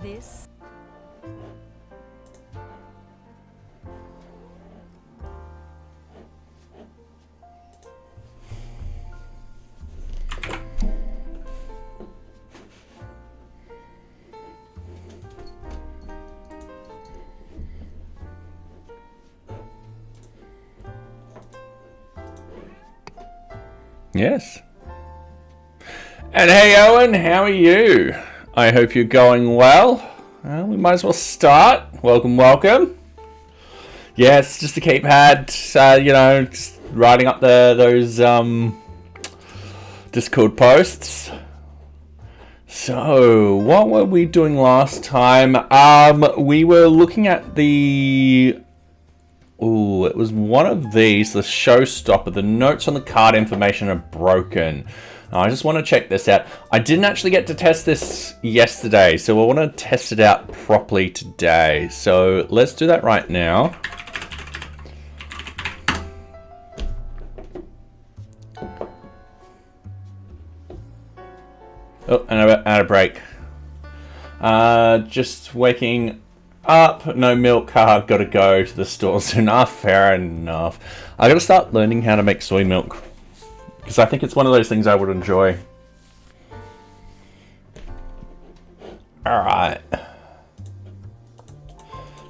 This Yes. And hey Owen, how are you? I hope you're going well. We might as well start. Welcome, welcome. Yes, just to keep just writing up those Discord posts. So, what were we doing last time? We were looking at the... Ooh, it was one of these, the showstopper. The notes on the card information are broken. I just want to check this out. I didn't actually get to test this yesterday, so I want to test it out properly today. So let's do that right now. Oh, and I had a break. Just waking up, no milk, gotta go to the store soon. Fair enough. I gotta start learning how to make soy milk, because I think it's one of those things I would enjoy. Alright.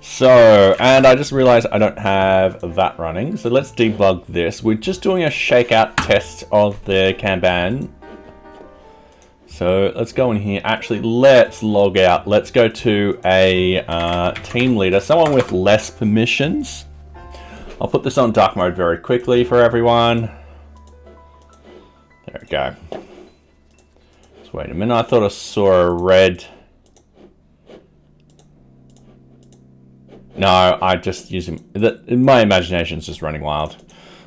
So, and I just realized I don't have that running, so let's debug this. We're just doing a shakeout test of the Kanban. So let's go in here. Actually, let's log out. Let's go to a team leader, someone with less permissions. I'll put this on dark mode very quickly for everyone. There we go. Just wait a minute. I thought I saw a red. No, I just use him. My imagination's just running wild.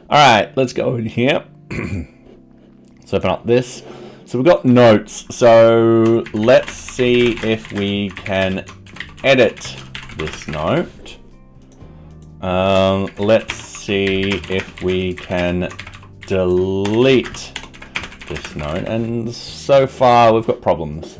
All right, let's go in here. Let's open up this. So we've got notes, so let's see if we can edit this note. Let's see if we can delete this note, and so far we've got problems.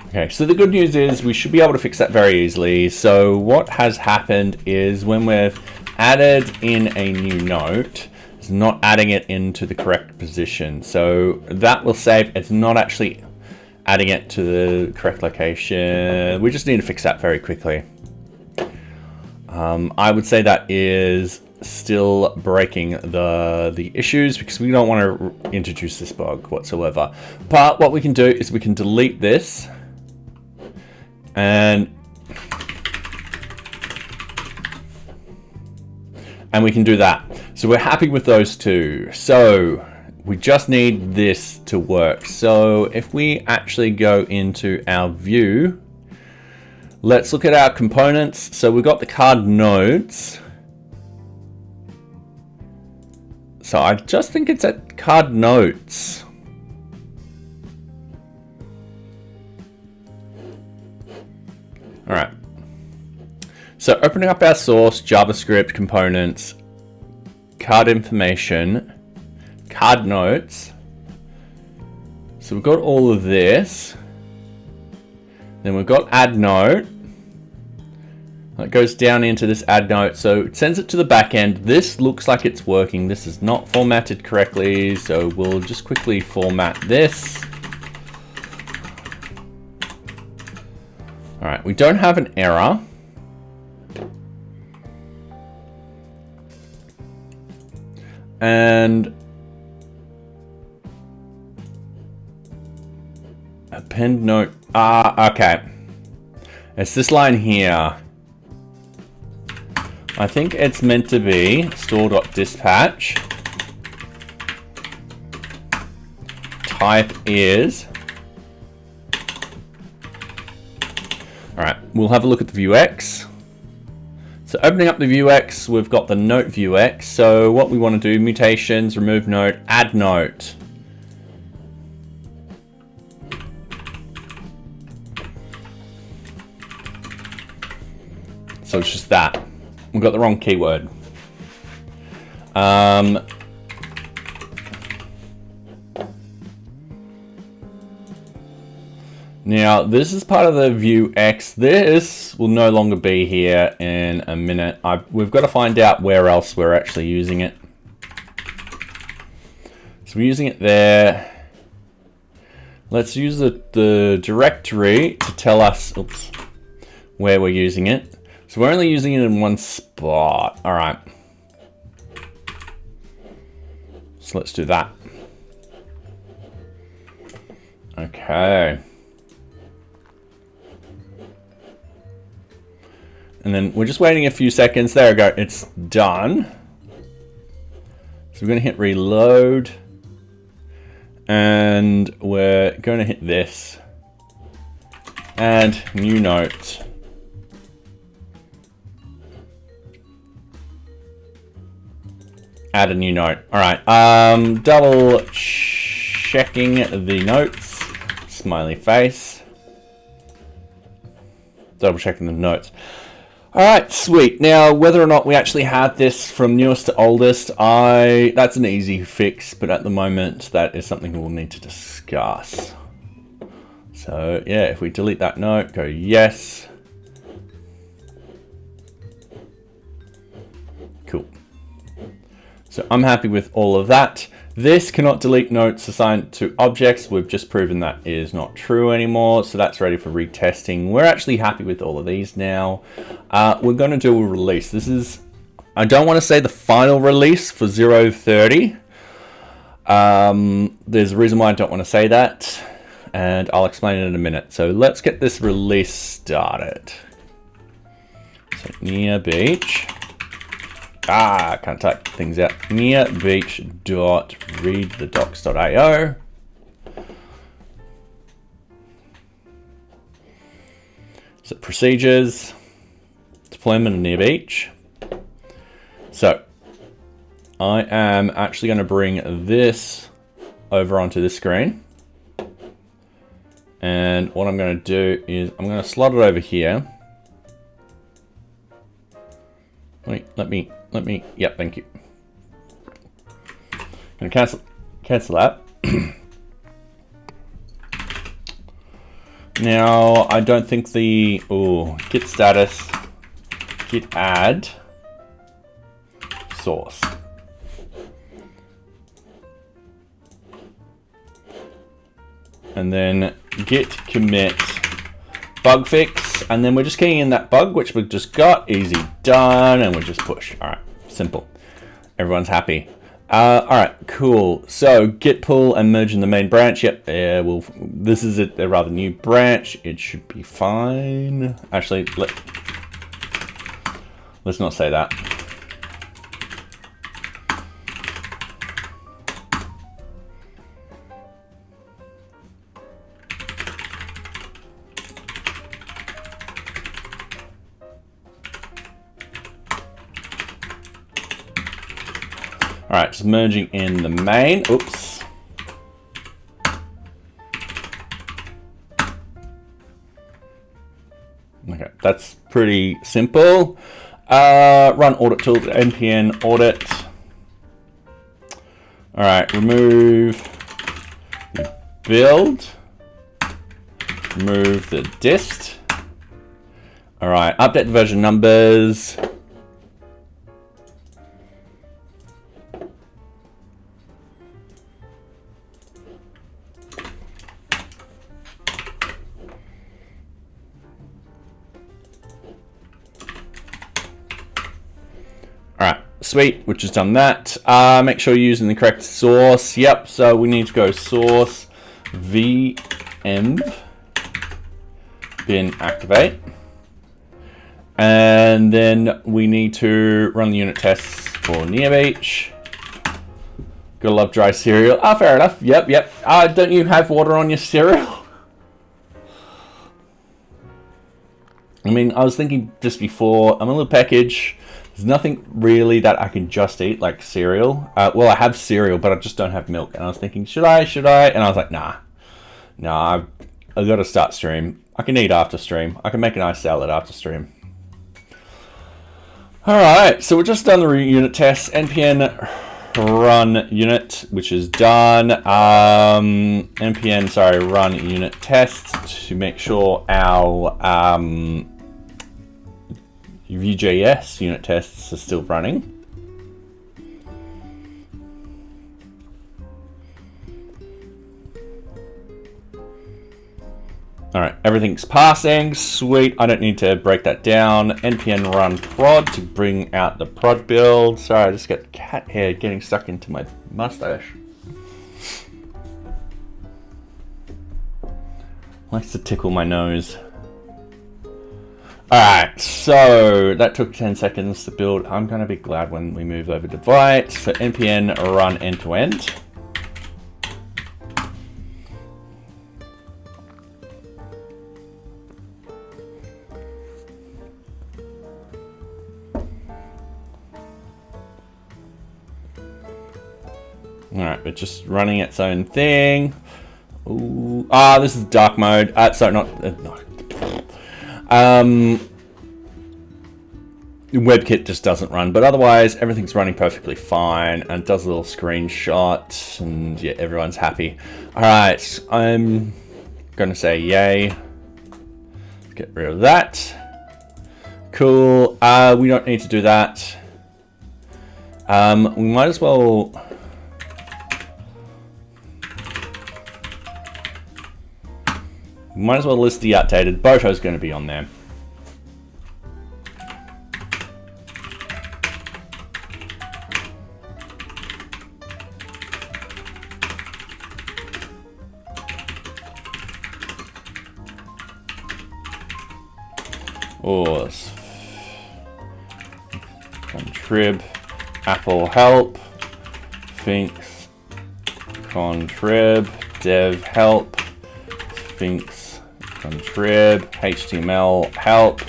Okay, so the good news is we should be able to fix that very easily. So what has happened is when we've added in a new note, it's not adding it into the correct position. So that will save, it's not actually adding it to the correct location. We just need to fix that very quickly. I would say that is still breaking the issues, because we don't want to introduce this bug whatsoever. But what we can do is we can delete this, and we can do that. So we're happy with those two. So we just need this to work. So if we actually go into our view, let's look at our components. So we've got the card nodes. So I just think it's at card notes. All right. So opening up our source, JavaScript components, card information, card notes. So we've got all of this. Then we've got add note. It goes down into this add note. So it sends it to the backend. This looks like it's working. This is not formatted correctly. So we'll just quickly format this. All right, we don't have an error. And append note. Okay. It's this line here. I think it's meant to be store.dispatch. Type is. All right, we'll have a look at the Vuex. So opening up the Vuex, we've got the note Vuex. So what we want to do, mutations, remove note, add note. So it's just that. We've got the wrong keyword. Now, this is part of the Vuex. This will no longer be here in a minute. We've got to find out where else we're actually using it. So we're using it there. Let's use the directory to tell us where we're using it. So we're only using it in one spot. All right. So let's do that. Okay. And then we're just waiting a few seconds. There we go. It's done. So we're going to hit reload. And we're going to hit this. Add new note. Add a new note. All right. Double checking the notes. Smiley face. Double checking the notes. All right, sweet. Now, whether or not we actually had this from newest to oldest, that's an easy fix, but at the moment, that is something we'll need to discuss. So, yeah, if we delete that note, go yes. Cool. So I'm happy with all of that. This cannot delete notes assigned to objects. We've just proven that is not true anymore. So that's ready for retesting. We're actually happy with all of these now. We're going to do a release. This is, I don't want to say the final release for 0.30. There's a reason why I don't want to say that, and I'll explain it in a minute. So let's get this release started. So NearBeach. I can't type things out. NearBeach.readthedocs.io. So procedures, deployment of NearBeach. So I am actually going to bring this over onto this screen. And what I'm going to do is I'm going to slot it over here. Let me, yep, thank you. I'm gonna cancel that. Now, I don't think the, git status, git add, source. And then git commit bug fix, and then we're just keying in that bug, which we've just got, easy, done, and we just push. All right, simple. Everyone's happy. All right, cool. So git pull and merge in the main branch. Yep, well, this is a rather new branch. It should be fine. Actually, let's not say that. All right, just merging in the main. Oops. Okay, that's pretty simple. Run audit tools, npm audit. All right, remove the build. Remove the dist. All right, update the version numbers. Sweet, we've just done that. Make sure you're using the correct source. Yep, so we need to go source venv bin activate. And then we need to run the unit tests for NearBeach. Gotta love dry cereal. Ah, fair enough. Yep. Don't you have water on your cereal? I mean, I was thinking just before, I'm a little package. There's nothing really that I can just eat, like cereal. Well, I have cereal, but I just don't have milk. And I was thinking, should I? And I was like, nah, I've got to start stream. I can eat after stream. I can make a nice salad after stream. All right, so we've just done the unit test. npm run unit, which is done. npm run unit test to make sure our VueJS unit tests are still running. All right, everything's passing. Sweet. I don't need to break that down. npm run prod to bring out the prod build. Sorry, I just got cat hair getting stuck into my mustache. Likes to tickle my nose. All right, so that took 10 seconds to build. I'm gonna be glad when we move over to Vite. So npm run end-to-end. All right, it's just running its own thing. Ooh. This is dark mode. Sorry, not. WebKit just doesn't run, but otherwise everything's running perfectly fine, and it does a little screenshot, and yeah, everyone's happy. All right, I'm gonna say yay. Get rid of that. Cool. We don't need to do that. We might as well. Might as well list the outdated. Boto's going to be on there. Oh, contrib, Apple help, Sphinx, contrib, dev help, Sphinx, contrib, HTML help.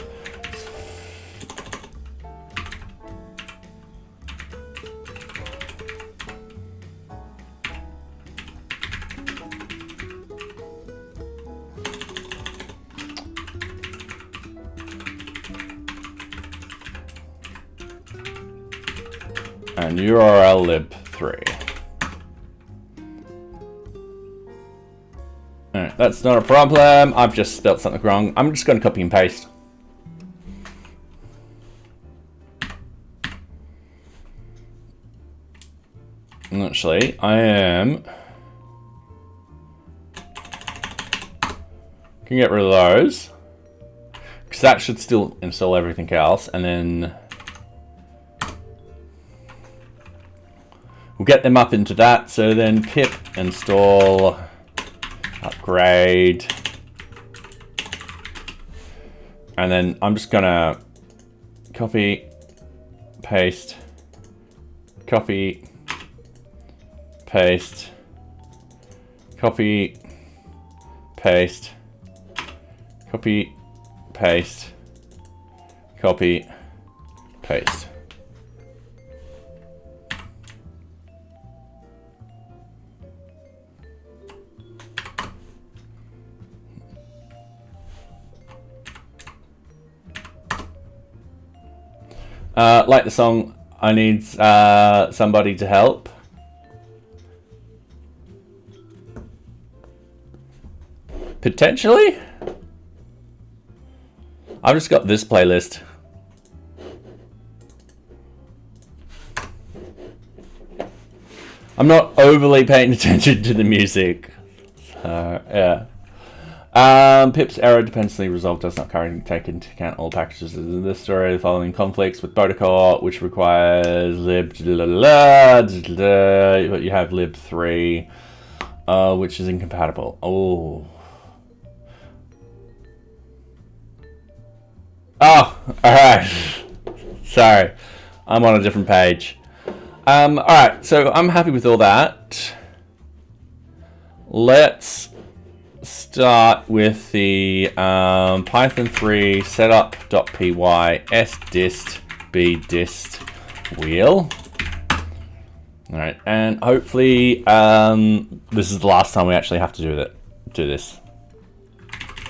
And URL lib3. Alright, that's not a problem. I've just spelled something wrong. I'm just going to copy and paste. And actually, I am... can get rid of those. Because that should still install everything else. And then... we'll get them up into that. So then pip install... upgrade, and then I'm just gonna copy, paste, copy, paste, copy, paste, copy, paste, copy, paste. Like the song, I need somebody to help. Potentially? I've just got this playlist. I'm not overly paying attention to the music. So, yeah. Pip's error dependency resolved does not currently take into account all packages in this story. The following conflicts with protocol, which requires lib, but you have lib3, which is incompatible. Oh, all right. Sorry, I'm on a different page. All right, so I'm happy with all that. Let's start with the Python 3 setup.py sdist bdist wheel. All right, and hopefully this is the last time we actually have to do this.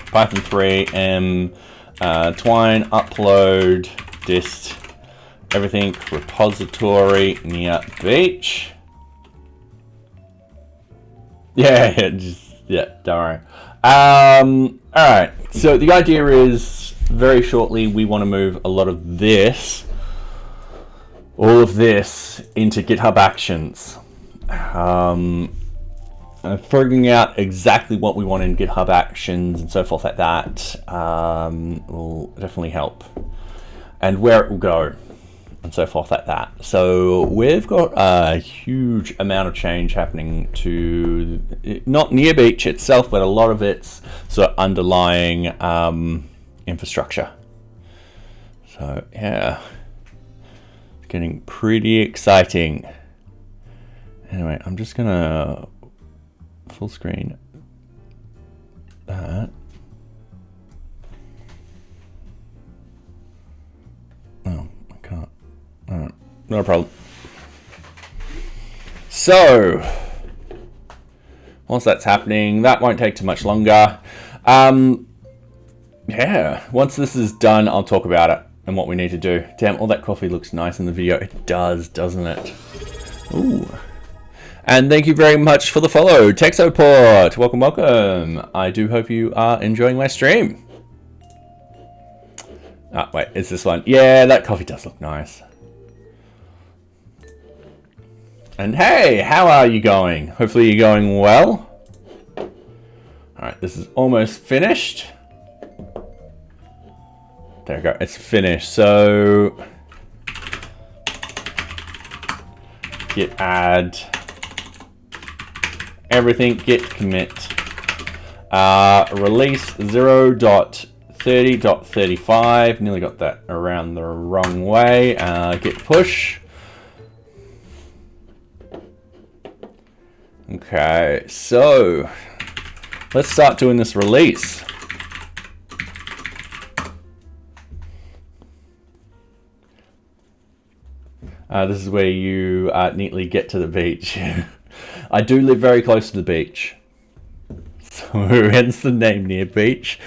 Python 3 twine upload dist everything repository NearBeach. Yeah, don't worry. All right, so the idea is very shortly we want to move a lot of this, all of this, into GitHub Actions. Figuring out exactly what we want in GitHub Actions and so forth like that will definitely help, and where it will go and so forth like that. So we've got a huge amount of change happening to not NearBeach itself, but a lot of its sort of underlying infrastructure. So yeah, it's getting pretty exciting. Anyway, I'm just gonna full screen that. Oh, I can't. Alright, no problem. So, once that's happening, that won't take too much longer. Yeah, once this is done, I'll talk about it and what we need to do. Damn, all that coffee looks nice in the video. It does, doesn't it? Ooh. And thank you very much for the follow, Texoport. Welcome, welcome. I do hope you are enjoying my stream. Ah, wait, it's this one. Yeah, that coffee does look nice. And hey, how are you going? Hopefully you're going well. All right, this is almost finished. There we go, it's finished. So, git add. Everything, git commit, release 0.30.35, nearly got that around the wrong way, git push. Okay, so let's start doing this release. This is where you neatly get to the beach. I do live very close to the beach, so hence the name NearBeach.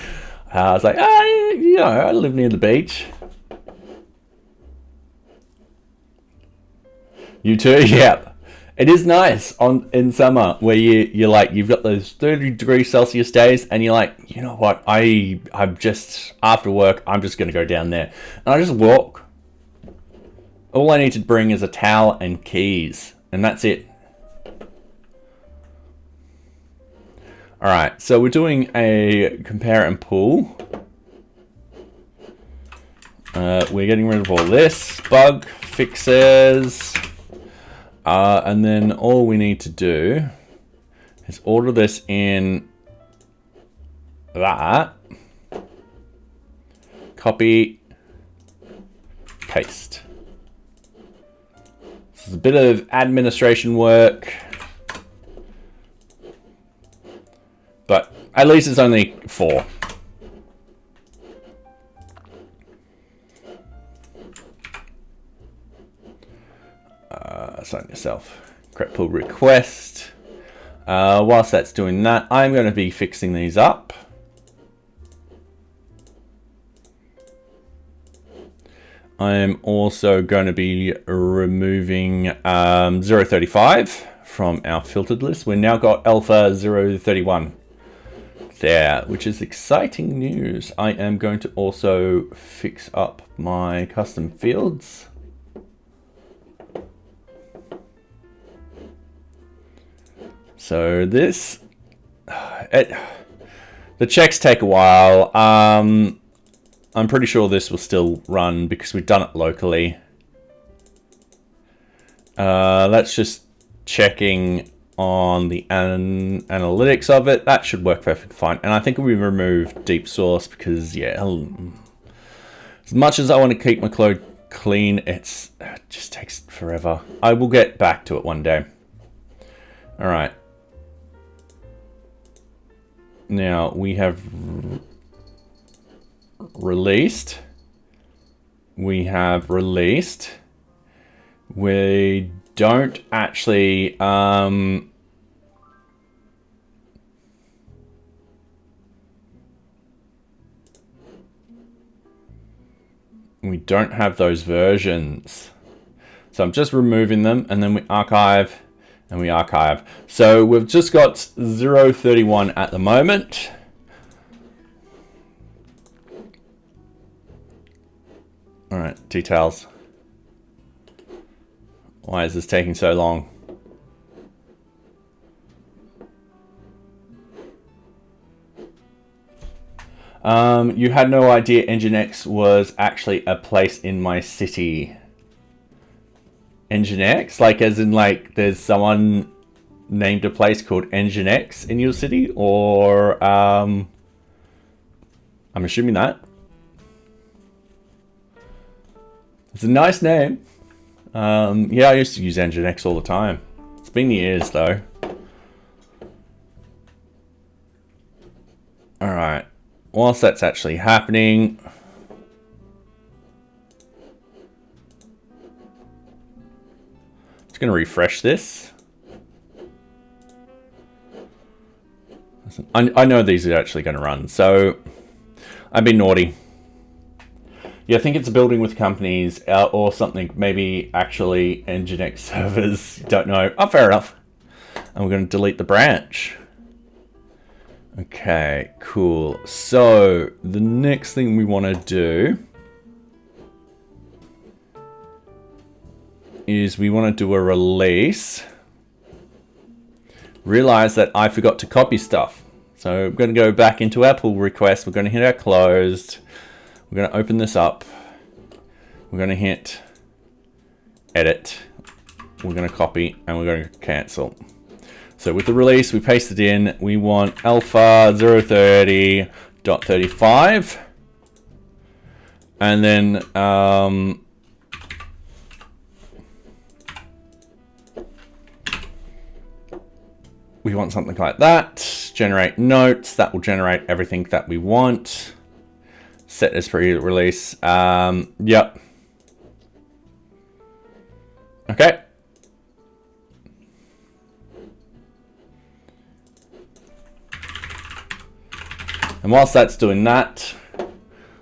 I was like, you know, I live near the beach. You too? Yeah. It is nice in summer where you're like, you've got those 30 degrees Celsius days and you're like, you know what, I'm just, after work, I'm just going to go down there. And I just walk. All I need to bring is a towel and keys, and that's it. All right, so we're doing a compare and pull. We're getting rid of all this, bug fixes, and then all we need to do is order this in that, copy, paste. This is a bit of administration work, but at least it's only 4. Assign yourself. Create pull request. Whilst that's doing that, I'm going to be fixing these up. I'm also going to be removing 035 from our filtered list. We've now got alpha 031 there, which is exciting news. I am going to also fix up my custom fields. So this, the checks take a while. I'm pretty sure this will still run because we've done it locally. That's just checking on the analytics of it. That should work perfectly fine. And I think we removed deep source because, yeah, as much as I want to keep my code clean, it just takes forever. I will get back to it one day. All right. Now we have released. We have released. We don't actually we don't have those versions. So I'm just removing them, and then we archive and we archive. So we've just got 0.31 at the moment. All right, details. Why is this taking so long? You had no idea Nginx was actually a place in my city. Nginx? Like as in like there's someone named a place called Nginx in your city? Or I'm assuming that. It's a nice name. Yeah, I used to use Nginx all the time. It's been years though. All right. Whilst that's actually happening, just going to refresh this. I know these are actually going to run, so I've been naughty. Yeah, I think it's a building with companies or something. Maybe actually Nginx servers. Don't know. Oh, fair enough. And we're going to delete the branch. Okay, cool. So the next thing we want to do is we want to do a release. Realize that I forgot to copy stuff. So we're going to go back into our pull request. We're going to hit our closed. We're going to open this up. We're going to hit edit. We're going to copy and we're going to cancel. So with the release, we paste it in. We want alpha 0.30.35. And then we want something like that. Generate notes. That will generate everything that we want. Set as pre-release. Yep. Okay. And whilst that's doing that,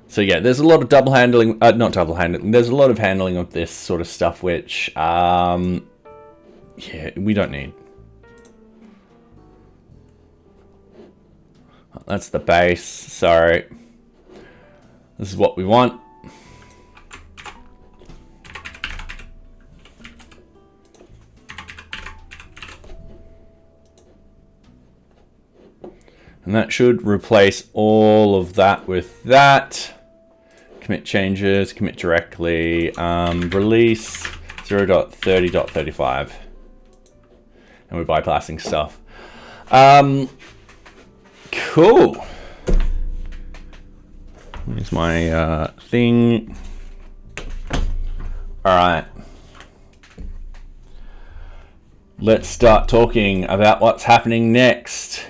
so yeah, there's a lot of double handling, not double handling, there's a lot of handling of this sort of stuff, which, yeah, we don't need. That's the base, sorry. This is what we want. And that should replace all of that with that. Commit changes, commit directly, release 0.30.35. And we're bypassing stuff. Cool. Here's my thing. All right. Let's start talking about what's happening next.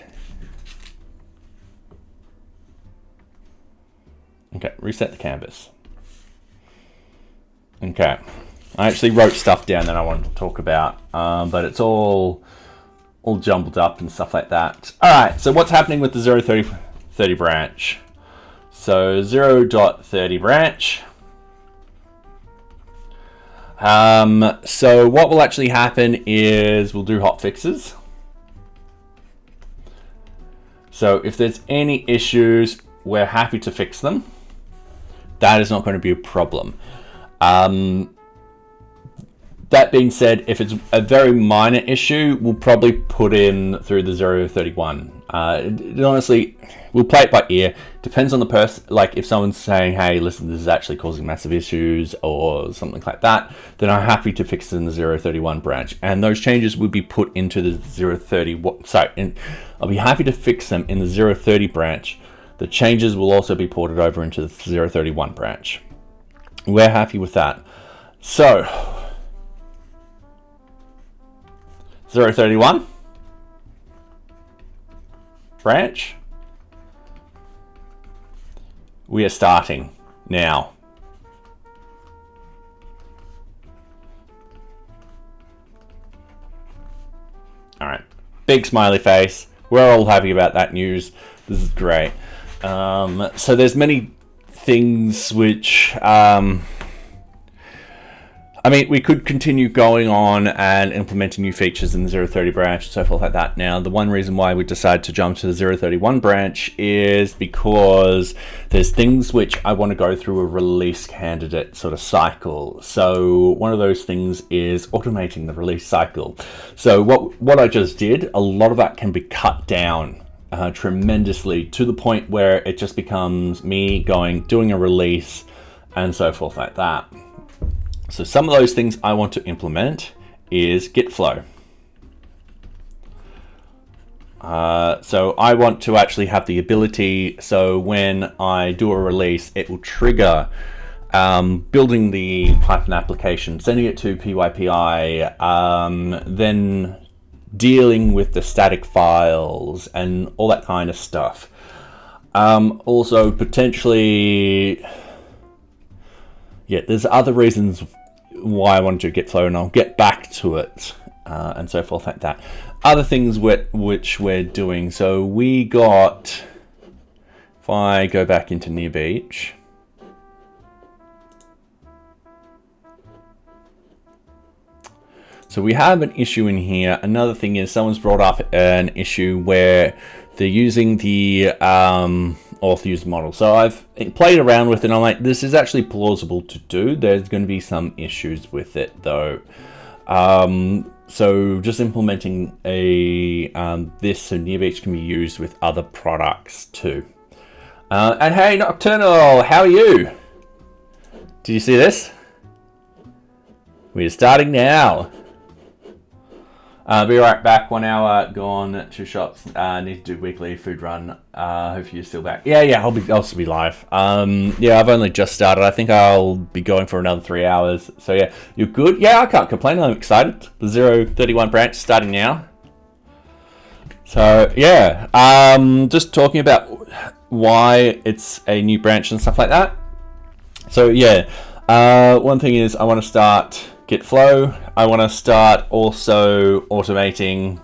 Okay, reset the canvas. Okay, I actually wrote stuff down that I wanted to talk about, but it's all jumbled up and stuff like that. All right, so what's happening with the 0.30 branch? So 0.30 branch. So what will actually happen is we'll do hot fixes. So if there's any issues, we're happy to fix them. That is not going to be a problem. That being said, if it's a very minor issue, we'll probably put in through the 0.31. Honestly, we'll play it by ear. Depends on the person. Like if someone's saying, hey, listen, this is actually causing massive issues or something like that, then I'm happy to fix it in the 0.31 branch. And those changes would be put into the 0.30. Sorry, I'll be happy to fix them in the 0.30 branch. The changes will also be ported over into the 0.31 branch. We're happy with that. So 0.31 branch. We are starting now. All right, big smiley face. We're all happy about that news. This is great. So there's many things which, I mean, we could continue going on and implementing new features in the 0.30 branch and so forth like that. Now, the one reason why we decided to jump to the 0.31 branch is because there's things which I want to go through a release candidate sort of cycle. So one of those things is automating the release cycle. So what I just did, a lot of that can be cut down tremendously to the point where it just becomes me doing a release and so forth like that. So some of those things I want to implement is Git flow. So I want to actually have the ability, so when I do a release, it will trigger building the Python application, sending it to PyPI, then dealing with the static files and all that kind of stuff. Also potentially, yeah, there's other reasons why I wanted to Git flow, and I'll get back to it and so forth like that. Other things which we're doing. So we got, if I go back into NearBeach, so we have an issue in here. Another thing is someone's brought up an issue where they're using the auth user model. So I've played around with it and I'm like, this is actually plausible to do. There's going to be some issues with it though. So just implementing this so NearBeach can be used with other products too. And hey, Nocturnal, how are you? Did you see this? We're starting now. Be right back. 1 hour gone. 2 shops. Need to do weekly food run. Hopefully you're still back. Yeah. I'll still be live. Yeah, I've only just started. I think I'll be going for another 3 hours. So yeah, you're good. Yeah, I can't complain. I'm excited. The 0.31 branch starting now. So yeah, just talking about why it's a new branch and stuff like that. So yeah, one thing is I want to start Git flow. I want to start also automating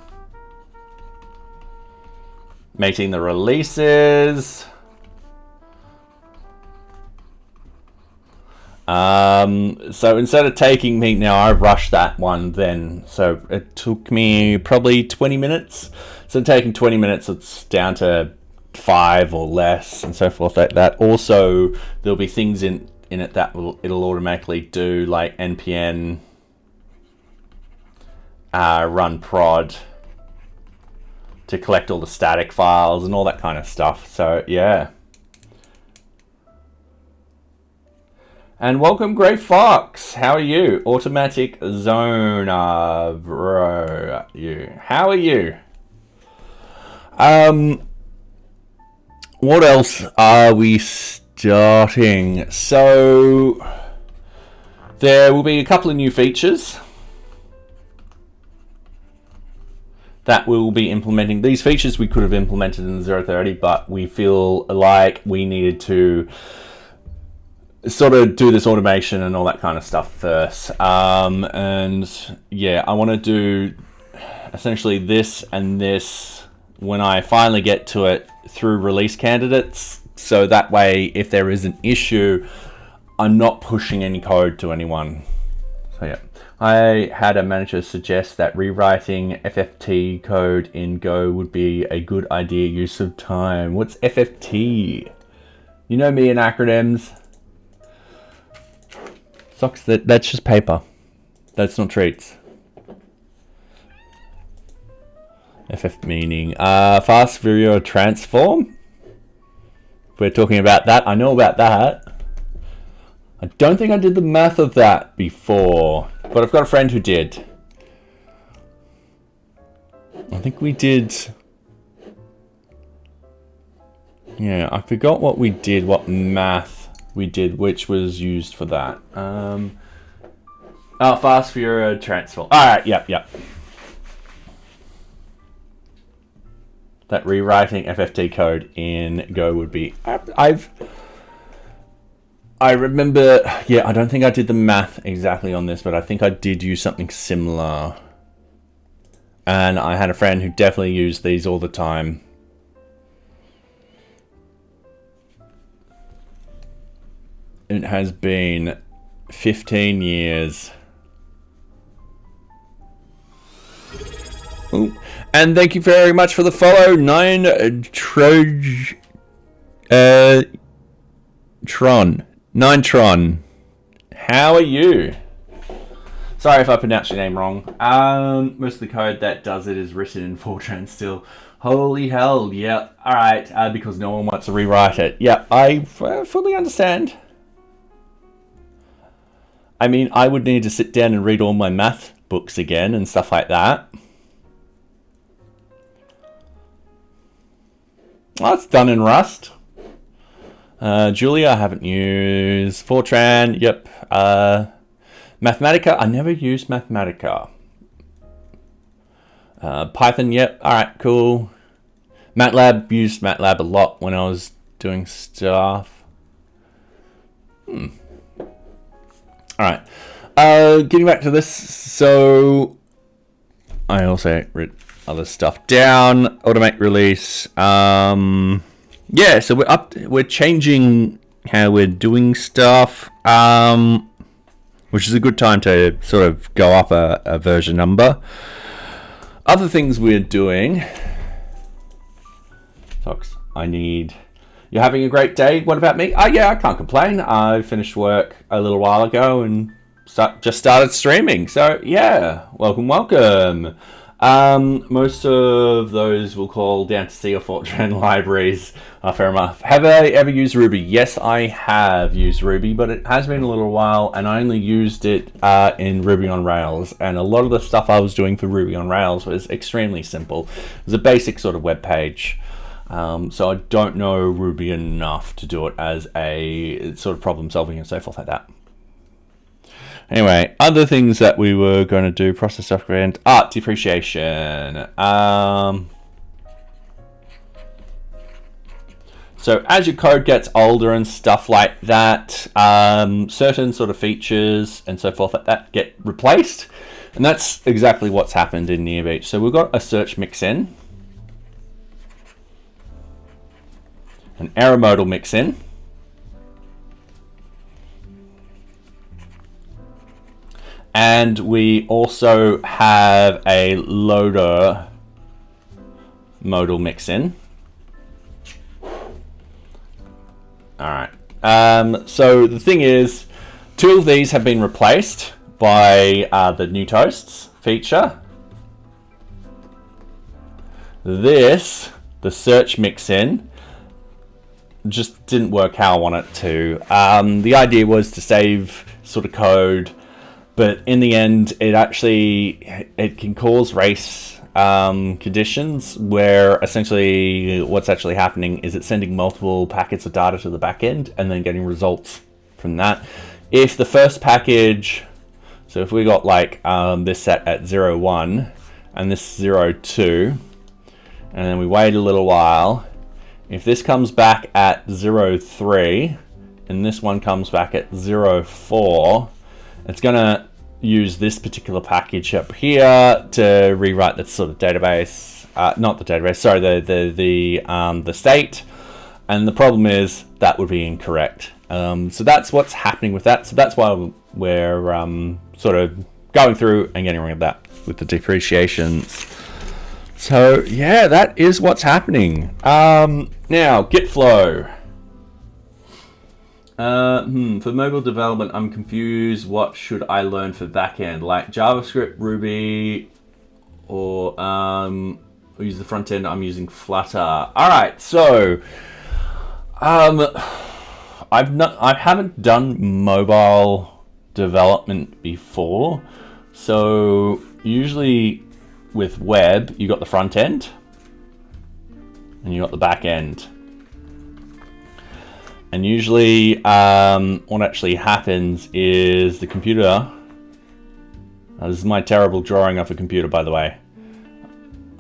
making the releases. So instead of taking me, now I rushed that one then, so it took me probably 20 minutes. So taking 20 minutes, it's down to 5 or less and so forth like that. Also, there'll be things in it that it'll automatically do, like npm run prod to collect all the static files and all that kind of stuff. So yeah. And welcome, Great Fox. How are you? Automatic Zona, bro. How are you? What else are we starting? So there will be a couple of new features that we'll be implementing. These features we could have implemented in the 0.30, but we feel like we needed to sort of do this automation and all that kind of stuff first. And yeah, I want to do essentially this and this when I finally get to it through release candidates. So that way, if there is an issue, I'm not pushing any code to anyone. So yeah, I had a manager suggest that rewriting FFT code in Go would be a good idea use of time. What's FFT? You know me and acronyms. Socks, that's just paper. That's not treats. FF meaning fast Fourier transform. We're talking about that. I know about that. I don't think I did the math of that before, but I've got a friend who did. I think we did. Yeah, I forgot what we did, what math we did, which was used for that. Oh, fast Fourier transform. All right, yep. That rewriting FFT code in Go would be. I remember, yeah, I don't think I did the math exactly on this, but I think I did use something similar. And I had a friend who definitely used these all the time. It has been 15 years. Ooh. And thank you very much for the follow, Tron. How are you? Sorry if I pronounced your name wrong. Most of the code that does it is written in Fortran still. Holy hell, yeah. Alright, because no one wants to rewrite it. Yeah, I fully understand. I mean, I would need to sit down and read all my math books again and stuff like that. Well, it's done in Rust. Julia, I haven't used. Fortran, yep. Mathematica, I never used Mathematica. Python, yep. Alright, cool. MATLAB, used MATLAB a lot when I was doing stuff. Alright. Getting back to this, so I also wrote other stuff down. Automate release. Yeah, so we're changing how we're doing stuff, which is a good time to sort of go up a version number. Other things we're doing. Tox, you're having a great day. What about me? Yeah, I can't complain. I finished work a little while ago and just started streaming. So yeah, welcome. Most of those will call down to C or Fortran libraries. Fair enough. Have I ever used Ruby? Yes, I have used Ruby, but it has been a little while, and I only used it in Ruby on Rails. And a lot of the stuff I was doing for Ruby on Rails was extremely simple. It was a basic sort of web page. So I don't know Ruby enough to do it as a sort of problem solving and so forth like that. Anyway, other things that we were going to do, process software and art depreciation. So as your code gets older and stuff like that, certain sort of features and so forth like that get replaced. And that's exactly what's happened in NearBeach. So we've got a search mix-in, an error modal mix-in, and we also have a loader modal mix-in. Alright, so the thing is, two of these have been replaced by the new toasts feature. This, the search mix-in, just didn't work how I want it to. The idea was to save sort of code, but in the end, it can cause race conditions where essentially what's actually happening is it's sending multiple packets of data to the backend and then getting results from that. If the first package, so if we got like this set at 0.1 and this 0.2, and then we wait a little while, if this comes back at 0.3 and this one comes back at 0.4, it's gonna use this particular package up here to rewrite the sort of database, not the database, sorry, the state. And the problem is that would be incorrect. So that's what's happening with that. So that's why we're sort of going through and getting rid of that with the depreciations. So yeah, that is what's happening. Now Git flow. For mobile development, I'm confused. What should I learn for backend? Like JavaScript, Ruby, or use the front end? I'm using Flutter. All right, so I haven't done mobile development before. So usually with web, you got the front end and you got the back end. And usually what actually happens is the computer, this is my terrible drawing of a computer, by the way.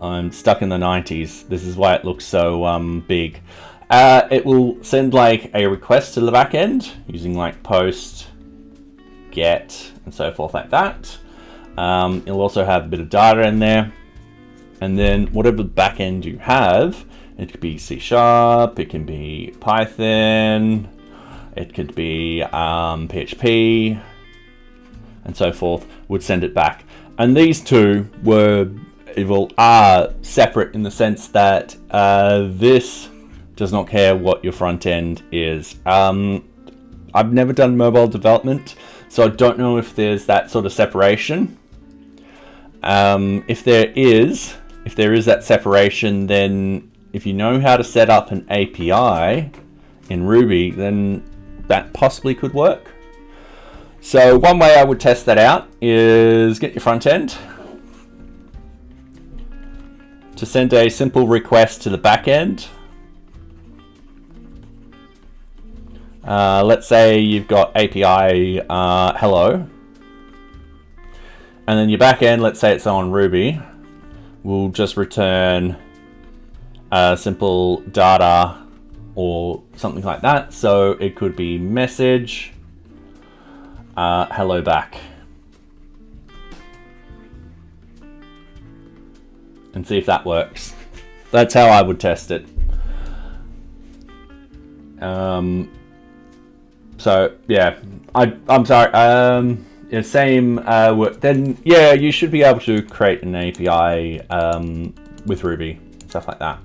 I'm stuck in the 90s. This is why it looks so big. It will send like a request to the backend using like post, get, and so forth like that. It'll also have a bit of data in there. And then whatever backend you have, it could be C#, it can be Python, it could be PHP, and so forth, would send it back. And these two are separate in the sense that this does not care what your front end is. I've never done mobile development, so I don't know if there's that sort of separation. If there is that separation, then if you know how to set up an API in Ruby, then that possibly could work. So one way I would test that out is get your front end to send a simple request to the back end. Let's say you've got API hello, and then your back end, let's say it's on Ruby, will just return simple data or something like that. So it could be message hello back, and see if that works. That's how I would test it. So yeah, I'm sorry. Yeah, same work. Then yeah, you should be able to create an API with Ruby, stuff like that.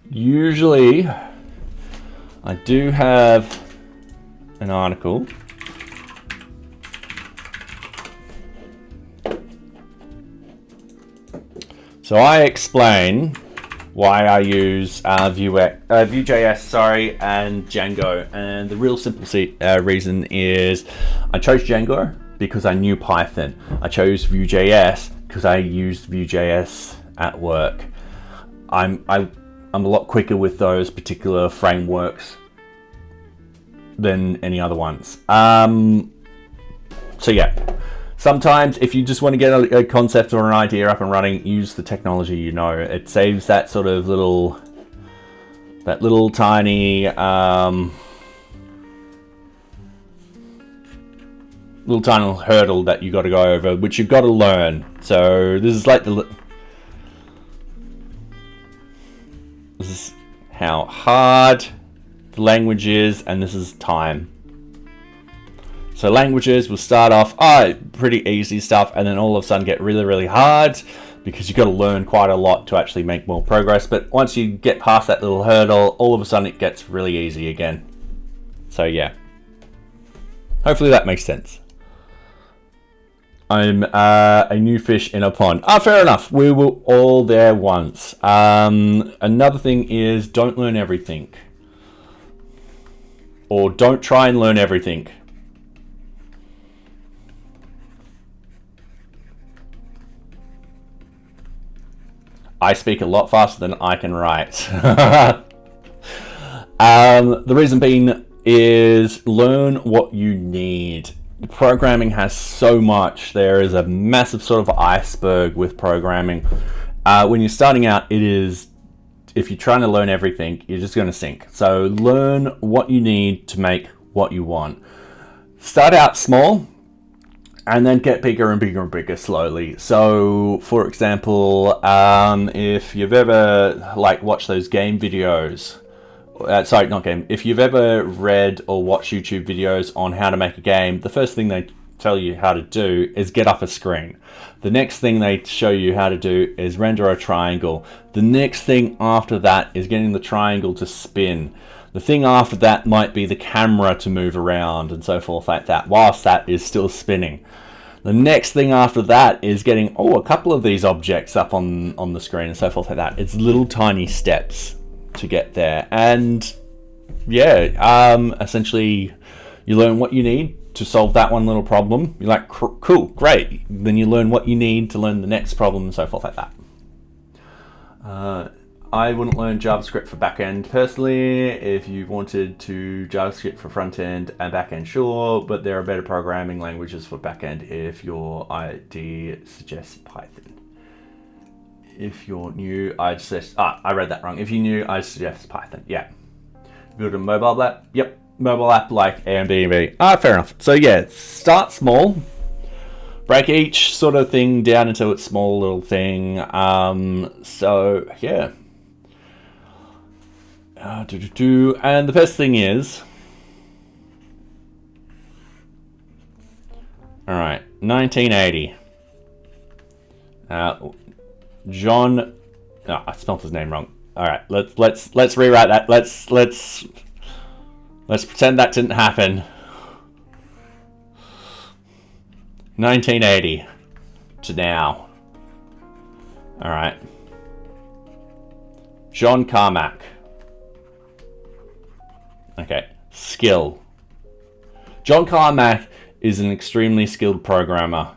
Usually, I do have an article. So I explain why I use VueJS, and Django. And the real simple reason is I chose Django because I knew Python. I chose VueJS because I used VueJS at work. I'm a lot quicker with those particular frameworks than any other ones. So yeah. Sometimes if you just want to get a concept or an idea up and running, use the technology you know. It saves that sort of little tiny hurdle that you got to go over, which you've got to learn. So this is like this is how hard the language is, and this is time. So languages will start off pretty easy stuff, and then all of a sudden get really, really hard because you've got to learn quite a lot to actually make more progress. But once you get past that little hurdle, all of a sudden it gets really easy again. So yeah, hopefully that makes sense. I'm a new fish in a pond. Fair enough. We were all there once. Another thing is don't learn everything, or don't try and learn everything. I speak a lot faster than I can write. The reason being is learn what you need. Programming has so much. There is a massive sort of iceberg with programming. When you're starting out, if you're trying to learn everything, you're just going to sink. So learn what you need to make what you want. Start out small, and then get bigger and bigger and bigger slowly. So, for example, if you've ever watched those game videos, if you've ever read or watched YouTube videos on how to make a game, the first thing they tell you how to do is get up a screen. The next thing they show you how to do is render a triangle. The next thing after that is getting the triangle to spin. The thing after that might be the camera to move around and so forth like that, whilst that is still spinning. The next thing after that is getting a couple of these objects up on the screen and so forth like that. It's little tiny steps to get there. And yeah, essentially you learn what you need to solve that one little problem. You're like, cool, great. Then you learn what you need to learn the next problem and so forth like that. I wouldn't learn JavaScript for backend personally. If you wanted to JavaScript for frontend and backend, sure, but there are better programming languages for backend if your idea suggests Python. If you're new, I'd suggest, I read that wrong. If you're new, I suggest Python. Yeah. Build a mobile app. Yep. Mobile app like Airbnb. Fair enough. So yeah, start small. Break each sort of thing down into its small little thing. So yeah. And the best thing is, all right, 1980. John, no, I spelled his name wrong. All right, let's rewrite that. Let's pretend that didn't happen. 1980 to now. All right. John Carmack. Okay, skill. John Carmack is an extremely skilled programmer,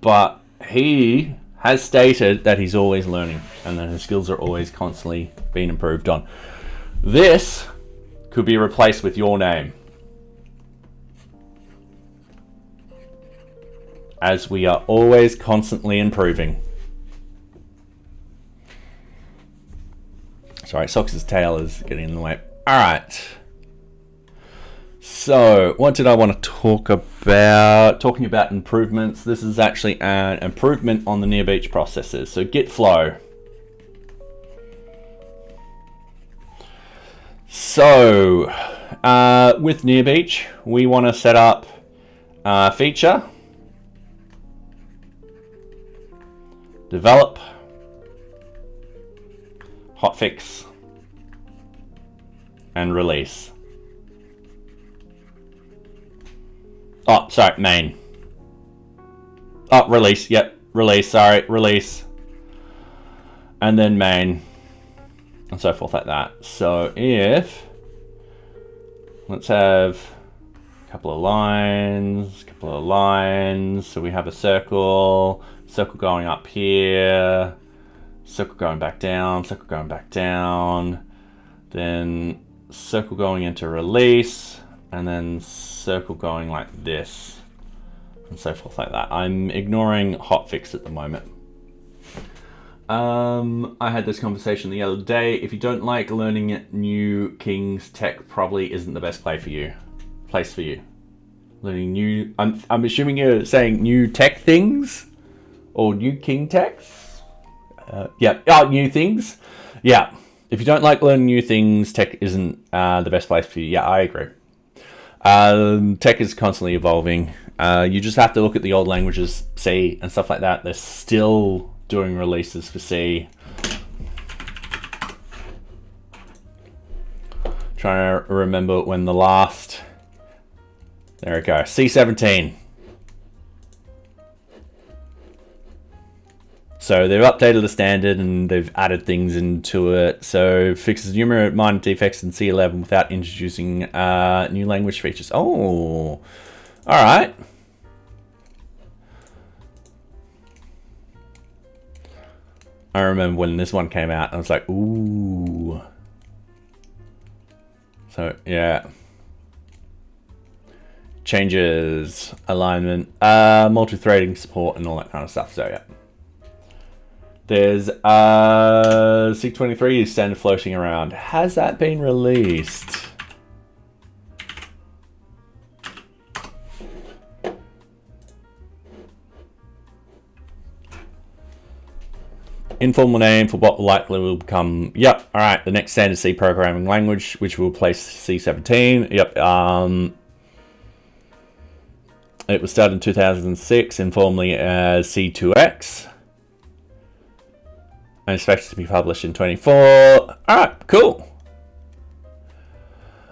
but he has stated that he's always learning and that his skills are always constantly being improved on. This could be replaced with your name, as we are always constantly improving. Sorry, Sox's tail is getting in the way. All right. So, what did I want to talk about? Talking about improvements. This is actually an improvement on the NearBeach processes. So, Git flow. So, with NearBeach, we want to set up feature, develop, hotfix, and release. Oh, sorry, main. Oh, release, yep, release, sorry, release. And then main. And so forth like that. So if, let's have a couple of lines. So we have a circle going up here, circle going back down, then circle going into release, and then circle going like this, and so forth like that. I'm ignoring hotfix at the moment. I had this conversation the other day. If you don't like learning new things, tech probably isn't the best place for you. Learning new, I'm assuming you're saying new tech things, or new king techs. New things. Yeah. If you don't like learning new things, tech isn't the best place for you. Yeah, I agree. Tech is constantly evolving. You just have to look at the old languages, C and stuff like that. They're still doing releases for C. Trying to remember when the last, there we go, C17. So they've updated the standard and they've added things into it. So fixes numerous minor defects in C11 without introducing new language features. Oh, all right. I remember when this one came out, I was like, ooh. So yeah. Changes, alignment, multi-threading support and all that kind of stuff. So yeah. There's C23 is standard floating around. Has that been released? Informal name for what likely will become, yep, all right, the next standard C programming language, which will replace C17. Yep, it was started in 2006, informally as C2X. And expected to be published in 24. All right, cool.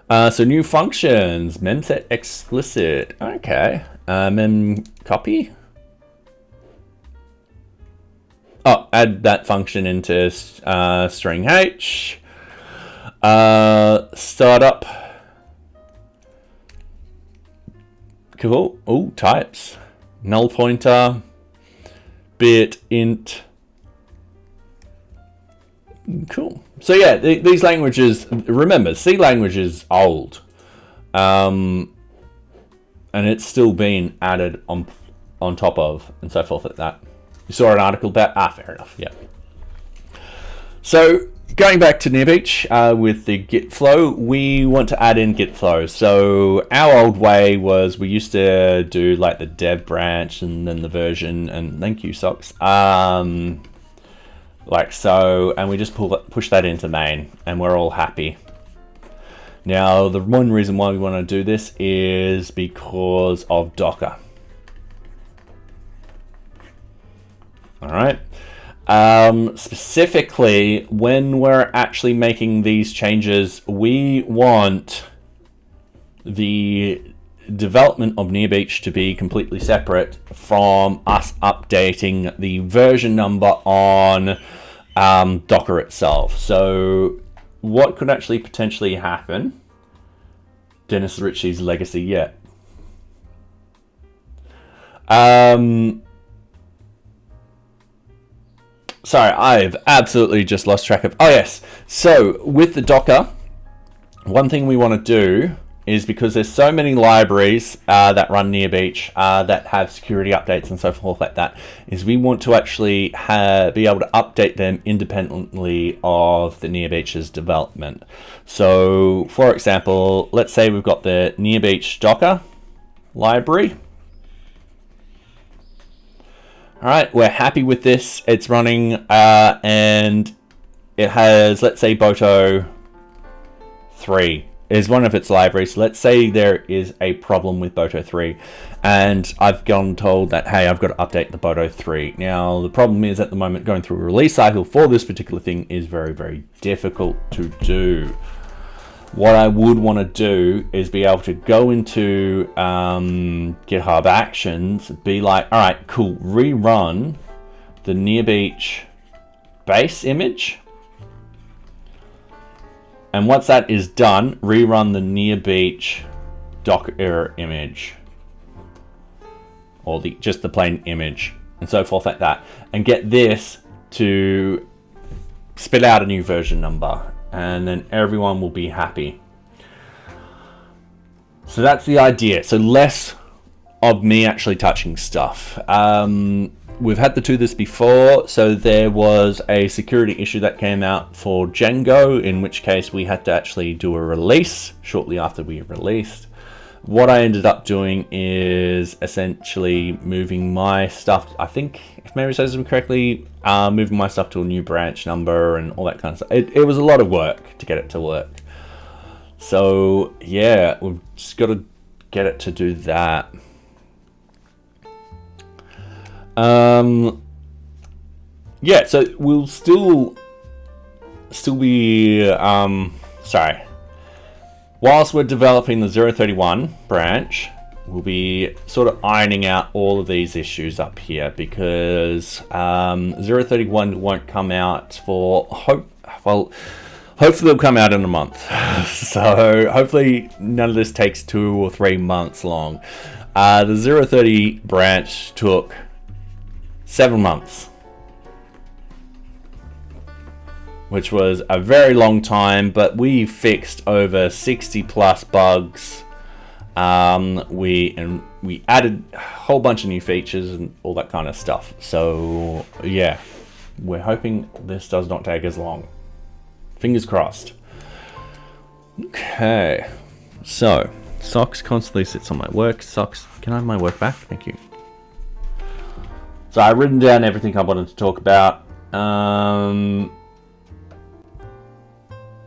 So new functions, memset explicit. Okay, mem copy. Oh, add that function into string H. Startup. Cool. Oh, types. Null pointer. Bit int. Cool. So yeah, these languages, remember, C language is old. And it's still being added on top of and so forth like that. You saw an article about, fair enough, yeah. So going back to NearBeach with the Git flow, we want to add in Git flow. So our old way was we used to do like the dev branch and then the version, and thank you socks, like so, and we just push that into main and we're all happy. Now the one reason why we want to do this is because of Docker. All right. Specifically, when we're actually making these changes, we want the development of NearBeach to be completely separate from us updating the version number on Docker itself. So what could actually potentially happen? Dennis Ritchie's legacy yet. Sorry, I've absolutely just lost track of... Oh, yes. So, with the Docker, one thing we want to do is, because there's so many libraries that run NearBeach that have security updates and so forth like that, is we want to actually be able to update them independently of the NearBeach's development. So, for example, let's say we've got the NearBeach Docker library. All right, we're happy with this. It's running and it has, let's say, Boto 3 is one of its libraries. Let's say there is a problem with Boto 3 and I've gone told that, hey, I've got to update the Boto 3. Now, the problem is at the moment going through a release cycle for this particular thing is very, very difficult to do. What I would want to do is be able to go into GitHub Actions, be like, all right, cool, rerun the NearBeach base image. And once that is done, rerun the NearBeach Docker image. Or just the plain image, and so forth like that. And get this to spit out a new version number. And then everyone will be happy. So that's the idea. So less of me actually touching stuff. We've had to do this before. So there was a security issue that came out for Django, in which case we had to actually do a release shortly after we released. What I ended up doing is essentially moving my stuff, I think, if memory serves me correctly, moving my stuff to a new branch number and all that kind of stuff. It was a lot of work to get it to work. So, yeah, we've just got to get it to do that. Yeah, so we'll still be, sorry. Whilst we're developing the 031 branch, we'll be sort of ironing out all of these issues up here, because 031 won't come out for, hopefully it'll come out in a month. So hopefully none of this takes 2 or 3 months long. The 030 branch took 7 months. Which was a very long time, but we fixed over 60 plus bugs. We added a whole bunch of new features and all that kind of stuff. So yeah, we're hoping this does not take as long. Fingers crossed. Okay, so Socks constantly sits on my work. Socks, can I have my work back? Thank you. So I've written down everything I wanted to talk about.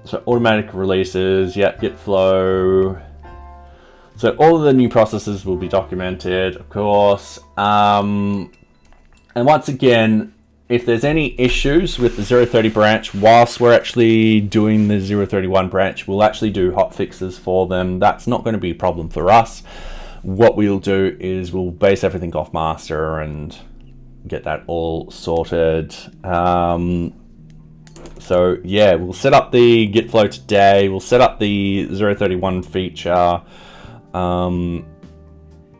So automatic releases, yeah, Git flow. So all of the new processes will be documented, of course. And once again, if there's any issues with the 030 branch, whilst we're actually doing the 031 branch, we'll actually do hot fixes for them. That's not going to be a problem for us. What we'll do is we'll base everything off master and get that all sorted. So yeah, we'll set up the Git flow today. We'll set up the 031 feature. No,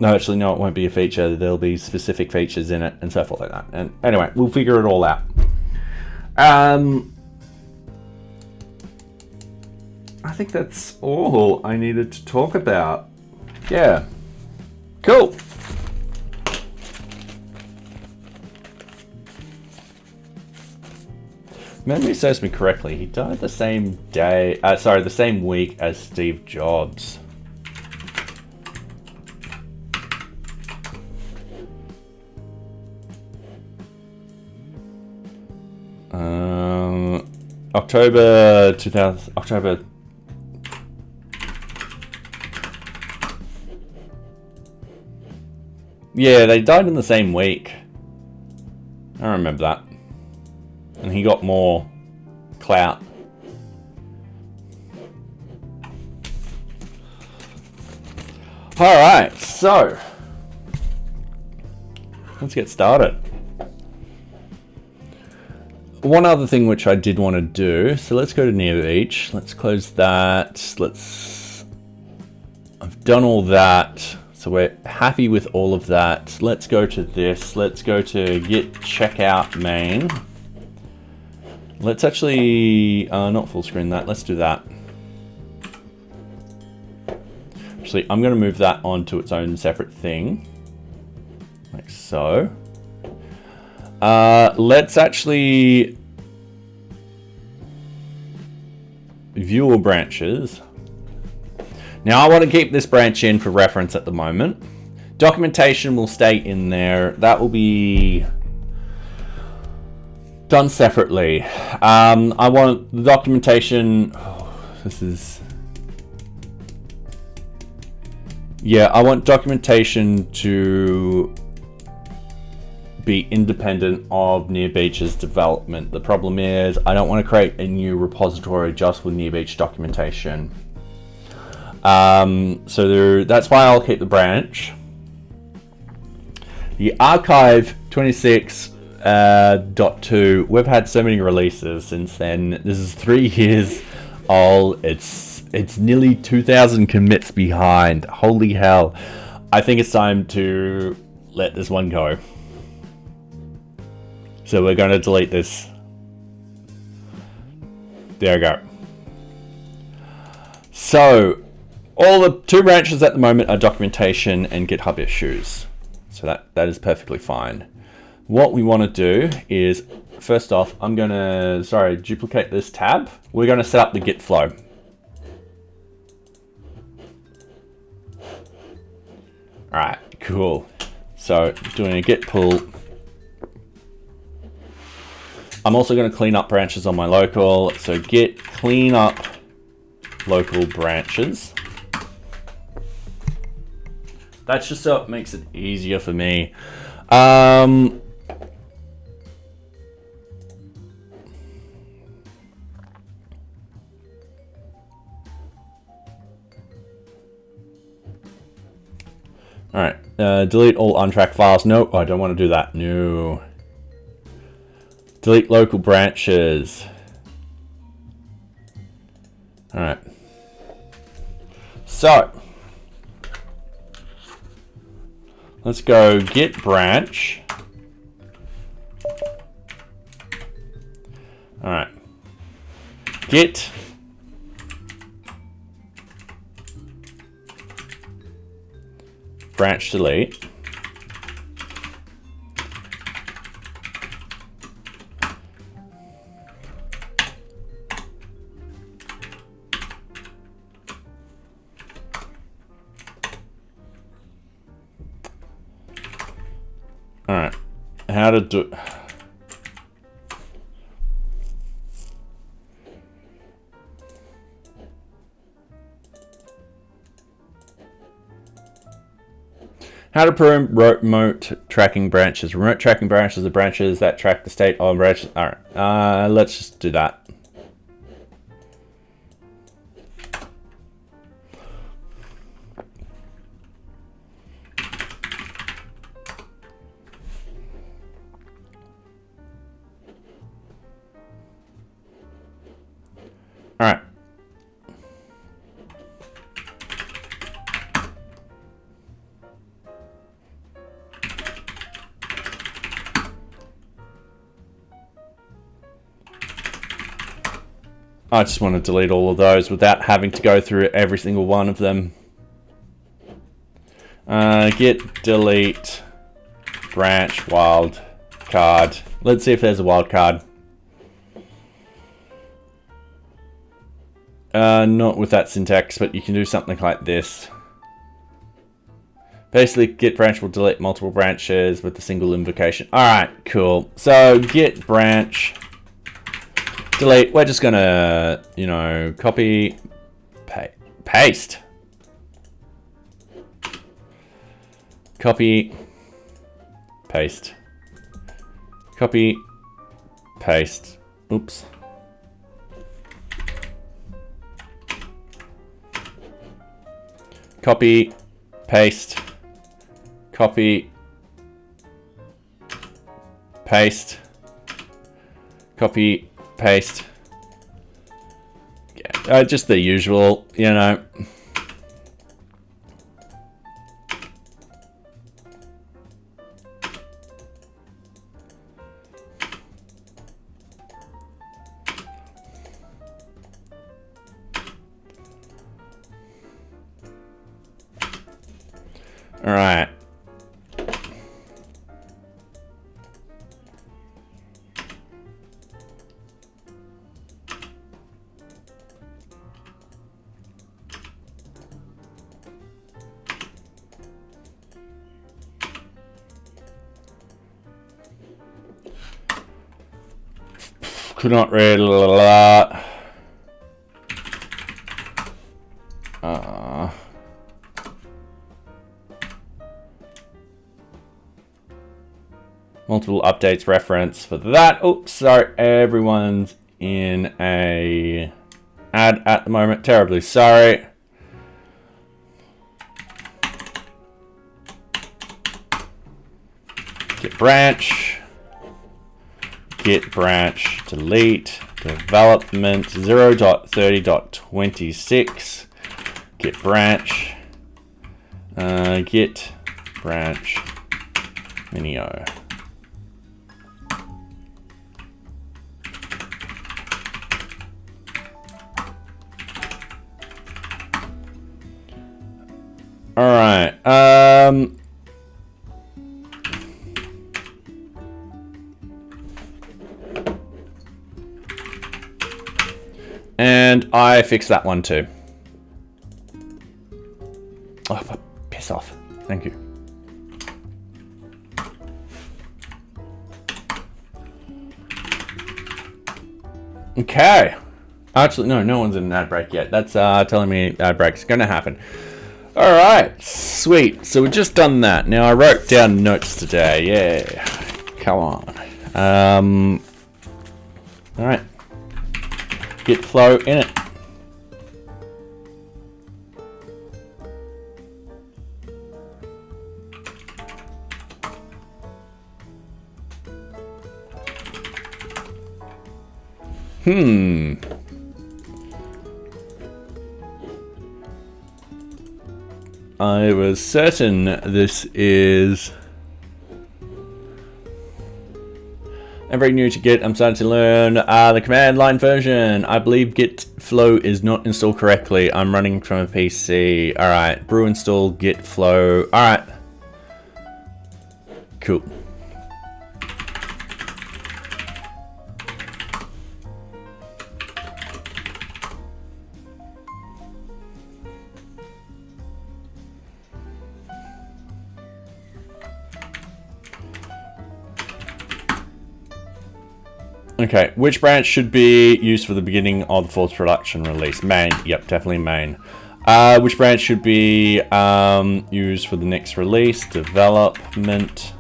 actually, no, it won't be a feature. There'll be specific features in it and so forth like that. And anyway, we'll figure it all out. I think that's all I needed to talk about. Yeah, cool. memory serves me correctly, he died the same day, the same week as Steve Jobs. October 2000, October. Yeah, they died in the same week. I remember that. And he got more clout. Alright, so let's get started. One other thing which I did want to do, so let's go to NearBeach. Let's close that. I've done all that. So we're happy with all of that. Let's go to this. Let's go to git checkout main. Let's actually, not full screen that. Let's do that. Actually, I'm going to move that onto its own separate thing. Like so. Let's actually view all branches. Now I want to keep this branch in for reference at the moment. Documentation will stay in there. That will be done separately. I want the documentation. I want documentation to be independent of NearBeach's development. The problem is I don't want to create a new repository just with NearBeach documentation. That's why I'll keep the branch. The archive 26.2, we've had so many releases since then. This is 3 years old. It's nearly 2,000 commits behind. Holy hell. I think it's time to let this one go. So we're going to delete this. There we go. So all the 2 branches at the moment are documentation and GitHub issues. So that is perfectly fine. What we want to do is, first off, I'm going to, duplicate this tab. We're going to set up the Git flow. All right, cool. So doing a git pull. I'm also going to clean up branches on my local. So git clean up local branches. That's just so it makes it easier for me. All right, delete all untracked files. No, I don't want to do that. No. Delete local branches. All right. So let's go git branch. All right. Git branch delete. All right, how to do how to remote tracking branches. Remote tracking branches are branches that track the state of branches. All right, let's just do that. All right. I just want to delete all of those without having to go through every single one of them. Git delete branch wildcard. Let's see if there's a wildcard. Not with that syntax, but you can do something like this. Basically, git branch will delete multiple branches with a single invocation. All right, cool. So git branch delete. We're just gonna, you know, copy, paste, copy, paste, copy, paste. Oops. Copy, paste, copy, paste, copy, paste. Yeah, just the usual, you know. All right. Could not read a lot. Multiple updates reference for that. Oops, sorry, everyone's in a ad at the moment. Terribly sorry. Git branch, delete, development 0.30.26, git branch, git branch minio. All right. And I fixed that one too. Oh, piss off. Thank you. Okay. Actually, no one's in an ad break yet. That's telling me ad break's gonna happen. All right, sweet. So we've just done that. Now I wrote down notes today. Yeah, come on. All right. Git flow in it. I was certain this is... I'm very new to Git. I'm starting to learn the command line version. I believe Git flow is not installed correctly. I'm running from a PC. All right, brew install Git flow. All right, cool. Okay, which branch should be used for the beginning of the full production release? Main, yep, definitely main. Which branch should be used for the next release? Development.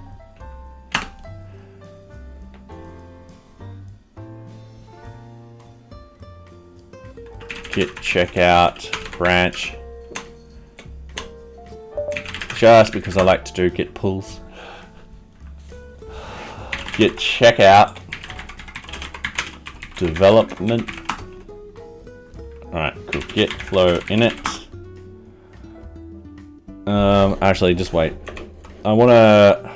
Git checkout branch. Just because I like to do git pulls. Git checkout. Development. Alright, cool. Git flow init. Actually, just wait. I want to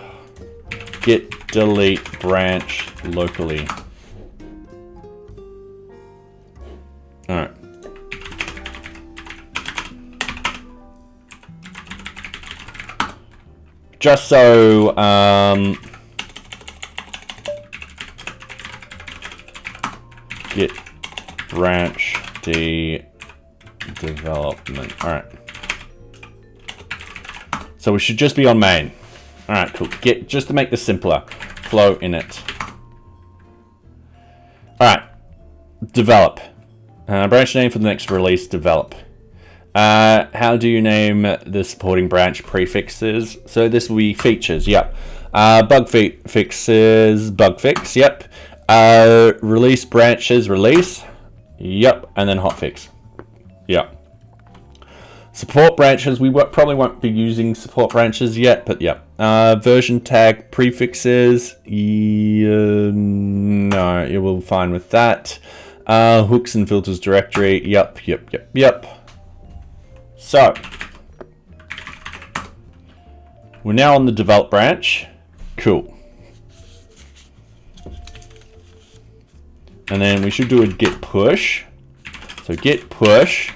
git delete branch locally. Alright. Just so, git branch delete development. All right. So we should just be on main. All right, cool. Just to make this simpler, flow init. All right, develop. Branch name for the next release, develop. How do you name the supporting branch prefixes? So this will be features, yep. Bug fixes, bug fix, yep. Release branches, release, yep. And then hotfix, yep. Support branches, we probably won't be using support branches yet, but yep. Version tag prefixes, no, you will be fine with that. Hooks and filters directory, yep. So, we're now on the develop branch. Cool. And then we should do a git push. So git push,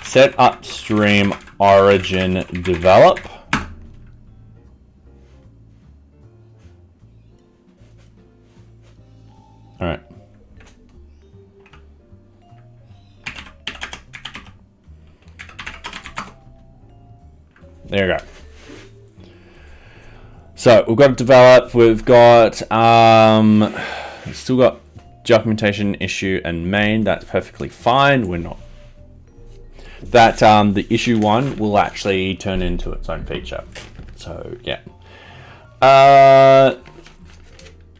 set upstream origin develop. All right. There you go. So we've got develop, we've got still got documentation, issue, and main. That's perfectly fine. We're not that the issue one will actually turn into its own feature. So yeah.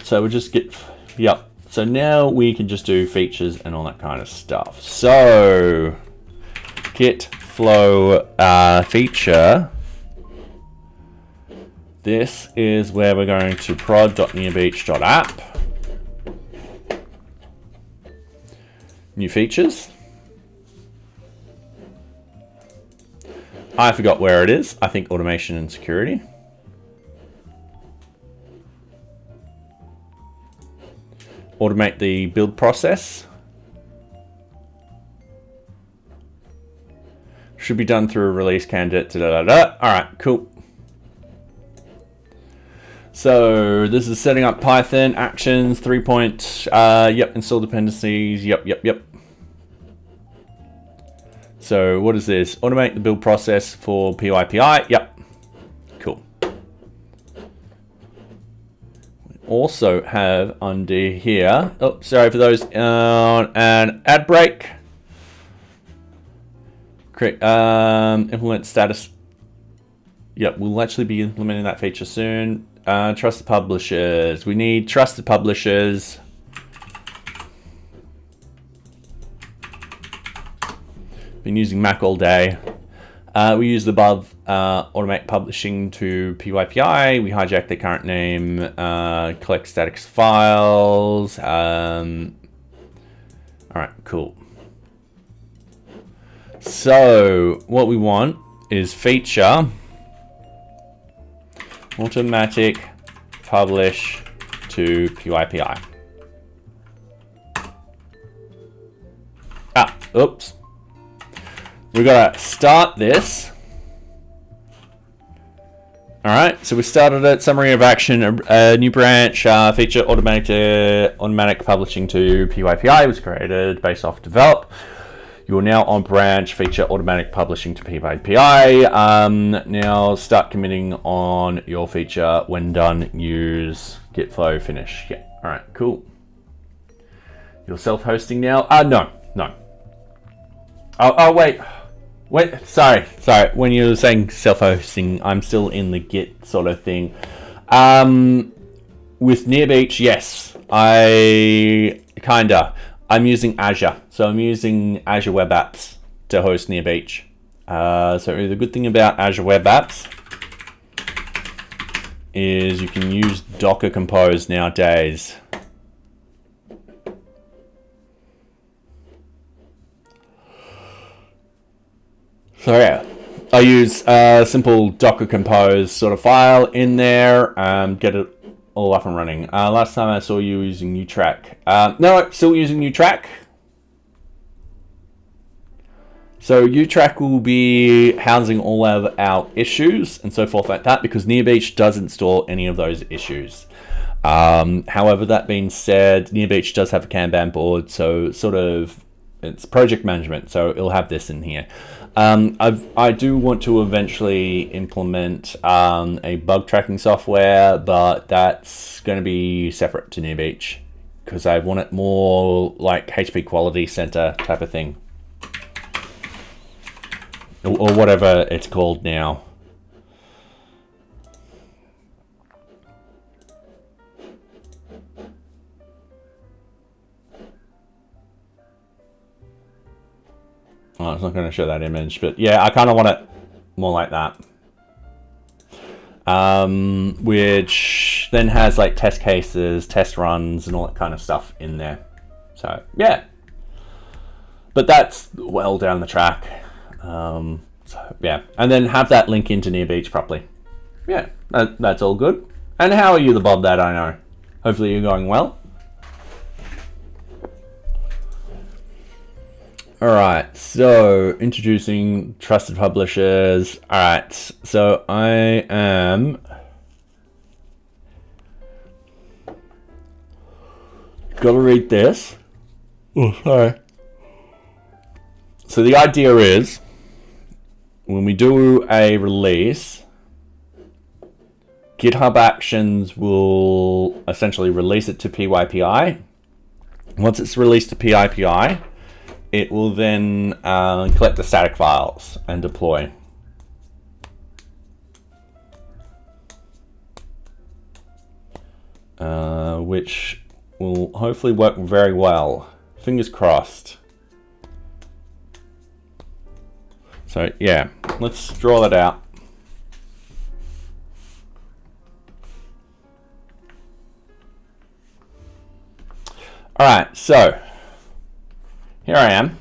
So we'll just get So now we can just do features and all that kind of stuff. So git flow feature. This is where we're going to prod.nearbeach.app. New features. I forgot where it is. I think automation and security. Automate the build process. Should be done through a release candidate. All right, cool. So this is setting up Python actions, 3 point, yep, install dependencies, yep. So what is this? Automate the build process for PyPI, yep, cool. We also have under here, oh, sorry for those, an add break. Create, implement status. Yep, we'll actually be implementing that feature soon. Trusted publishers. We need trusted publishers. Been using Mac all day. We use the above automate publishing to PyPI. We hijack the current name, collect static files. All right, cool. So what we want is feature. Automatic publish to PyPI. Oops. We gotta start this. All right, so we started it. Summary of action, a new branch, feature automatic publishing to PyPI was created based off develop. You're now on branch, feature automatic publishing to PyPI. Now start committing on your feature. When done, use git flow finish. Yeah, all right, cool. You're self-hosting now? No. Oh, wait, sorry. When you were saying self-hosting, I'm still in the git sort of thing. With NearBeach, yes, I'm using Azure. So I'm using Azure Web Apps to host NearBeach. So the good thing about Azure Web Apps is you can use Docker Compose nowadays. So yeah, I use a simple Docker Compose sort of file in there, get it all up and running. Last time I saw you using NewTrack. No, still using NewTrack. So NewTrack will be housing all of our issues and so forth like that, because NearBeach doesn't store any of those issues. However, that being said, NearBeach does have a Kanban board, so sort of it's project management, so it'll have this in here. I do want to eventually implement a bug tracking software, but that's going to be separate to NearBeach because I want it more like HP Quality Center type of thing, or whatever it's called now. Oh, it's not going to show that image, but yeah, I kind of want it more like that. Which then has like test cases, test runs, and all that kind of stuff in there. So yeah, but that's well down the track. So yeah, and then have that link into NearBeach properly. Yeah, that's all good. And how are you, the Bob that I know? Hopefully you're going well. All right, so introducing trusted publishers. All right, so I am gotta read this. Oh, sorry. So the idea is when we do a release, GitHub Actions will essentially release it to PyPI. Once it's released to PyPI, it will then collect the static files and deploy. Which will hopefully work very well. Fingers crossed. So yeah, let's draw that out. All right, so here I am.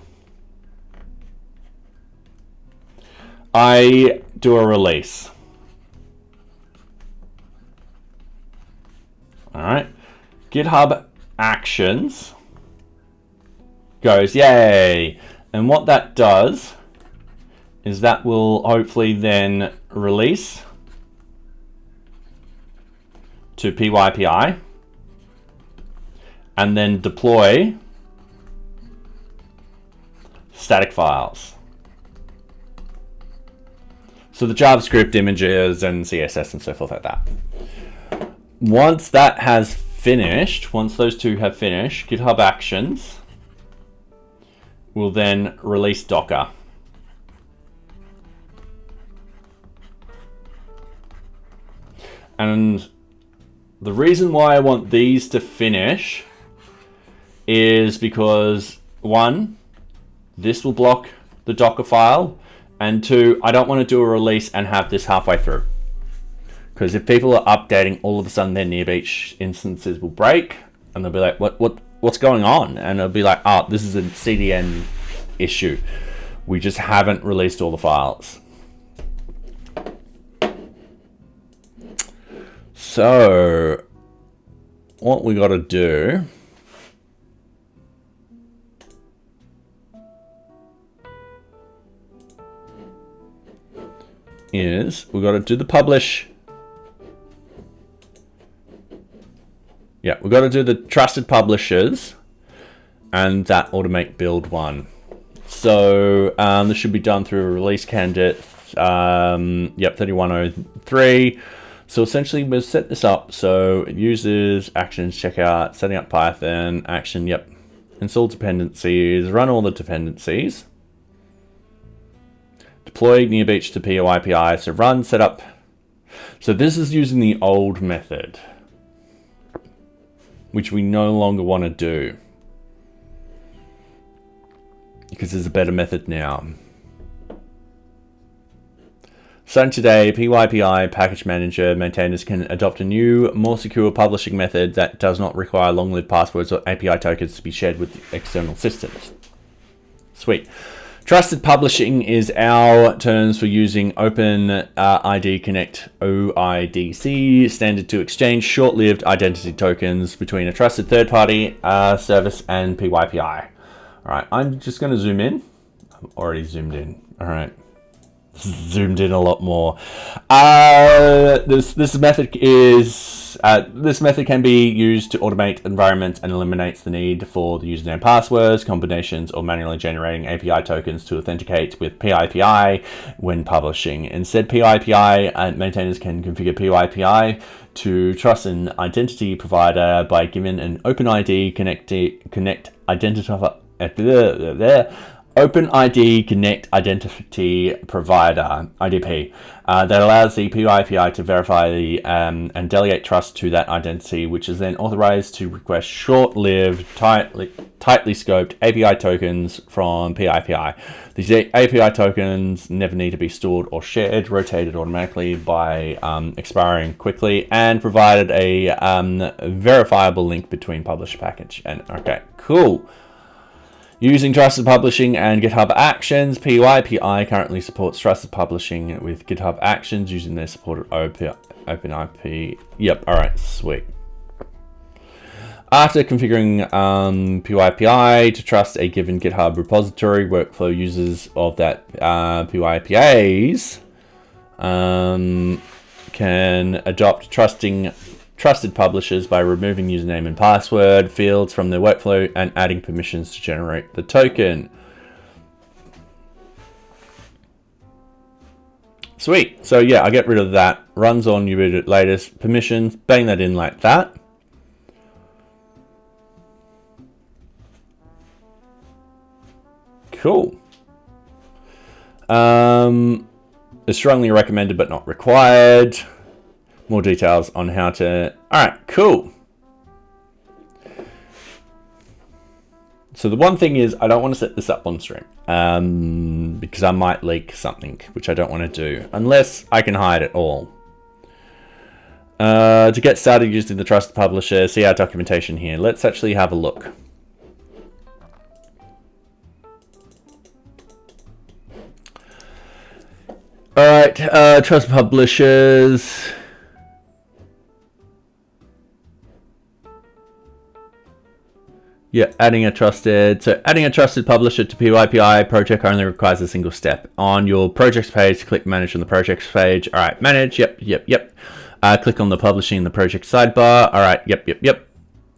I do a release. All right. GitHub Actions goes, yay. And what that does is that will hopefully then release to PyPI and then deploy static files. So the JavaScript images and CSS and so forth like that. Once that has finished, once those two have finished, GitHub Actions will then release Docker. And the reason why I want these to finish is because, one, this will block the Docker file, and two, I don't want to do a release and have this halfway through. Because if people are updating, all of a sudden their NearBeach instances will break, and they'll be like, what's going on? And it'll be like, oh, this is a CDN issue. We just haven't released all the files. So what we got to do is we got to do the publish. Yeah, we got to do the trusted publishers and that automate build one. So this should be done through a release candidate. 3103. So essentially we'll set this up. So it uses actions, checkout, setting up Python, action, yep. Install dependencies, run all the dependencies. Deploy NearBeach to PyPI, so run, setup. So this is using the old method, which we no longer want to do because there's a better method now. Starting today, PyPI package manager maintainers can adopt a new, more secure publishing method that does not require long-lived passwords or API tokens to be shared with external systems. Sweet. Trusted publishing is our terms for using Open ID Connect OIDC standard to exchange short-lived identity tokens between a trusted third-party service and PyPI. All right, I'm just going to zoom in. I'm already zoomed in. All right. Zoomed in a lot more. This method is Yes, this method can be used to automate environments and eliminates the need for the username passwords, combinations, or manually generating API tokens to authenticate with PyPI when publishing. Instead, PyPI maintainers can configure PyPI to trust an identity provider by giving an OpenID OpenID Connect Identity Provider, IDP, that allows the PyPI to verify and delegate trust to that identity, which is then authorized to request short-lived, tightly scoped API tokens from PyPI. These API tokens never need to be stored or shared, rotated automatically by expiring quickly, and provided a verifiable link between published package. And okay, cool. Using Trusted Publishing and GitHub Actions, PyPI currently supports Trusted Publishing with GitHub Actions using their supported OpenIP. Yep, alright, sweet. After configuring PyPI to trust a given GitHub repository, workflow users of that PyPIs can adopt trusted publishers by removing username and password fields from their workflow and adding permissions to generate the token. Sweet. So yeah, I get rid of that. Runs on NearBeach latest permissions. Bang that in like that. Cool. Is strongly recommended but not required. More details on how to... Alright, cool. So the one thing is, I don't want to set this up on stream. Because I might leak something, which I don't want to do. Unless I can hide it all. To get started using the Trusted Publisher, see our documentation here. Let's actually have a look. Alright, Trusted Publishers... Yeah, adding a trusted publisher to PyPI project only requires a single step. On your projects page, click manage on the projects page. All right, manage. Yep. Click on the publishing in the project sidebar. All right. Yep.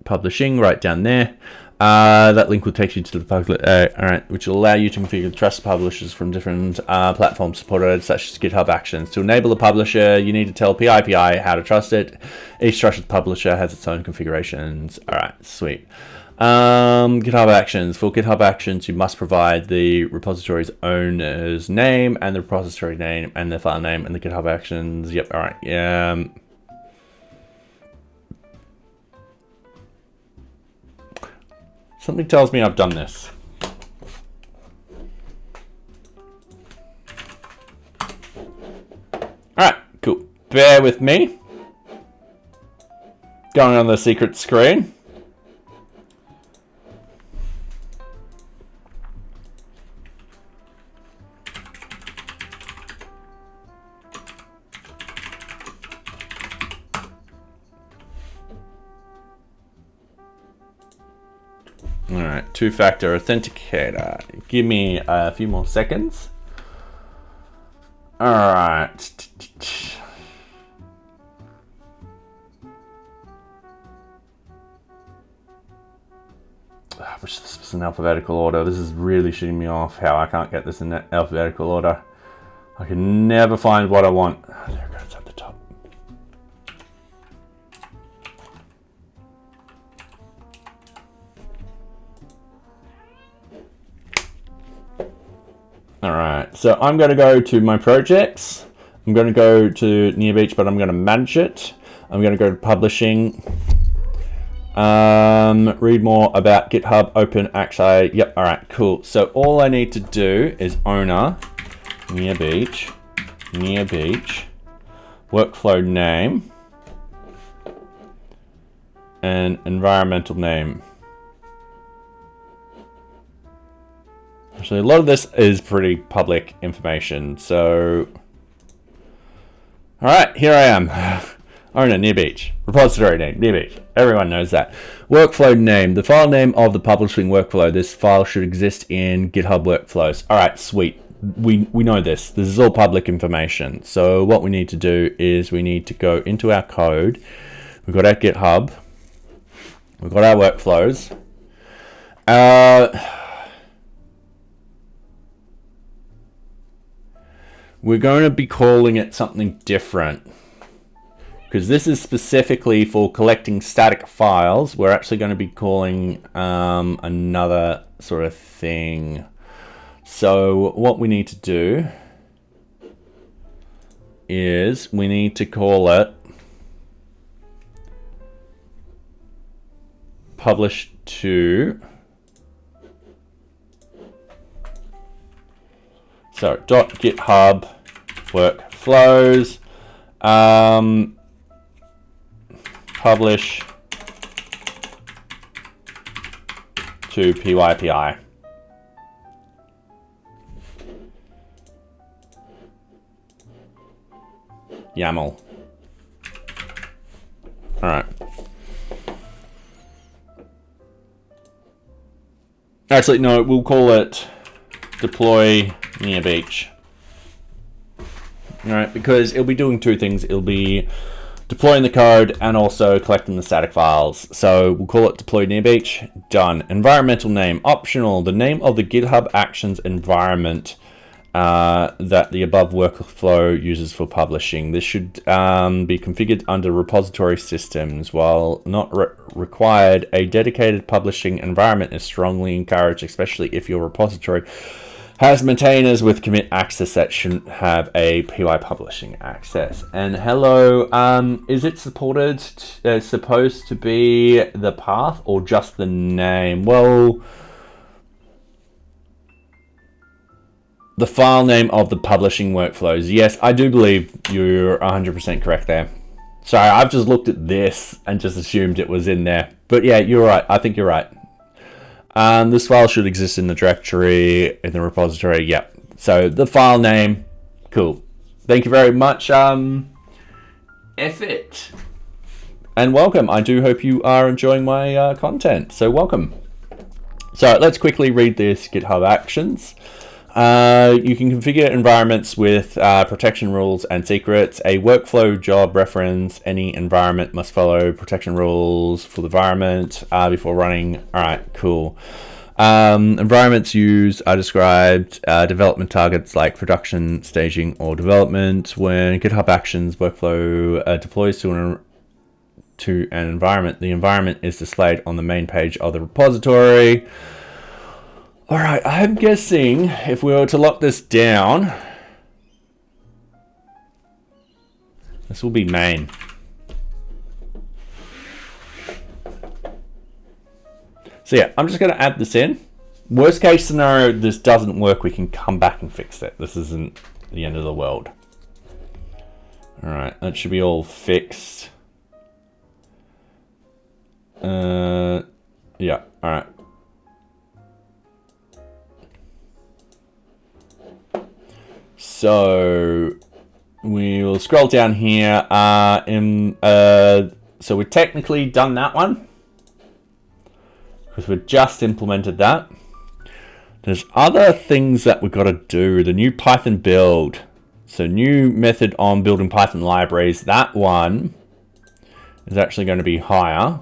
Publishing right down there. That link will take you to the public. All right, which will allow you to configure trusted publishers from different platforms supported, such as GitHub Actions. To enable the publisher, you need to tell PyPI how to trust it. Each trusted publisher has its own configurations. All right, sweet. GitHub Actions. For GitHub Actions, you must provide the repository's owner's name and the repository name and the file name and the GitHub Actions. Yep, all right. Yeah. Something tells me I've done this. All right, cool. Bear with me. Going on the secret screen. All right, two-factor authenticator. Give me a few more seconds. All right. I wish this was in alphabetical order. This is really shooting me off how I can't get this in alphabetical order. I can never find what I want. Oh, there it goes at the top. All right, so I'm going to go to my projects. I'm going to go to NearBeach, but I'm going to manage it. I'm going to go to publishing. Read more about GitHub Open Access. Yep, all right, cool. So all I need to do is owner, NearBeach, workflow name, and environmental name. Actually, a lot of this is pretty public information, so... Alright, here I am. Owner, NearBeach. Repository name, NearBeach. Everyone knows that. Workflow name. The file name of the publishing workflow. This file should exist in GitHub Workflows. Alright, sweet. We know this. This is all public information. So what we need to do is we need to go into our code. We've got our GitHub. We've got our workflows. We're going to be calling it something different, because this is specifically for collecting static files. We're actually going to be calling another sort of thing. So what we need to do is we need to call it publish to. So .github workflows publish to PyPI. YAML. All right. Actually, no, we'll call it deploy NearBeach. All right, because it'll be doing two things. It'll be deploying the code and also collecting the static files. So we'll call it deploy NearBeach. Done. Environmental name optional. The name of the GitHub Actions environment that the above workflow uses for publishing. This should be configured under repository systems. While not required, a dedicated publishing environment is strongly encouraged, especially if your repository has maintainers with commit access that shouldn't have a PY publishing access. And hello, is it supported, supposed to be the path or just the name? Well, the file name of the publishing workflows. Yes, I do believe you're 100% correct there. Sorry, I've just looked at this and just assumed it was in there. But yeah, you're right. I think you're right. This file should exist in the directory, in the repository. Yep. So the file name, cool. Thank you very much. Effort. And welcome. I do hope you are enjoying my content. So welcome. So let's quickly read this GitHub Actions. You can configure environments with protection rules and secrets. A workflow job reference. Any environment must follow protection rules for the environment before running. All right, cool. Environments used are described. Development targets like production, staging, or development. When GitHub Actions workflow deploys to an environment, the environment is displayed on the main page of the repository. All right, I'm guessing if we were to lock this down, this will be main. So yeah, I'm just going to add this in. Worst case scenario, this doesn't work. We can come back and fix it. This isn't the end of the world. All right, that should be all fixed. Yeah, all right. So we will scroll down here. So we've technically done that one because we've just implemented that. There's other things that we've got to do. The new Python build. So new method on building Python libraries. That one is actually going to be higher.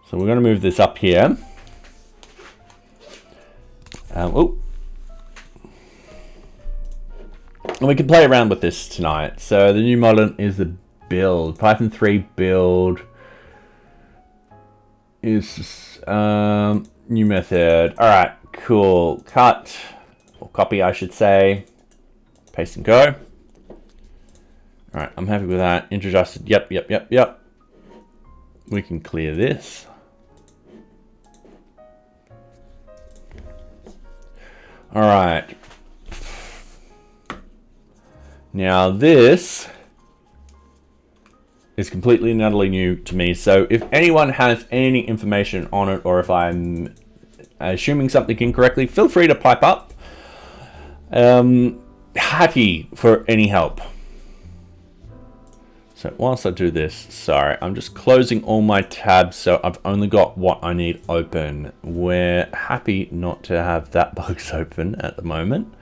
So we're going to move this up here. Oh. And we can play around with this tonight. So the new model is the build. Python 3 build is new method. All right, cool. Cut or copy, I should say. Paste and go. All right, I'm happy with that. Introduced. Yep. We can clear this. All right. Now this is completely and utterly new to me. So if anyone has any information on it, or if I'm assuming something incorrectly, feel free to pipe up. Happy for any help. So whilst I do this, sorry, I'm just closing all my tabs, so I've only got what I need open. We're happy not to have that box open at the moment.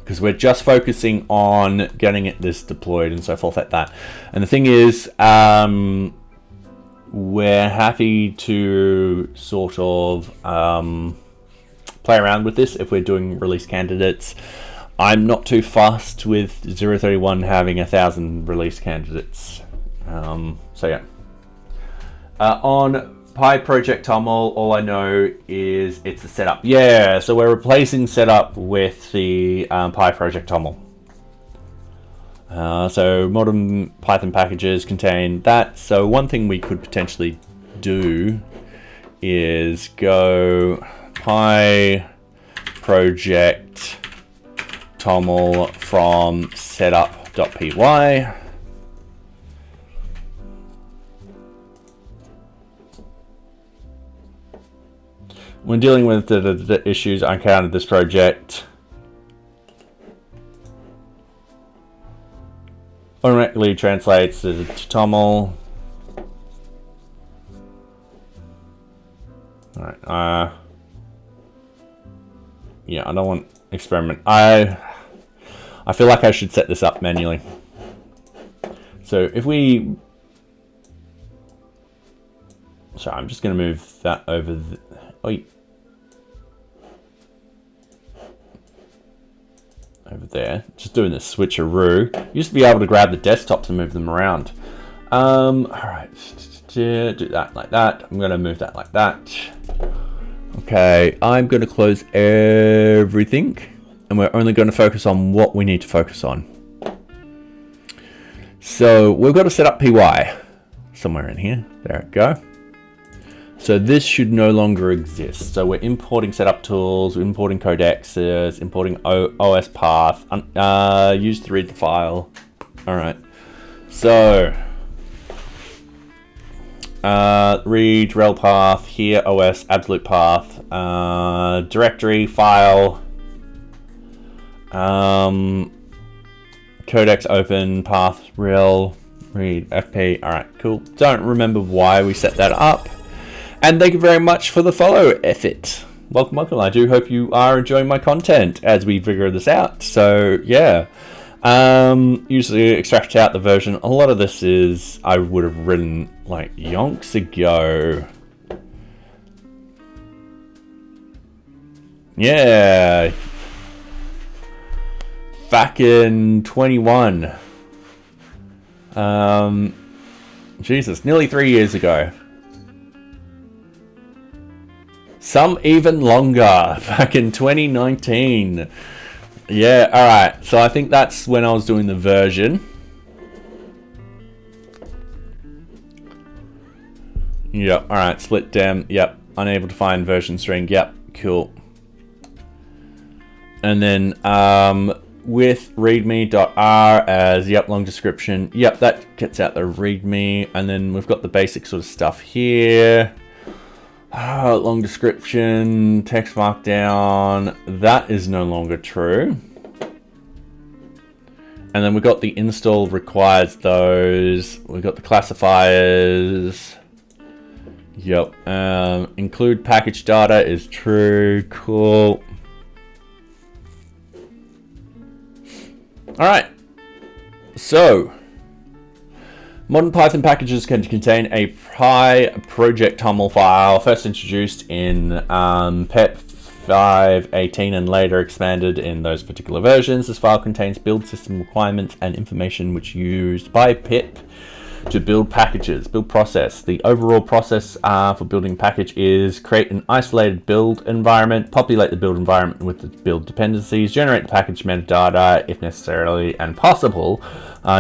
because we're just focusing on getting this deployed and so forth like that. And the thing is, we're happy to sort of play around with this if we're doing release candidates. I'm not too fussed with 031 having 1,000 release candidates. So yeah. On PyProject TOML, all I know is it's the setup. Yeah, so we're replacing setup with the PyProject TOML. So modern Python packages contain that. So one thing we could potentially do is go PyProject TOML from setup.py. When dealing with the issues I encountered this project, automatically translates to TOML. Alright, yeah, I don't want experiment. I feel like I should set this up manually. So if we... Sorry, I'm just going to move that over the... over there, just doing this switcheroo. You used to be able to grab the desktops and move them around. All right, do that like that. I'm gonna move that like that. Okay, I'm gonna close everything, and we're only going to focus on what we need to focus on. So we've got to set up PY somewhere in here. There we go. So this should no longer exist. So we're importing setup tools, we're importing codexes, importing OS path, used to read the file. All right. So read rel path here, OS absolute path, directory file, codex open path rel read fp. All right, cool. Don't remember why we set that up. And thank you very much for the follow effort. Welcome, welcome. I do hope you are enjoying my content as we figure this out. So yeah, usually extract out the version. A lot of this is I would have written like yonks ago. Yeah, back in 21. Jesus, nearly 3 years ago. Some even longer, back in 2019. Yeah, alright, so I think that's when I was doing the version. Yep, alright, split dem, yep, unable to find version string, yep, cool. And then with readme.r as, yep, long description, yep, that gets out the readme, and then we've got the basic sort of stuff here. Long description, text markdown, that is no longer true. And then we've got the install requires those. We've got the classifiers. Yep. Include package data is true. Cool. All right. So, modern Python packages can contain a PyProject TOML file, first introduced in PEP 5.18 and later expanded in those particular versions. This file contains build system requirements and information which used by pip to build packages, build process. The overall process for building package is create an isolated build environment, populate the build environment with the build dependencies, generate the package metadata if necessarily and possible,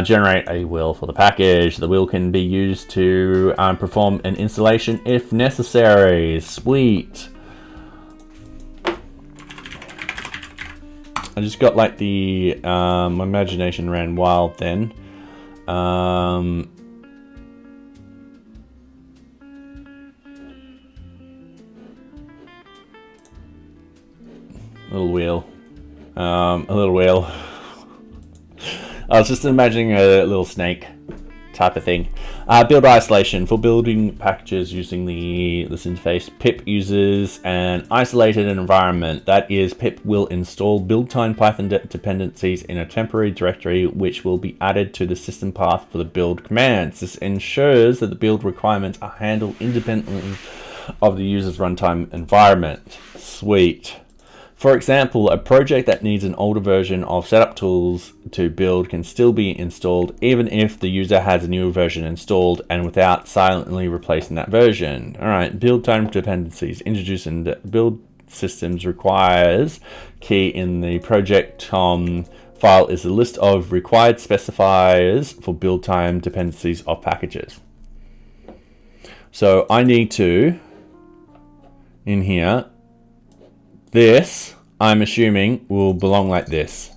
generate a will for the package. The will can be used to perform an installation if necessary. Sweet. I just got like the, my imagination ran wild then. Little wheel. A little wheel. I was just imagining a little snake. type of thing. Build isolation. For building packages using this interface, pip uses an isolated environment. That is, pip will install build-time Python dependencies in a temporary directory, which will be added to the system path for the build commands. This ensures that the build requirements are handled independently of the user's runtime environment. Sweet. For example, a project that needs an older version of setup tools to build can still be installed even if the user has a newer version installed and without silently replacing that version. All right, build time dependencies. Introduce and build systems requires key in the project file is a list of required specifiers for build time dependencies of packages. So I need to, in here, this, I'm assuming, will belong like this.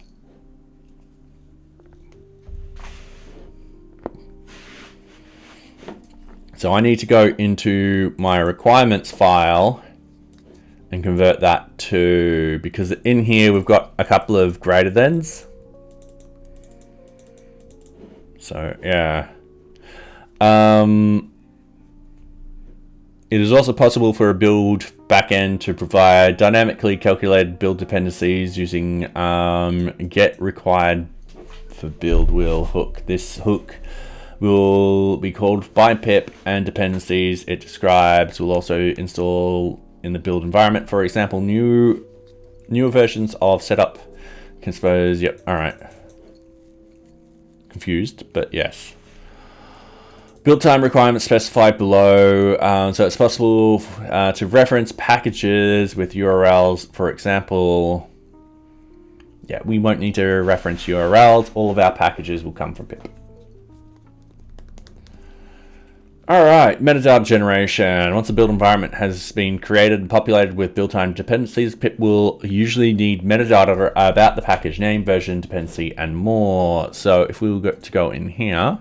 So I need to go into my requirements file and convert that to, because in here we've got a couple of greater thans. So yeah. It is also possible for a build backend to provide dynamically calculated build dependencies using get required for build will hook. This hook will be called by pip, and dependencies it describes will also install in the build environment. For example, newer versions of setup can suppose. Yep. All right. Confused, but yes. Build time requirements specified below. So it's possible to reference packages with URLs. For example, yeah, we won't need to reference URLs. All of our packages will come from pip. All right, metadata generation. Once a build environment has been created and populated with build time dependencies, pip will usually need metadata about the package name, version, dependency, and more. So if we were to go in here,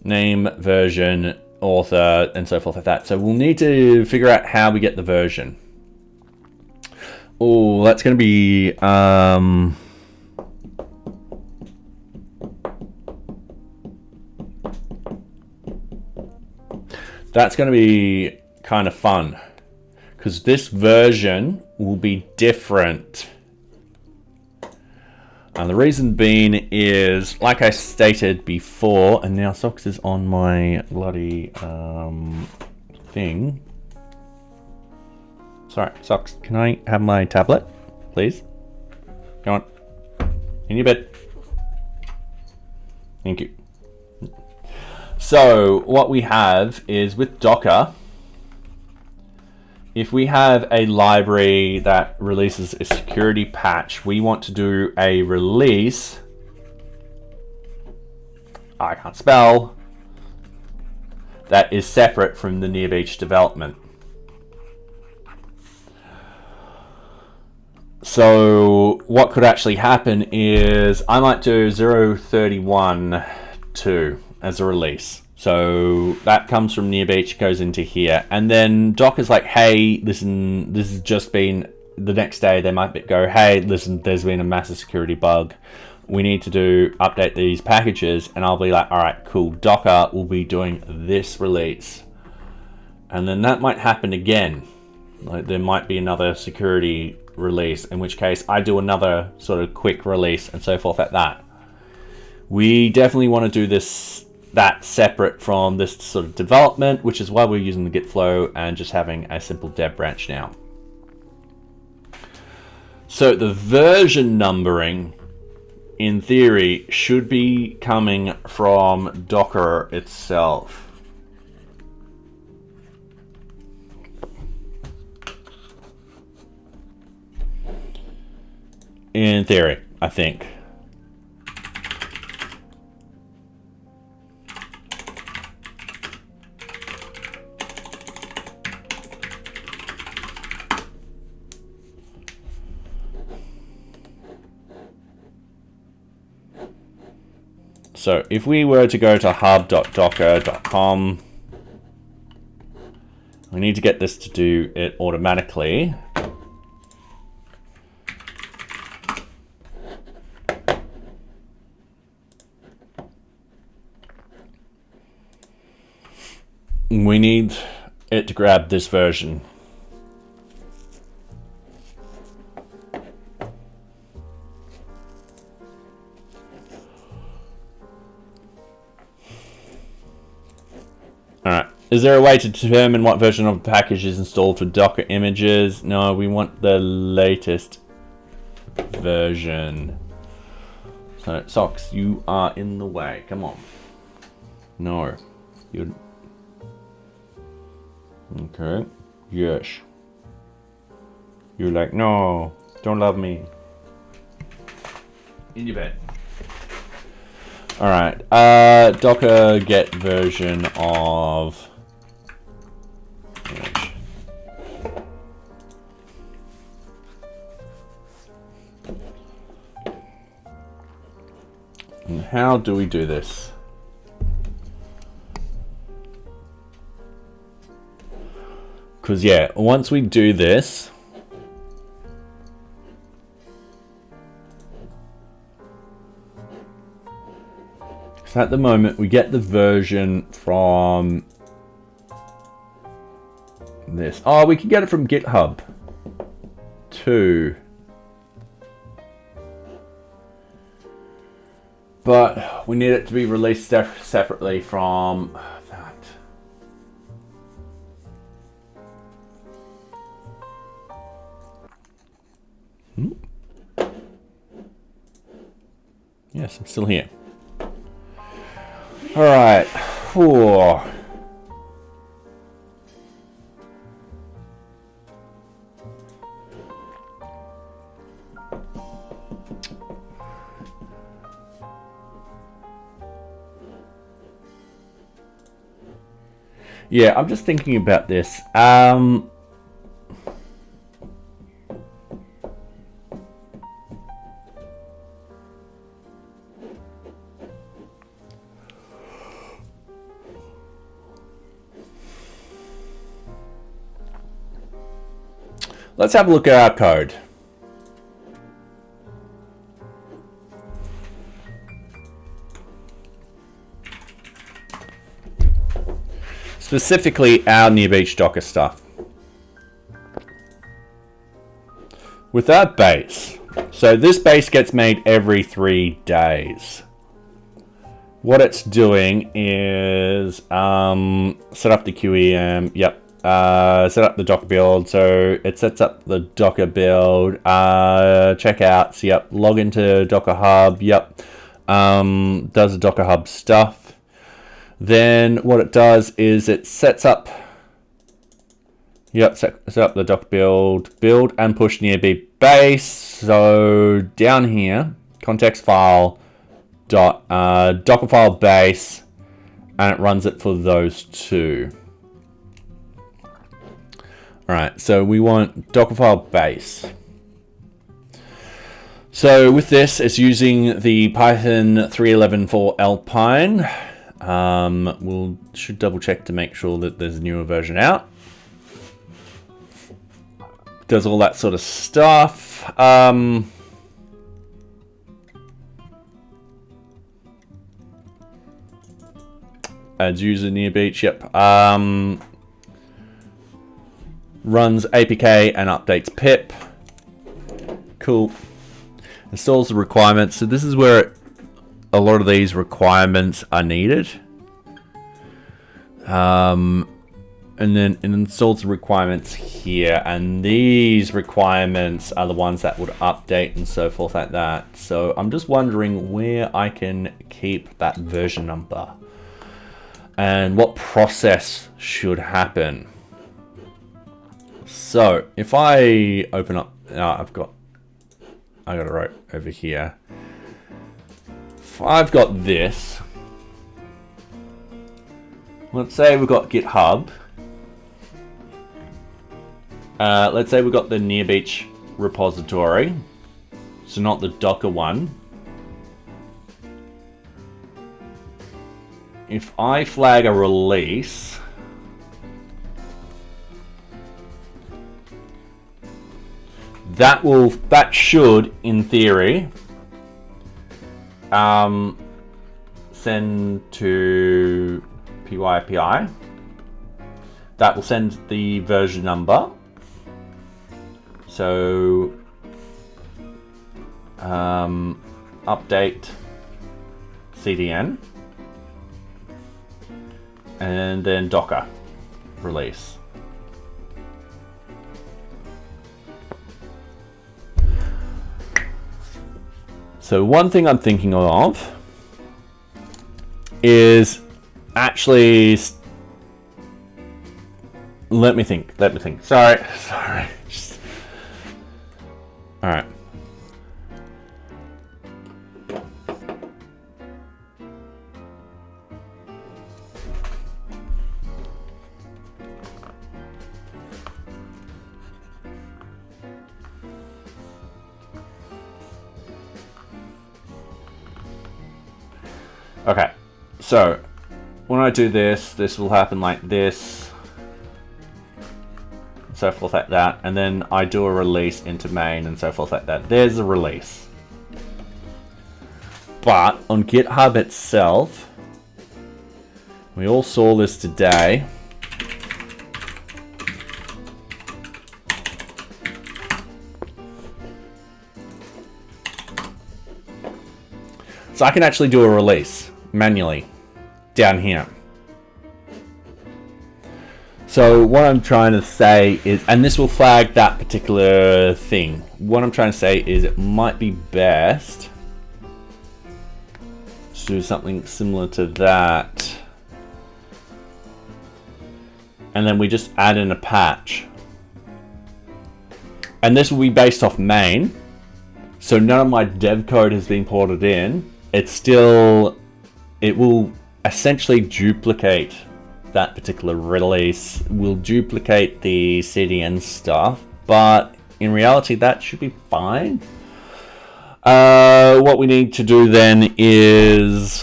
name, version, author, and so forth like that. So we'll need to figure out how we get the version. Oh, that's going to be kind of fun, because this version will be different. And the reason being is, like I stated before, and now Socks is on my bloody thing. Sorry, Socks, can I have my tablet, please? Go on. In your bed. Thank you. So, what we have is with Docker, if we have a library that releases a security patch, we want to do a release. I can't spell. That is separate from the NearBeach development. So what could actually happen is I might do 0.31.2 as a release. So that comes from NearBeach, goes into here, and then Docker's like, hey, listen, this has just been, the next day they might go, hey, listen, there's been a massive security bug. We need to update these packages, and I'll be like, all right, cool, Docker will be doing this release. And then that might happen again. Like there might be another security release, in which case I do another sort of quick release and so forth like that. We definitely want to do that separate from this sort of development, which is why we're using the Git flow and just having a simple dev branch now. So the version numbering, in theory, should be coming from Docker itself. In theory, I think. So if we were to go to hub.docker.com, we need to get this to do it automatically. we need it to grab this version. Alright, is there a way to determine what version of the package is installed for Docker images? No, we want the latest version. So, Socks, you are in the way. Come on. No. You're... Okay. Yes. You're like, no, don't love me. In your bed. Alright, Docker get version of image. And how do we do this? Because yeah, once we do this, so at the moment we get the version from this. Oh, we can get it from GitHub too. But we need it to be released separately from that. Yes, I'm still here. All right. Whew. Yeah, I'm just thinking about this. Let's have a look at our code. Specifically our NearBeach Docker stuff. With our base, so this base gets made every 3 days. What it's doing is set up the QEM, yep. Set up the Docker build, so it sets up the Docker build, checkouts, yep, log into Docker Hub, yep, does the Docker Hub stuff. Then what it does is it sets up, yep, set up the Docker build and push NearBeach base. So down here, context file dot Dockerfile base, and it runs it for those two. All right, so we want Dockerfile base. So with this, it's using the Python 3.11 for Alpine. Should double check to make sure that there's a newer version out. Does all that sort of stuff. Adds user NearBeach, yep. Runs APK and updates pip. Cool. Installs the requirements. So this is where a lot of these requirements are needed. And then it installs the requirements here, and these requirements are the ones that would update and so forth like that. So I'm just wondering where I can keep that version number and what process should happen. So if I open up, I got it right over here. If I've got this, let's say we've got GitHub. Let's say we've got the NearBeach repository, so not the Docker one. If I flag a release, that should, in theory, send to PyAPI. that will send the version number. So update CDN, and then Docker release. So one thing I'm thinking of is actually, let me think. Sorry. All right. Okay, so when I do this, this will happen like this, and so forth like that, and then I do a release into main and so forth like that. There's a release. But on GitHub itself, we all saw this today. So I can actually do a release manually down here. So what I'm trying to say is, and this will flag that particular thing. What I'm trying to say is it might be best to do something similar to that. And then we just add in a patch. And this will be based off main. So none of my dev code has been ported in. It will essentially duplicate that particular release, will duplicate the CDN stuff, but in reality that should be fine. What we need to do then is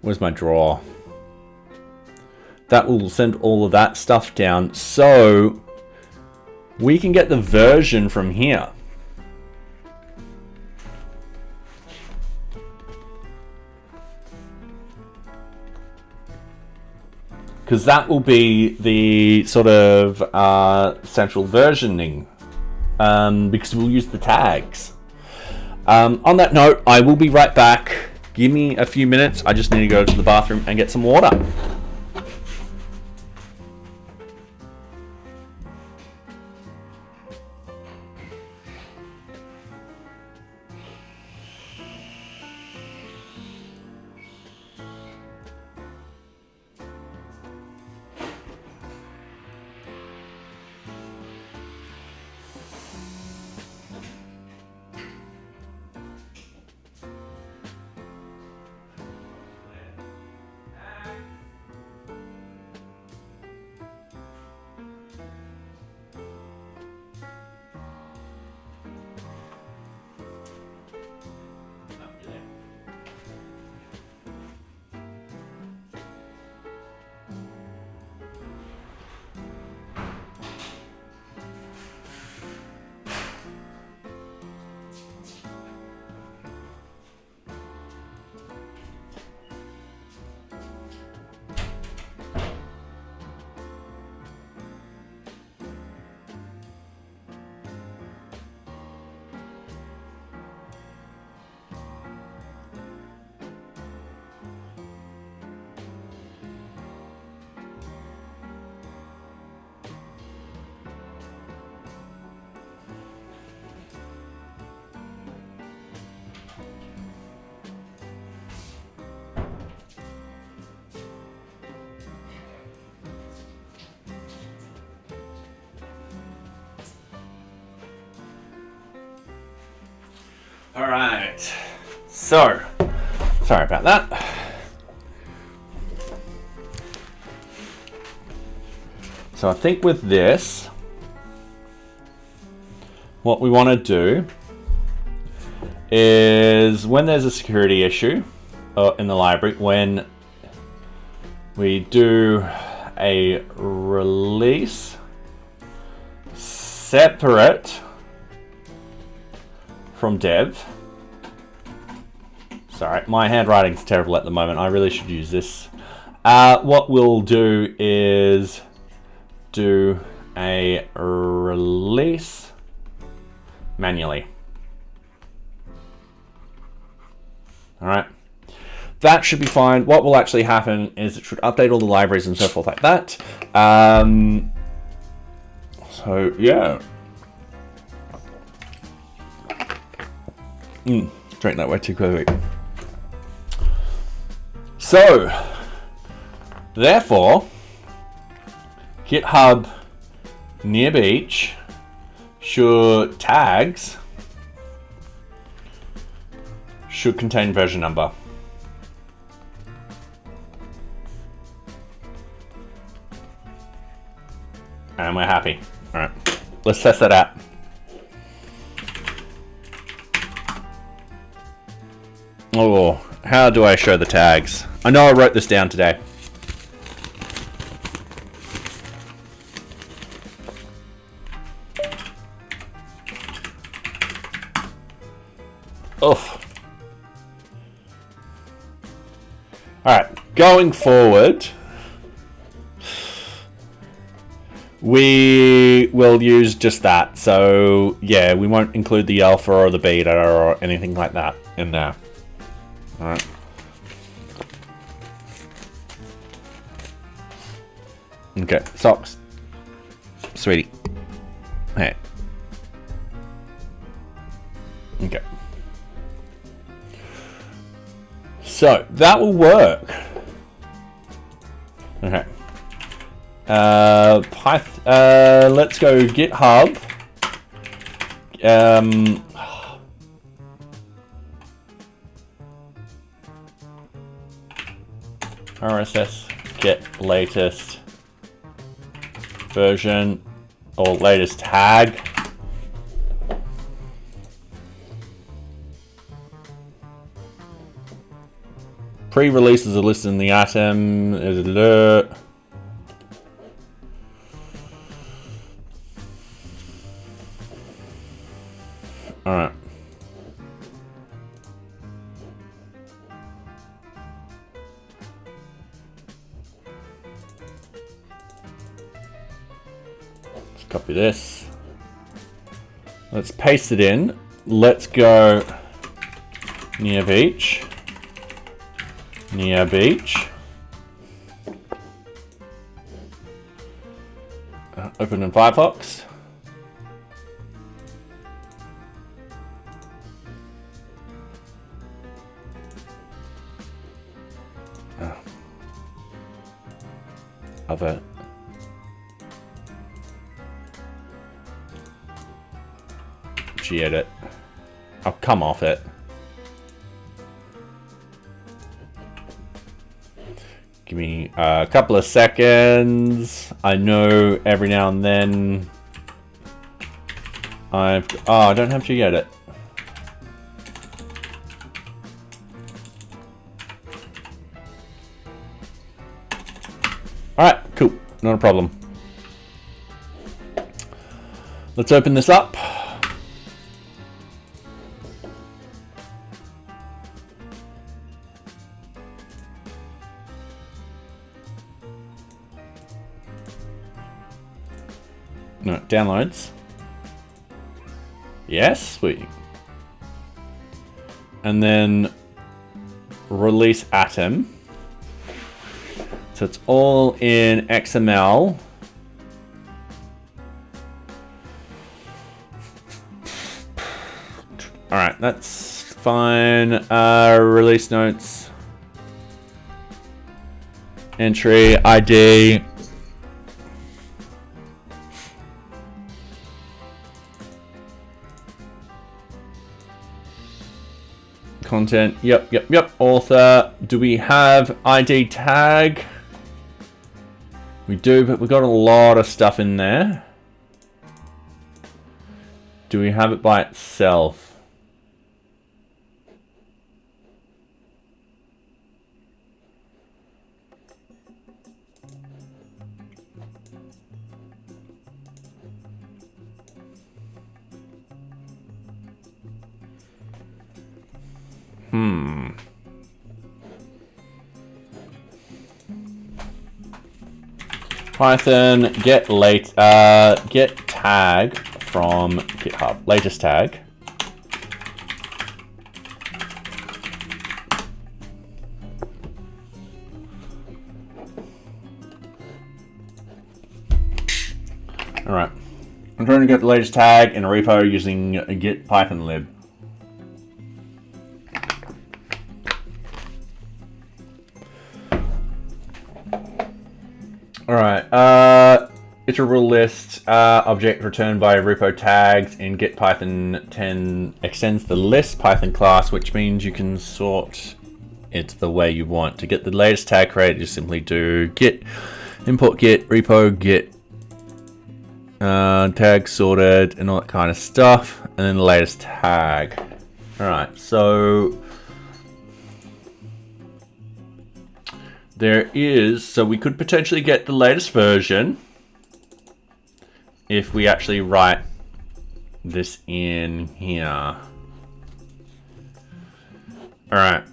where's my drawer? That will send all of that stuff down, so we can get the version from here. Because that will be the sort of central versioning, because we'll use the tags. On that note, I will be right back. Give me a few minutes. I just need to go to the bathroom and get some water. All right, so sorry about that. So I think with this, what we want to do is when there's a security issue in the library, when we do a release separate from dev, Sorry, my handwriting's terrible at the moment. I really should use this. What we'll do is do a release manually. All right. That should be fine. What will actually happen is it should update all the libraries and so forth like that. So yeah. Drank that way too quickly. So, therefore, GitHub NearBeach should tags should contain version number. And we're happy. All right, let's test that out. Oh, how do I show the tags? I know I wrote this down today. Oof. All right, going forward, we will use just that. So yeah, we won't include the alpha or the beta or anything like that in there. All right. Okay, socks. Sweetie. Hey. Okay. So that will work. Okay. Let's go GitHub. RSS get latest version or latest tag. Pre-releases are listed in the item. Alert. All right. Let's copy this. Let's paste it in. Let's go NearBeach. NearBeach. Open in Firefox. Other. Gedit. I'll come off it. Give me a couple of seconds. I know every now and then I don't have to Gedit. Alright, cool. Not a problem. Let's open this up. No, downloads. Yes, sweet. And then release atom. So it's all in XML. All right, that's fine. Release notes. Entry, ID. Content, yep. Author, do we have ID tag? We do, but we've got a lot of stuff in there. Do we have it by itself? Python get tag from GitHub, latest tag. All right, I'm trying to get the latest tag in a repo using git python lib. All right, iterable list object returned by repo tags in git python 10 extends the list Python class, which means you can sort it the way you want. To get the latest tag created, you simply do git import git repo git tag sorted and all that kind of stuff, and then the latest tag. All right, so so we could potentially get the latest version if we actually write this in here. All right.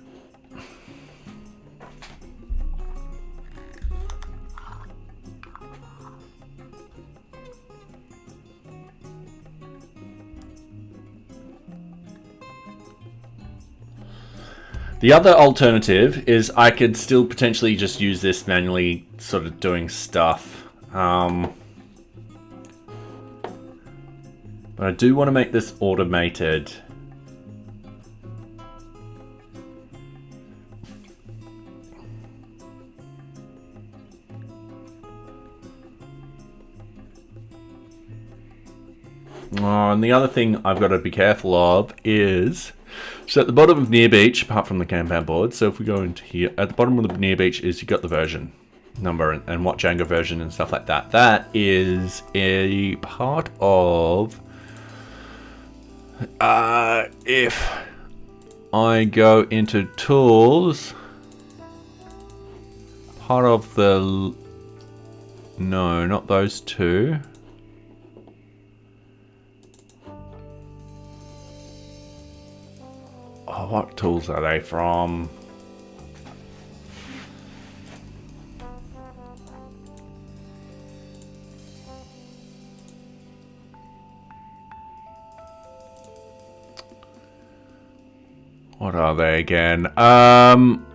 The other alternative is I could still potentially just use this manually sort of doing stuff. But I do want to make this automated. Oh, and the other thing I've got to be careful of is, so at the bottom of NearBeach, apart from the Kanban board, so if we go into here, at the bottom of the NearBeach is you got the version number and what Django version and stuff like that. That is a part of, if I go into tools, part of the, no, not those two. Oh, what tools are they from? What are they again? I'm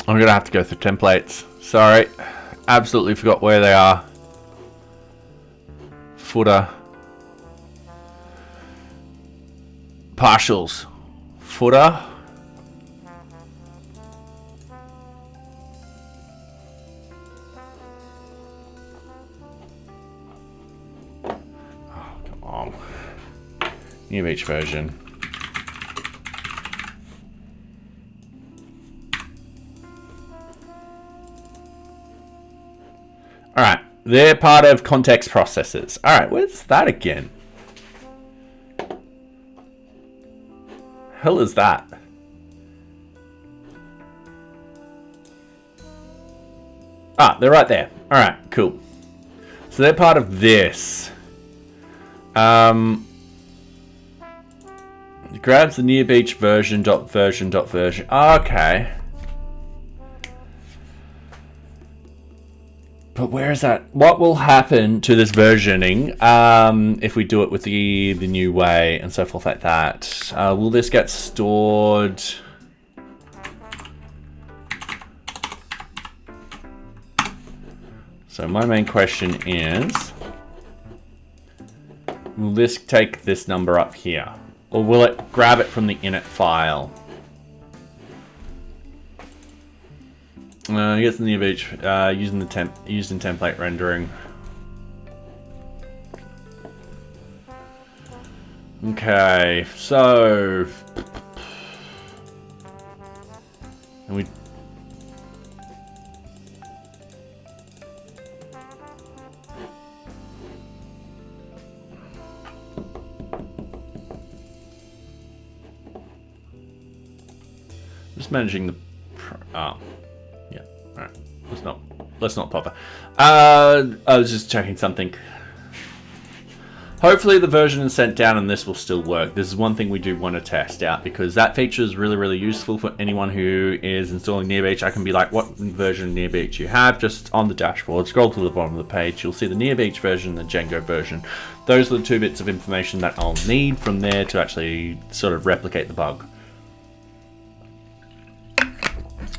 gonna have to go through templates. Sorry, absolutely forgot where they are. Footer. Partials. Footer. Oh, come on. NearBeach version. All right, they're part of context processes. All right, where's that again? Hell is that? Ah, they're right there. All right, cool. So they're part of this. It grabs the NearBeach version. Okay. But where is that? What will happen to this versioning if we do it with the new way and so forth like that? Will this get stored? So my main question is, will this take this number up here? Or will it grab it from the init file? Here's the NearBeach using template rendering. Okay, so and we just managing the yeah, all right, let's not bother. I was just checking something. Hopefully the version is sent down and this will still work. This is one thing we do want to test out because that feature is really, really useful for anyone who is installing NearBeach. I can be like, what version of NearBeach you have, just on the dashboard. Scroll to the bottom of the page. You'll see the NearBeach version, the Django version. Those are the 2 bits of information that I'll need from there to actually sort of replicate the bug.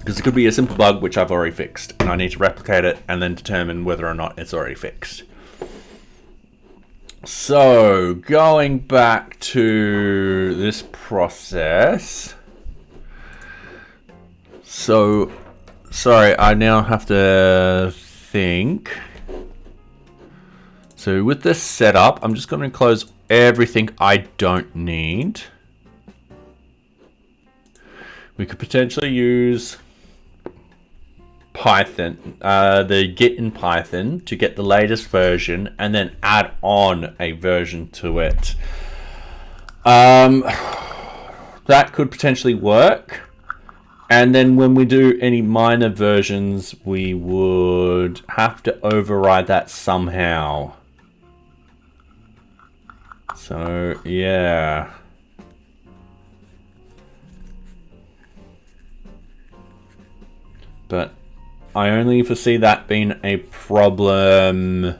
Because it could be a simple bug which I've already fixed and I need to replicate it and then determine whether or not it's already fixed. So, going back to this process. So, sorry, I now have to think. So, with this setup, I'm just going to close everything I don't need. We could potentially use Python, the Git in Python to get the latest version and then add on a version to it. That could potentially work. And then when we do any minor versions, we would have to override that somehow. So, yeah. But I only foresee that being a problem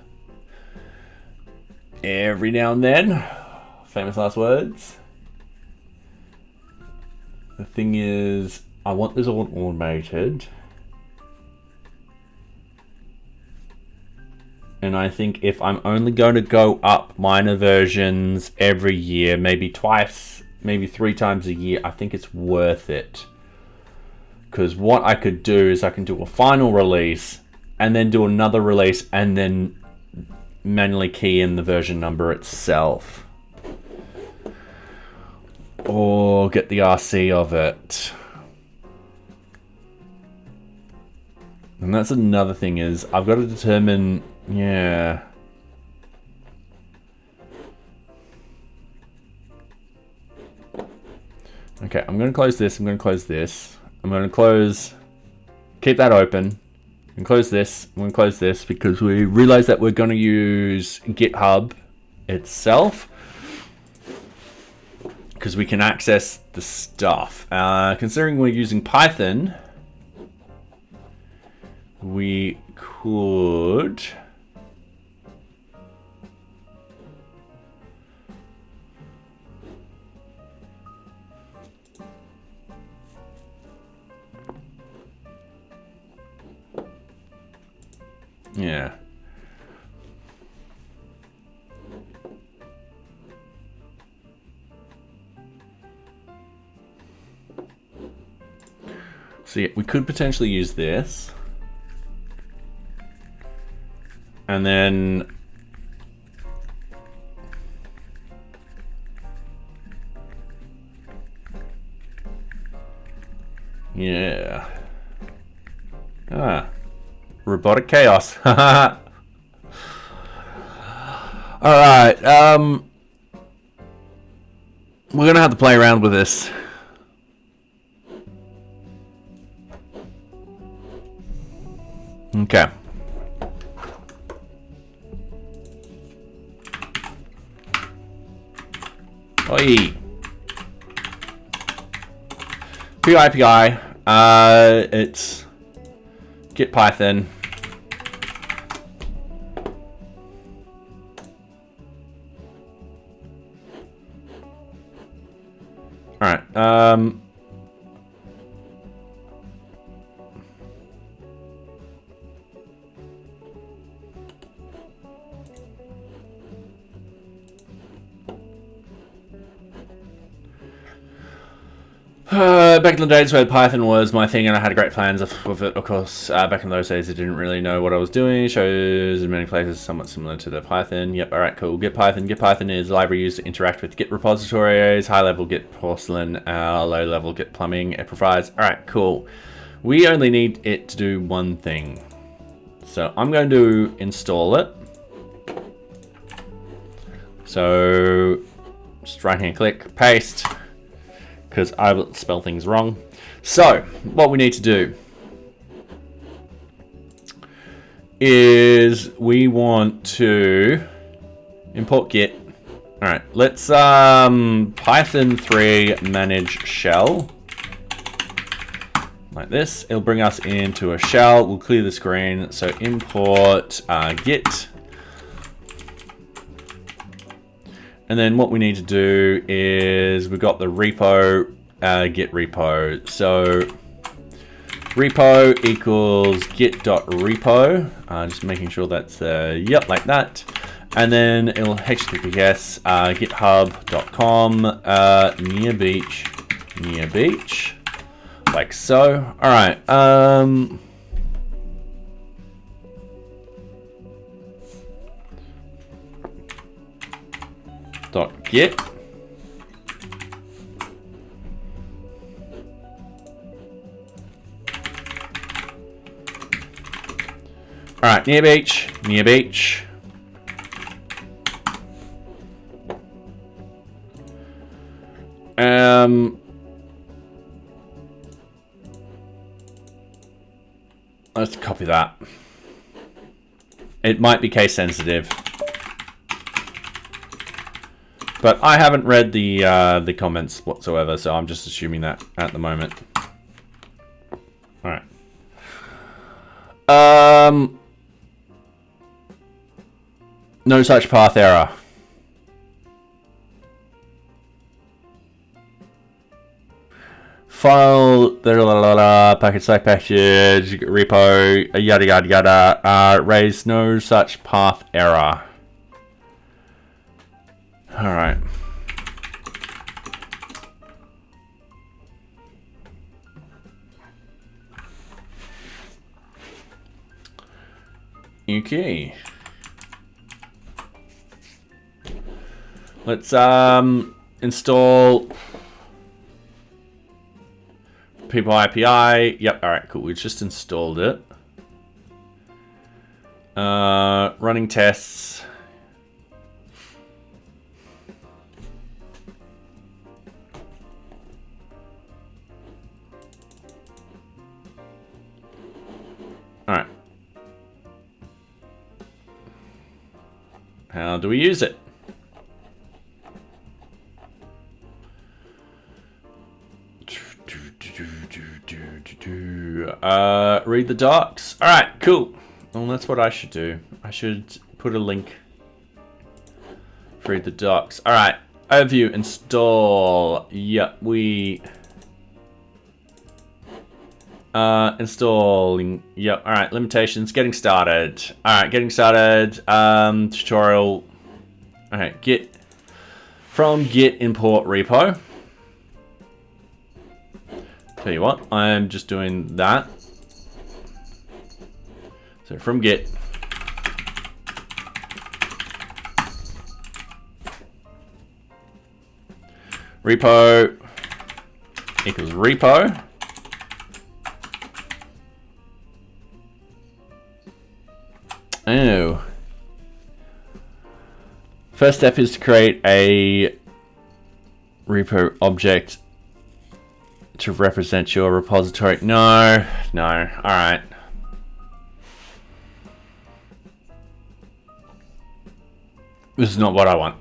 every now and then. Famous last words. The thing is, I want this all automated. And I think if I'm only going to go up minor versions every year, maybe twice, maybe 3 times a year, I think it's worth it. Because what I could do is I can do a final release and then do another release and then manually key in the version number itself. Or get the RC of it. And that's another thing is I've got to determine, yeah. Okay, I'm going to close this, I'm going to close this. I'm going to keep that open, and close this. I'm going to close this because we realize that we're going to use GitHub itself because we can access the stuff. Considering we're using Python, we could yeah. So yeah, we could potentially use this. And then yeah. Robotic chaos. All right. We're gonna have to play around with this. Okay. Oi. PI. It's Git Python. All right. Back in the days where Python was my thing and I had great plans with it, of course, back in those days I didn't really know what I was doing. Shows in many places somewhat similar to the Python. Yep, alright, cool. Git Python. Git Python is a library used to interact with Git repositories, high-level Git porcelain, low-level Git plumbing. It provides, alright, cool. We only need it to do one thing. So I'm going to install it. So just right-hand click, paste. Because I will spell things wrong. So, what we need to do is we want to import Git. All right, let's Python 3 manage shell. Like this, it'll bring us into a shell. We'll clear the screen. So import git. And then what we need to do is we've got the repo, git repo. So repo equals git.repo. Just making sure that's, yep, like that. And then it'll https github.com NearBeach. Like so. All right. .git. All right. NearBeach. Let's copy that. It might be case sensitive, but I haven't read the comments whatsoever, so I'm just assuming that at the moment. All right. No such path error. File, package select package, repo, yada yada yada, raise no such path error. All right. Okay. Let's install people API. Yep. All right. Cool. We just installed it. Running tests. All right. How do we use it? Read the docs. All right, cool. Well, that's what I should do. I should put a link for read the docs. All right, overview, install. Yep, we installing. Yep. All right, limitations. Getting started. All right, getting started. Tutorial. Okay, git from git import repo. Tell you what, I'm just doing that. So from git. Repo equals repo. Oh. First step is to create a repo object to represent your repository. No. All right. This is not what I want.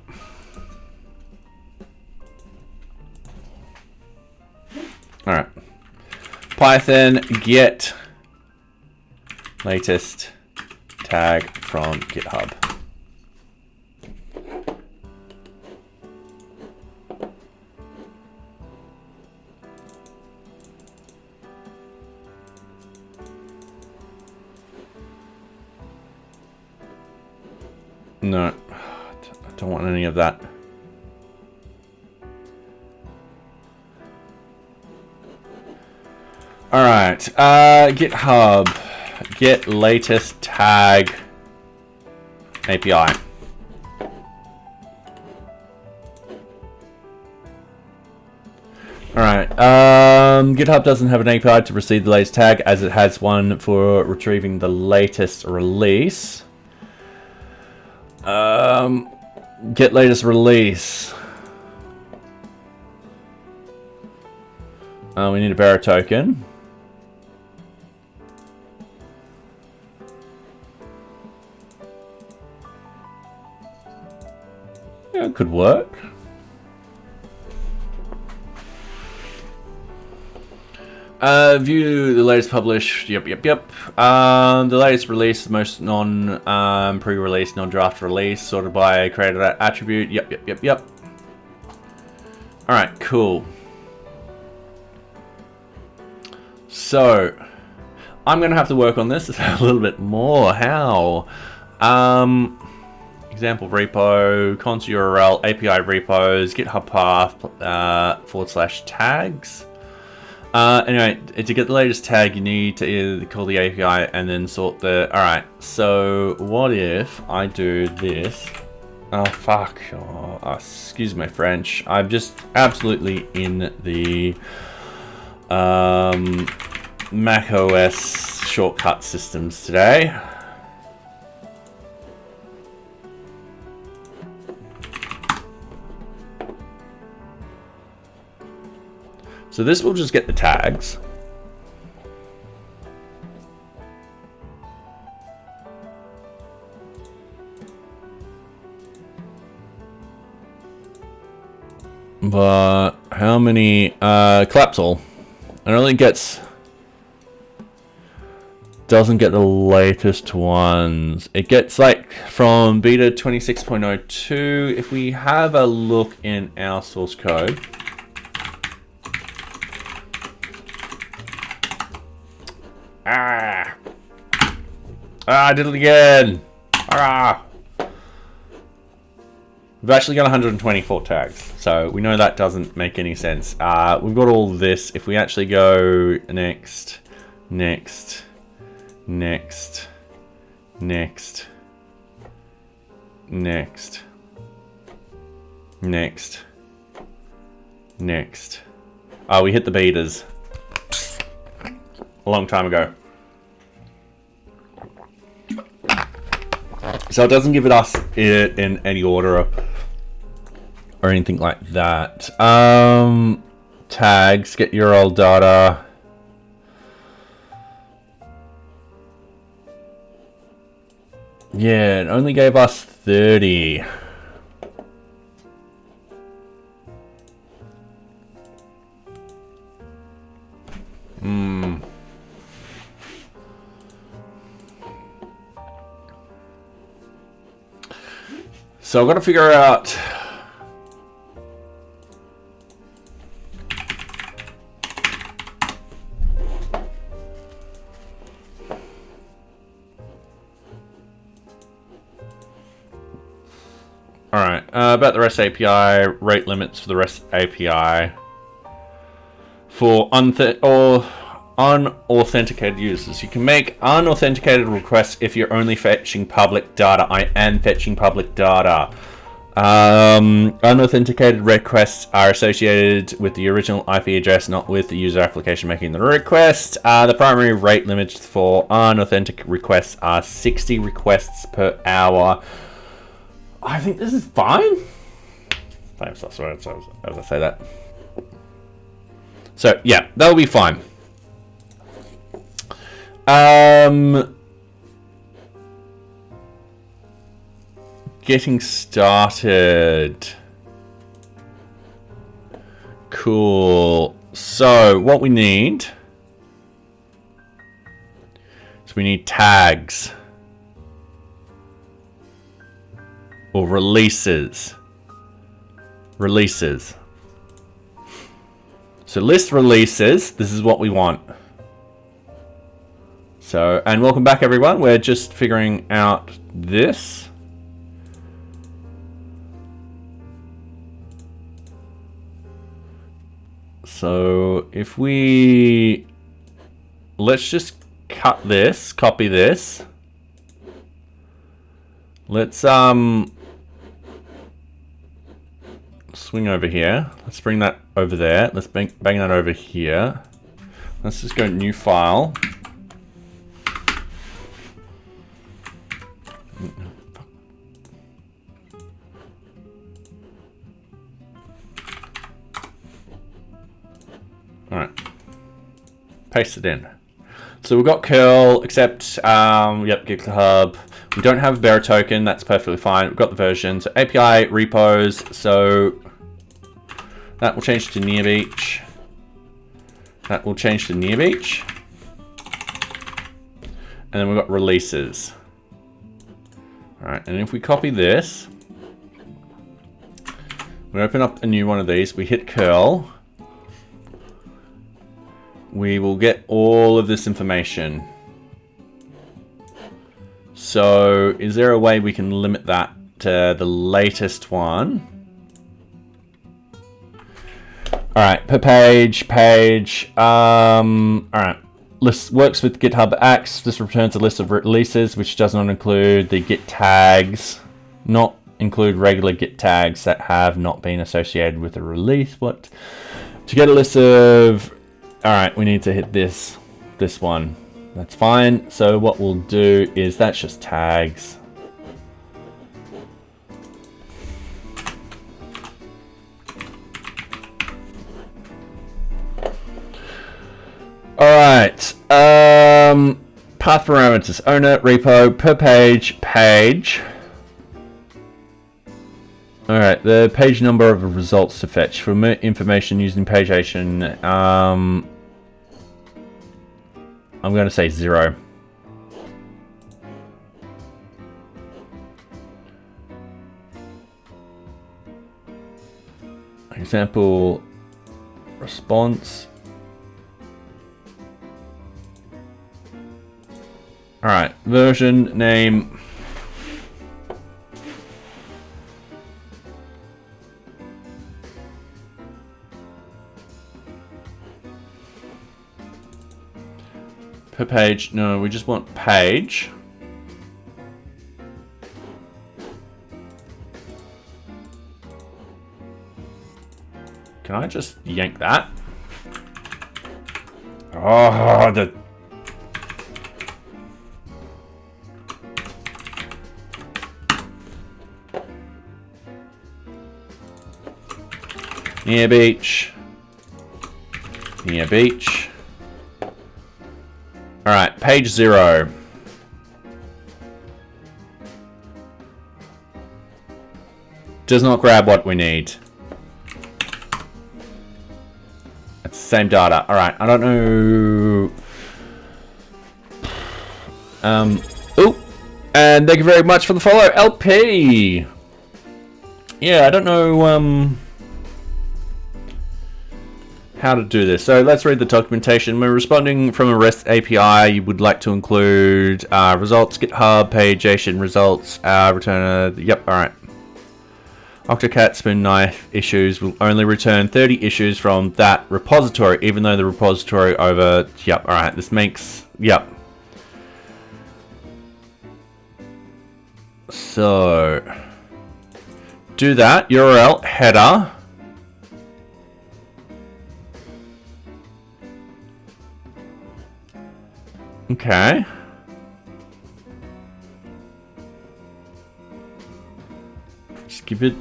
All right. Python get latest tag from GitHub. No, I don't want any of that. All right, GitHub, get latest tag API. All right, GitHub doesn't have an API to receive the latest tag, as it has one for retrieving the latest release. Get latest release. We need a bearer token. Yeah, could could work. View the latest published. Yep. The latest release, most pre-release, non-draft release, sorted by created attribute. Yep. All right, cool. So I'm gonna have to work on this a little bit more. How? Example repo, cons URL, API repos, GitHub path, /tags. Anyway, to get the latest tag, you need to call the API and then sort the... Alright, so what if I do this? Oh, fuck. Oh, excuse my French. I'm just absolutely in the Mac OS shortcut systems today. So this will just get the tags. But how many collapse all? It only doesn't get the latest ones. It gets like from beta 26.02. If we have a look in our source code. I did it again. We've actually got 124 tags, so we know that doesn't make any sense. We've got all this. If we actually go next. Oh, we hit the betas a long time ago. So it doesn't give us it in any order or anything like that. Tags, get URL data. Yeah, it only gave us 30. So I've got to figure out about the REST API, rate limits for the REST API for unauthenticated users. You can make unauthenticated requests if you're only fetching public data. I am fetching public data. Unauthenticated requests are associated with the original IP address, not with the user application making the request. The primary rate limits for unauthentic requests are 60 requests per hour. I think this is fine. Thanks, that's right, as I say that. So yeah, that'll be fine. Getting started. Cool. So what we need is we need tags or releases. So list releases. This is what we want. So, and welcome back everyone. We're just figuring out this. So if let's just cut this, copy this. Let's swing over here. Let's bring that over there. Let's bang that over here. Let's just go new file. All right, paste it in. So we've got curl, except, yep, GitHub. We don't have a bearer token. That's perfectly fine. We've got the version. So API repos. So that will change to NearBeach. That will change to NearBeach. And then we've got releases. All right, and if we copy this, we open up a new one of these, we hit curl, we will get all of this information. So is there a way we can limit that to the latest one? All right, per page. All right, list works with GitHub Acts. This returns a list of releases, which does not include the Git tags, not include regular Git tags that have not been associated with a release. What? To get a list of, all right, we need to hit this one. That's fine. So what we'll do is that's just tags. All right, path parameters, owner, repo, per page. All right, the page number of results to fetch. For more information using pagination, I'm going to say 0. Example, response. All right, version name. Per page, no, we just want page. Can I just yank that? Oh, the... NearBeach. All right, page 0. Does not grab what we need. It's the same data. All right, I don't know. Oh, and thank you very much for the follow, LP. Yeah, I don't know how to do this. So let's read the documentation. When responding from a REST API, you would like to include results, GitHub, pagination results, return a, yep, all right. Octocat spoon knife issues will only return 30 issues from that repository, even though the repository over, yep, all right, this makes, yep. So, do that, URL, header. Okay. Just keep it.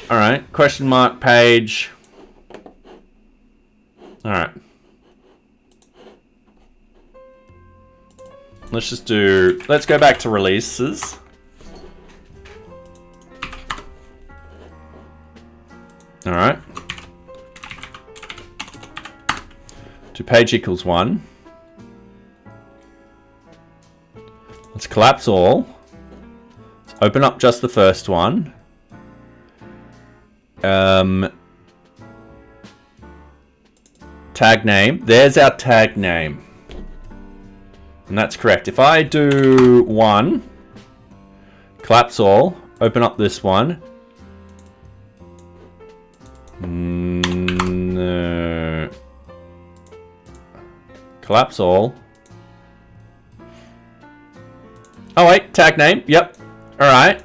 All right. Question mark page. All right. Let's just do. Let's go back to releases. All right. To page equals 1. Let's collapse all. Let's open up just the first one. Tag name. There's our tag name. And that's correct. If I do 1, collapse all, open up this one. No. Collapse all. Oh wait, tag name, yep, all right.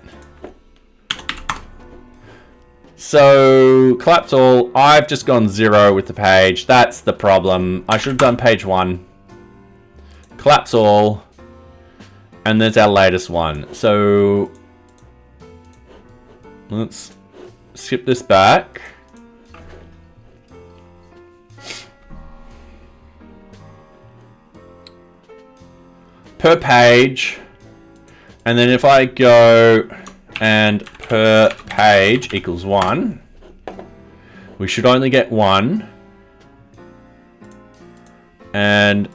So, collapse all, I've just gone 0 with the page, that's the problem. I should have done page 1. Collapse all, and there's our latest one. So, let's skip this back. Per page. And then if I go and per page equals 1, we should only get 1. And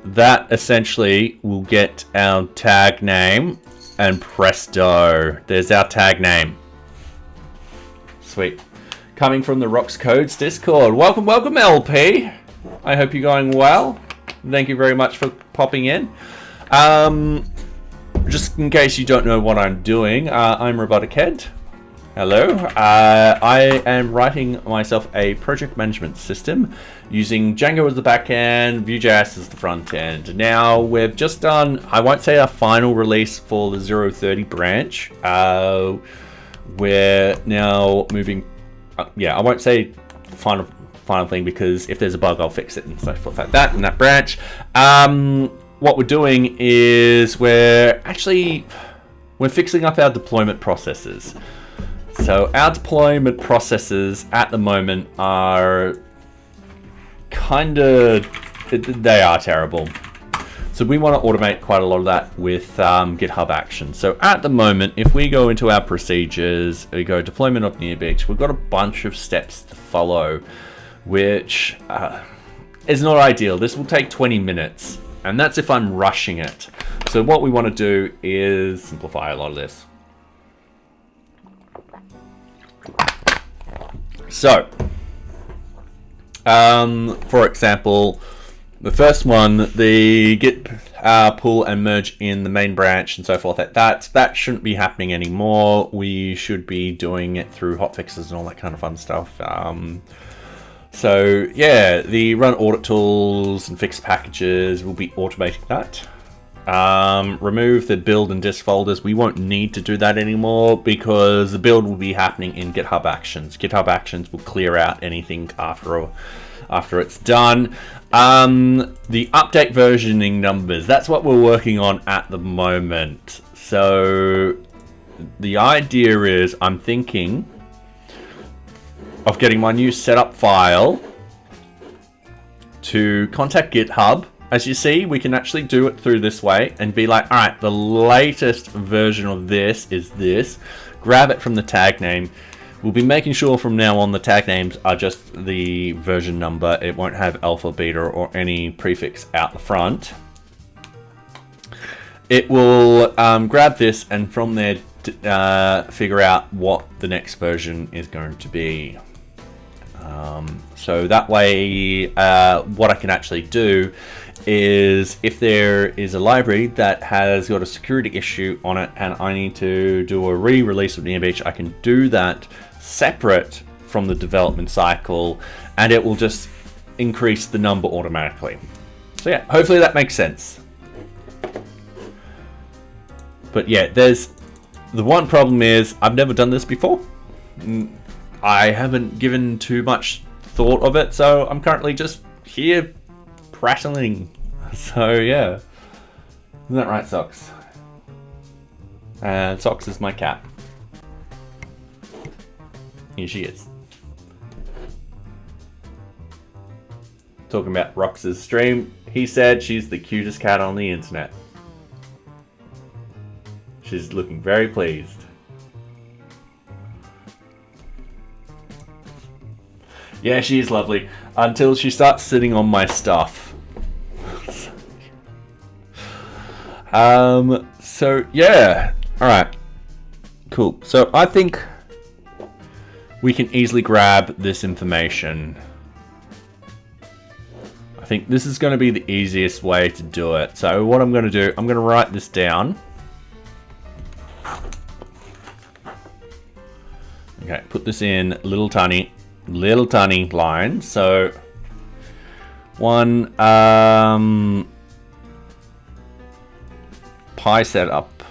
that essentially will get our tag name, and presto, there's our tag name. Sweet. Coming from the Rocks Codes Discord. Welcome, welcome, LP. I hope you're going well. Thank you very much for popping in. Just in case you don't know what I'm doing, I'm Robotic Head. Hello. I am writing myself a project management system using Django as the backend, VueJS as the front end. Now, we've just done, I won't say our final release for the 030 branch. We're now moving, I won't say final thing, because if there's a bug, I'll fix it and so forth like that in that branch. What we're doing is we're fixing up our deployment processes. So our deployment processes at the moment are they are terrible. So we want to automate quite a lot of that with GitHub Actions. So at the moment, if we go into our procedures, we go deployment of NearBeach, we've got a bunch of steps to follow, which is not ideal. This will take 20 minutes, and that's if I'm rushing it. So what we want to do is simplify a lot of this. So, for example, the first one, the git pull and merge in the main branch and so forth, that shouldn't be happening anymore. We should be doing it through hotfixes and all that kind of fun stuff. So yeah, the run audit tools and fix packages will be automating that. Remove the build and dist folders. We won't need to do that anymore because the build will be happening in GitHub Actions. GitHub Actions will clear out anything after it's done. The update versioning numbers, that's what we're working on at the moment. So the idea is I'm thinking of getting my new setup file to contact GitHub. As you see, we can actually do it through this way and be like, all right, the latest version of this is this. Grab it from the tag name. We'll be making sure from now on the tag names are just the version number. It won't have alpha, beta, or any prefix out the front. It will grab this and from there figure out what the next version is going to be. So that way, what I can actually do is if there is a library that has got a security issue on it and I need to do a re-release of NearBeach, I can do that separate from the development cycle and it will just increase the number automatically. So yeah, hopefully that makes sense. But yeah, the one problem is I've never done this before. I haven't given too much thought of it, so I'm currently just here prattling. So yeah, isn't that right, Socks? And Socks is my cat. Here she is. Talking about Rox's stream, he said she's the cutest cat on the internet. She's looking very pleased. Yeah, she is lovely. Until she starts sitting on my stuff. So yeah. Alright. Cool. So I think we can easily grab this information. I think this is going to be the easiest way to do it. So what I'm going to do, I'm going to write this down. Okay, put this in little tiny lines. So one Pi setup,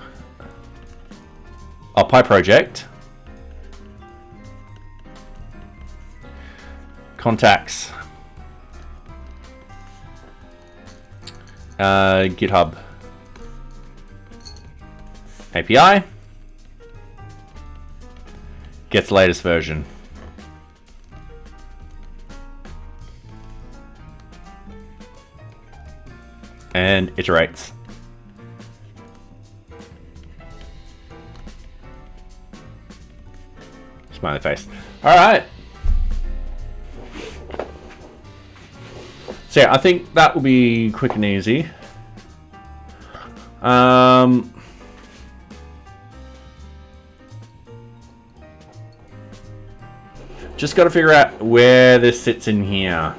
a Pi project, contacts, GitHub API, gets the latest version. And iterates. Smiley face. All right. So yeah, I think that will be quick and easy. Just got to figure out where this sits in here.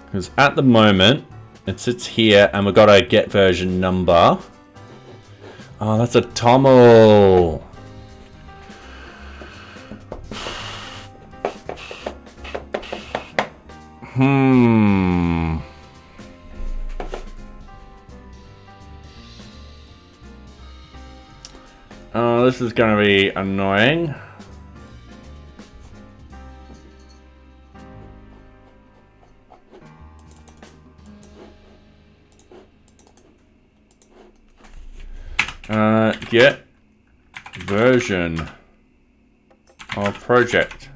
Because at the moment, it sits here and we've got a get version number. Oh, that's a TOML. Oh, this is going to be annoying. Get version of project.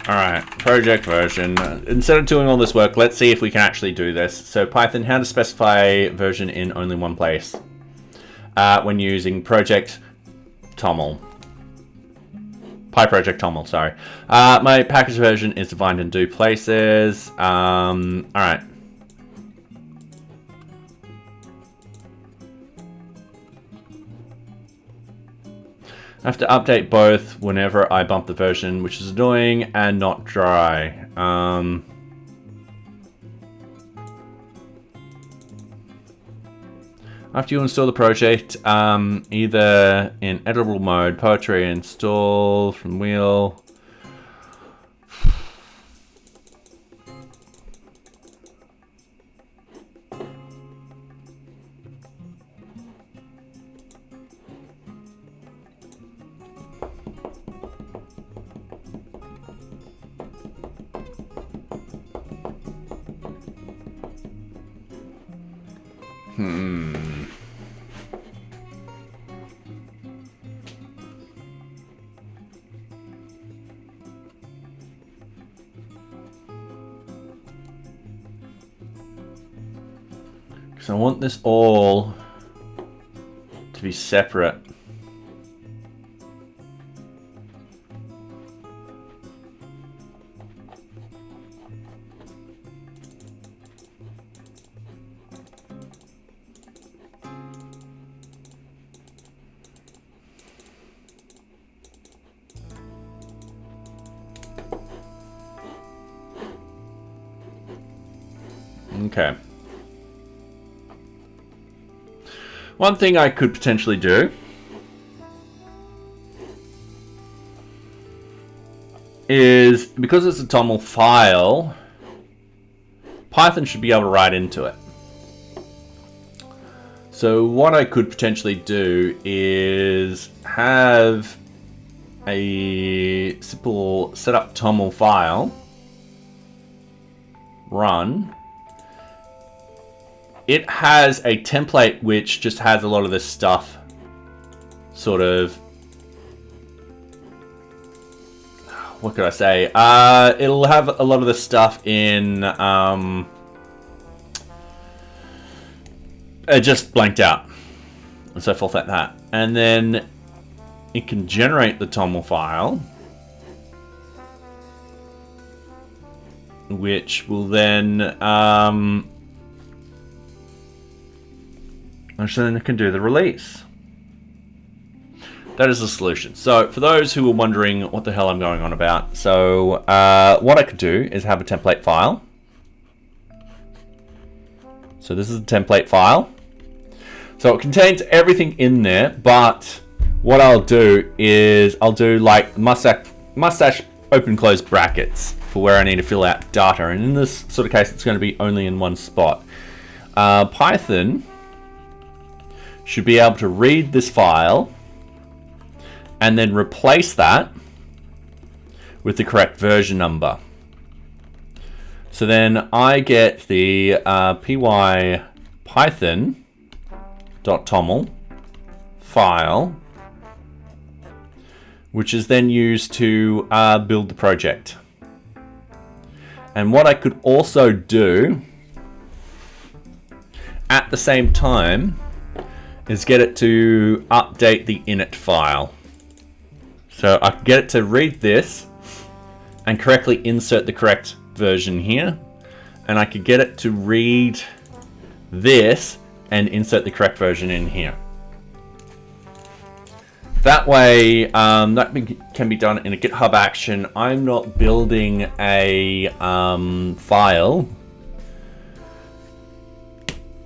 Alright, project version. Instead of doing all this work, let's see if we can actually do this. So Python, how to specify version in only one place when using project TOML. PyProject TOML, sorry. My package version is defined in two places. Alright. I have to update both whenever I bump the version, which is annoying and not dry. After you install the project, either in editable mode, poetry, install from wheel. Because I want this all to be separate. Okay. One thing I could potentially do is, because it's a TOML file, Python should be able to write into it. So what I could potentially do is have a simple setup TOML file run. It has a template which just has a lot of this stuff sort of, what could I say? It'll have a lot of this stuff in, just blanked out and so forth like that. And then it can generate the TOML file, which will then, and then it can do the release. That is the solution. So for those who are wondering what the hell I'm going on about, so what I could do is have a template file. So this is the template file. So it contains everything in there, but what I'll do is I'll do like mustache open close brackets for where I need to fill out data. And in this sort of case, it's going to be only in one spot. Python should be able to read this file and then replace that with the correct version number. So then I get the py python.toml file, which is then used to build the project. And what I could also do at the same time is get it to update the init file. So I can get it to read this and correctly insert the correct version here. And I could get it to read this and insert the correct version in here. That way, that can be done in a GitHub action. I'm not building a file.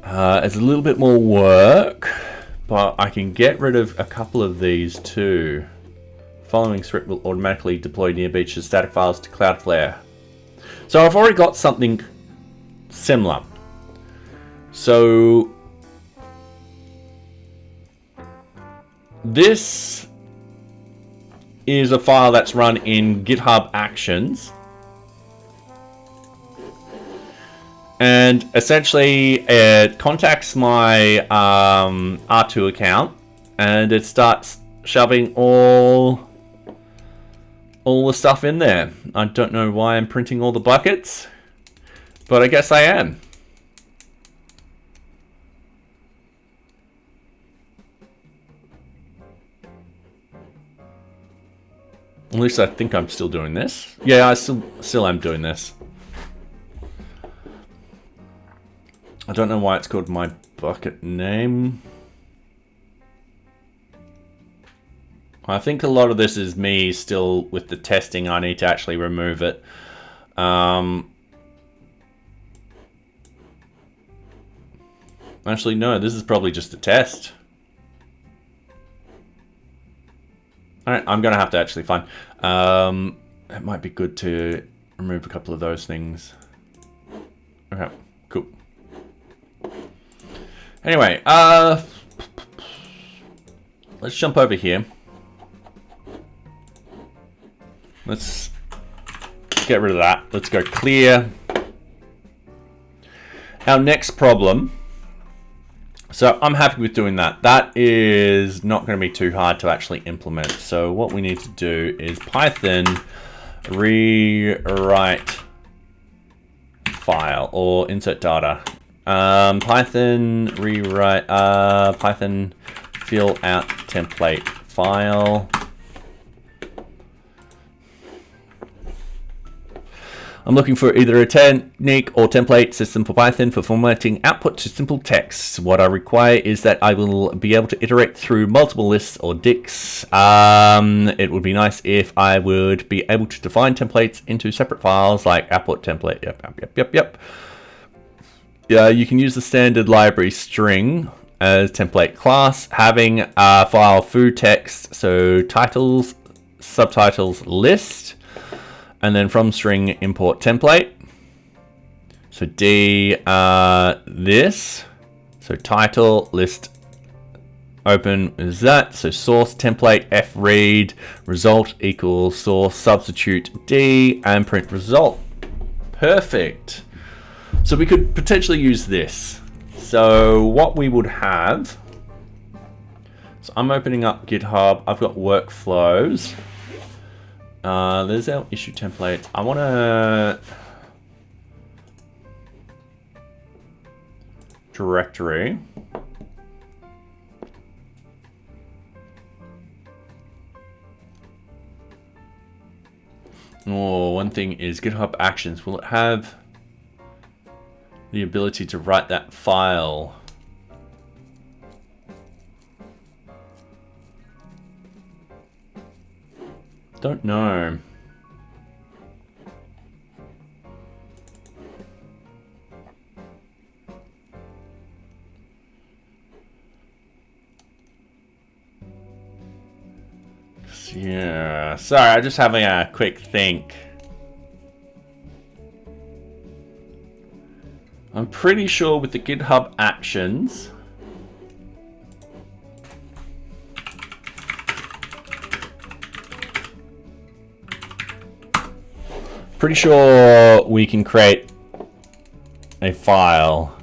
It's a little bit more work, but I can get rid of a couple of these too. Following script will automatically deploy NearBeach's static files to Cloudflare. So I've already got something similar. So this is a file that's run in GitHub Actions. And essentially it contacts my R2 account and it starts shoving all the stuff in there. I don't know why I'm printing all the buckets, but I guess I am. At least I think I'm still doing this. Yeah, I still am doing this. I don't know why it's called my bucket name. I think a lot of this is me still with the testing. I need to actually remove it. Actually, no, this is probably just a test. Alright, I'm going to have to actually find... it might be good to remove a couple of those things. Okay, cool. Anyway, let's jump over here. Let's get rid of that. Let's go clear. Our next problem. So I'm happy with doing that. That is not going to be too hard to actually implement. So what we need to do is Python rewrite file or insert data. Python rewrite Python fill out template file. I'm looking for either a technique or template system for Python for formatting output to simple text. What I require is that I will be able to iterate through multiple lists or dicts. It would be nice if I would be able to define templates into separate files like output template. Yep. Yeah, you can use the standard library string as template class, having a file foo text, so titles, subtitles, list. And then from string import template. So D this. So title list open is that. So source template F read result equals source substitute D and print result. Perfect. So we could potentially use this. So what we would have. So I'm opening up GitHub. I've got workflows. There's our issue templates. I want to directory. Oh, one thing is GitHub Actions. Will it have the ability to write that file? Don't know. Yeah, sorry, I'm just having a quick think. I'm pretty sure with the GitHub Actions, pretty sure we can create a file.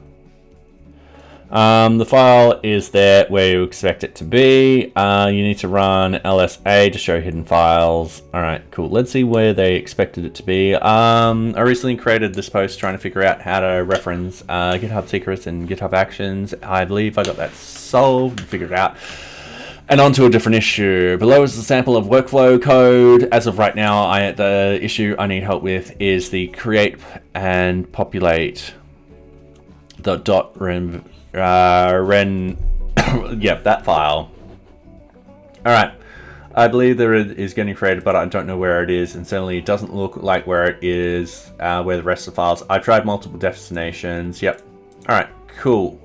The file is there where you expect it to be. You need to run LSA to show hidden files. Alright, cool. Let's see where they expected it to be. I recently created this post trying to figure out how to reference GitHub secrets and GitHub Actions. I believe I got that solved and figured it out. And on to a different issue. Below is a sample of workflow code. As of right now, the issue I need help with is the create and populate the .ren yep, that file. Alright, I believe there is getting created, but I don't know where it is, and certainly it doesn't look like where it is, where the rest of the files. I tried multiple destinations. Yep. Alright, cool.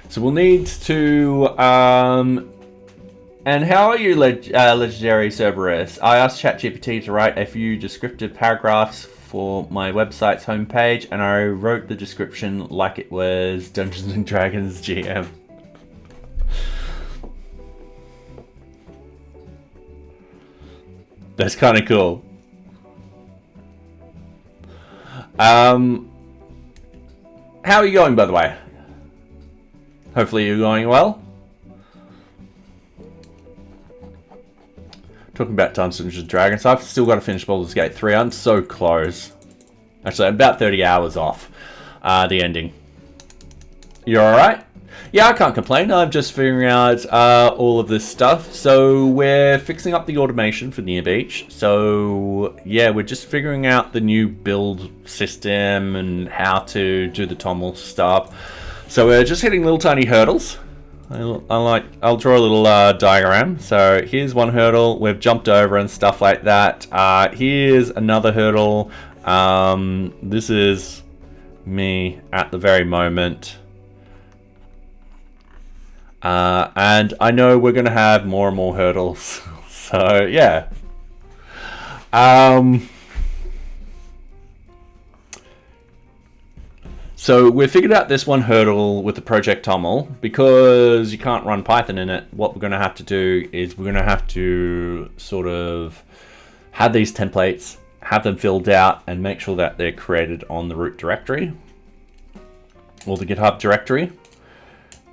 So we'll need to and how are you, Legendary Cerberus? I asked ChatGPT to write a few descriptive paragraphs for my website's homepage, and I wrote the description like it was Dungeons and Dragons GM. That's kind of cool. How are you going, by the way? Hopefully you're going well. Talking about Dungeons and Dragons, I've still got to finish Baldur's Gate 3. I'm so close. Actually, I'm about 30 hours off the ending. You're alright? Yeah, I can't complain. I'm just figuring out all of this stuff. So we're fixing up the automation for NearBeach. So yeah, we're just figuring out the new build system and how to do the TOML stuff. So we're just hitting little tiny hurdles. I'll draw a little diagram. So here's one hurdle we've jumped over and stuff like that. Here's another hurdle. This is me at the very moment. And I know we're going to have more and more hurdles. So yeah. So we figured out this one hurdle with the project TOML. Because you can't run Python in it, what we're going to have to do is we're going to have to sort of have these templates, have them filled out, and make sure that they're created on the root directory or the GitHub directory.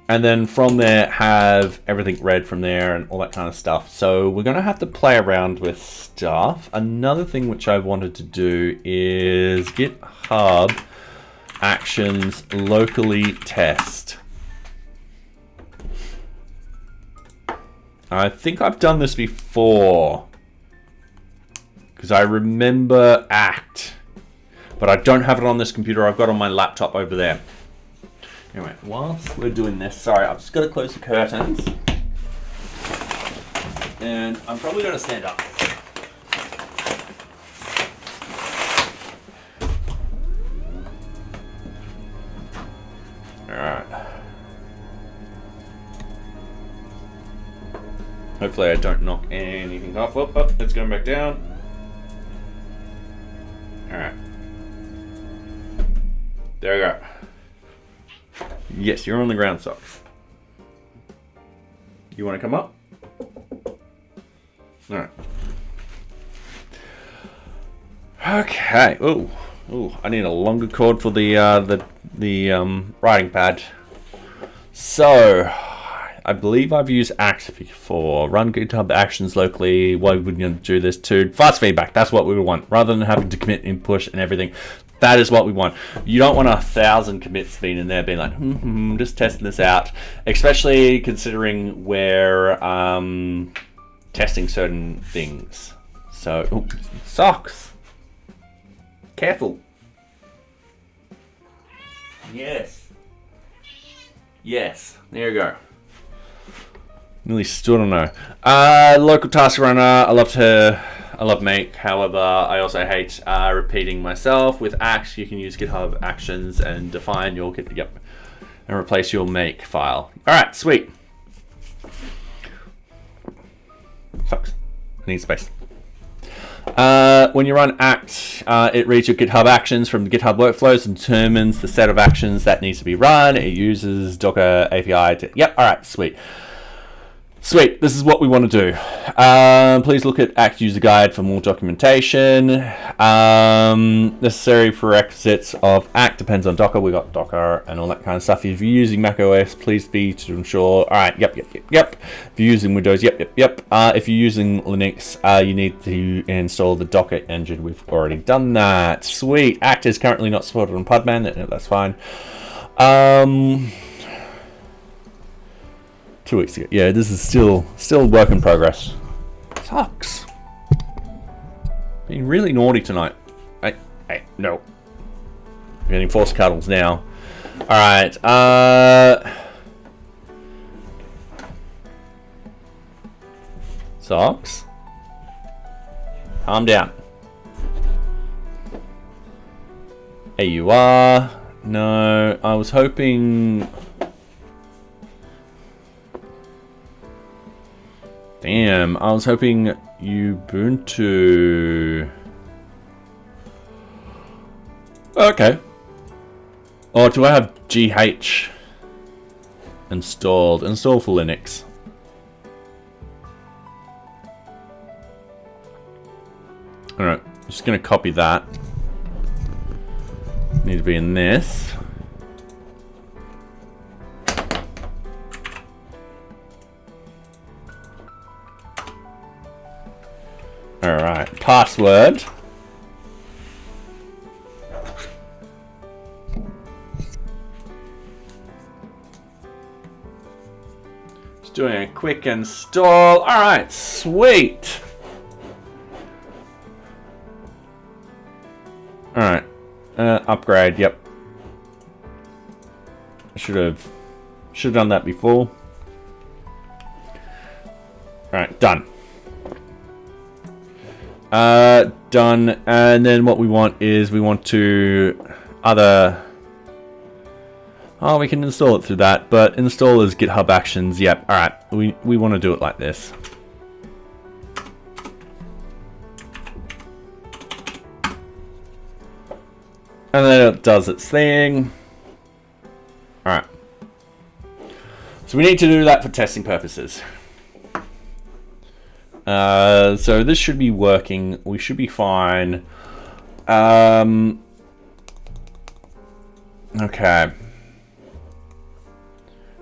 And then from there, have everything read from there and all that kind of stuff. So we're going to have to play around with stuff. Another thing which I wanted to do is GitHub Actions locally test. I think I've done this before because I remember act, but I don't have it on this computer. I've got it on my laptop over there. Anyway, whilst we're doing this, sorry, I've just got to close the curtains, and I'm probably going to stand up. Alright. Hopefully I don't knock anything off. Oh, it's going back down. Alright. There we go. Yes, you're on the ground, Socks. You want to come up? Alright. Okay. Ooh, I need a longer cord for the writing pad. So, I believe I've used Act before. Run GitHub Actions locally. Why wouldn't you do this too? Fast feedback. That's what we want. Rather than having to commit and push and everything. That is what we want. You don't want 1,000 commits being in there being like, just testing this out. Especially considering we're testing certain things. So, Socks. Careful. Yes. Yes. There you go. Nearly stood on her. Local task runner. I love make. However, I also hate repeating myself. With Act, you can use GitHub Actions and define your Git. Yep. and replace your make file. All right, sweet. Sucks. I need space. When you run act, it reads your GitHub actions from the GitHub workflows and determines the set of actions that needs to be run. It uses Docker API to... Yep, all right, sweet. Sweet, this is what we want to do. Please look at Act User Guide for more documentation. Necessary prerequisites of Act depends on Docker. We got Docker and all that kind of stuff. If you're using macOS, please be to ensure. All right, yep. If you're using Windows, yep. If you're using Linux, you need to install the Docker engine. We've already done that. Sweet. Act is currently not supported on Podman. That's fine. 2 weeks ago. Yeah, this is still work in progress. Sucks. Being really naughty tonight. Hey, no. I'm getting forced cuddles now. Alright, Socks. Calm down. Hey, you are. No, I was hoping... Damn, I was hoping Ubuntu. Okay. Or do I have GH installed? Install for Linux. Alright, I'm just going to copy that. Need to be in this. Alright, password. Just doing a quick install. Alright, sweet. Alright, upgrade, yep. I should have done that before. Alright, done. Done, and then what we want is we want to we can install it through that, but install as GitHub Actions. Yep, all right, we want to do it like this. And then it does its thing. All right, so we need to do that for testing purposes. So this should be working. We should be fine. Okay.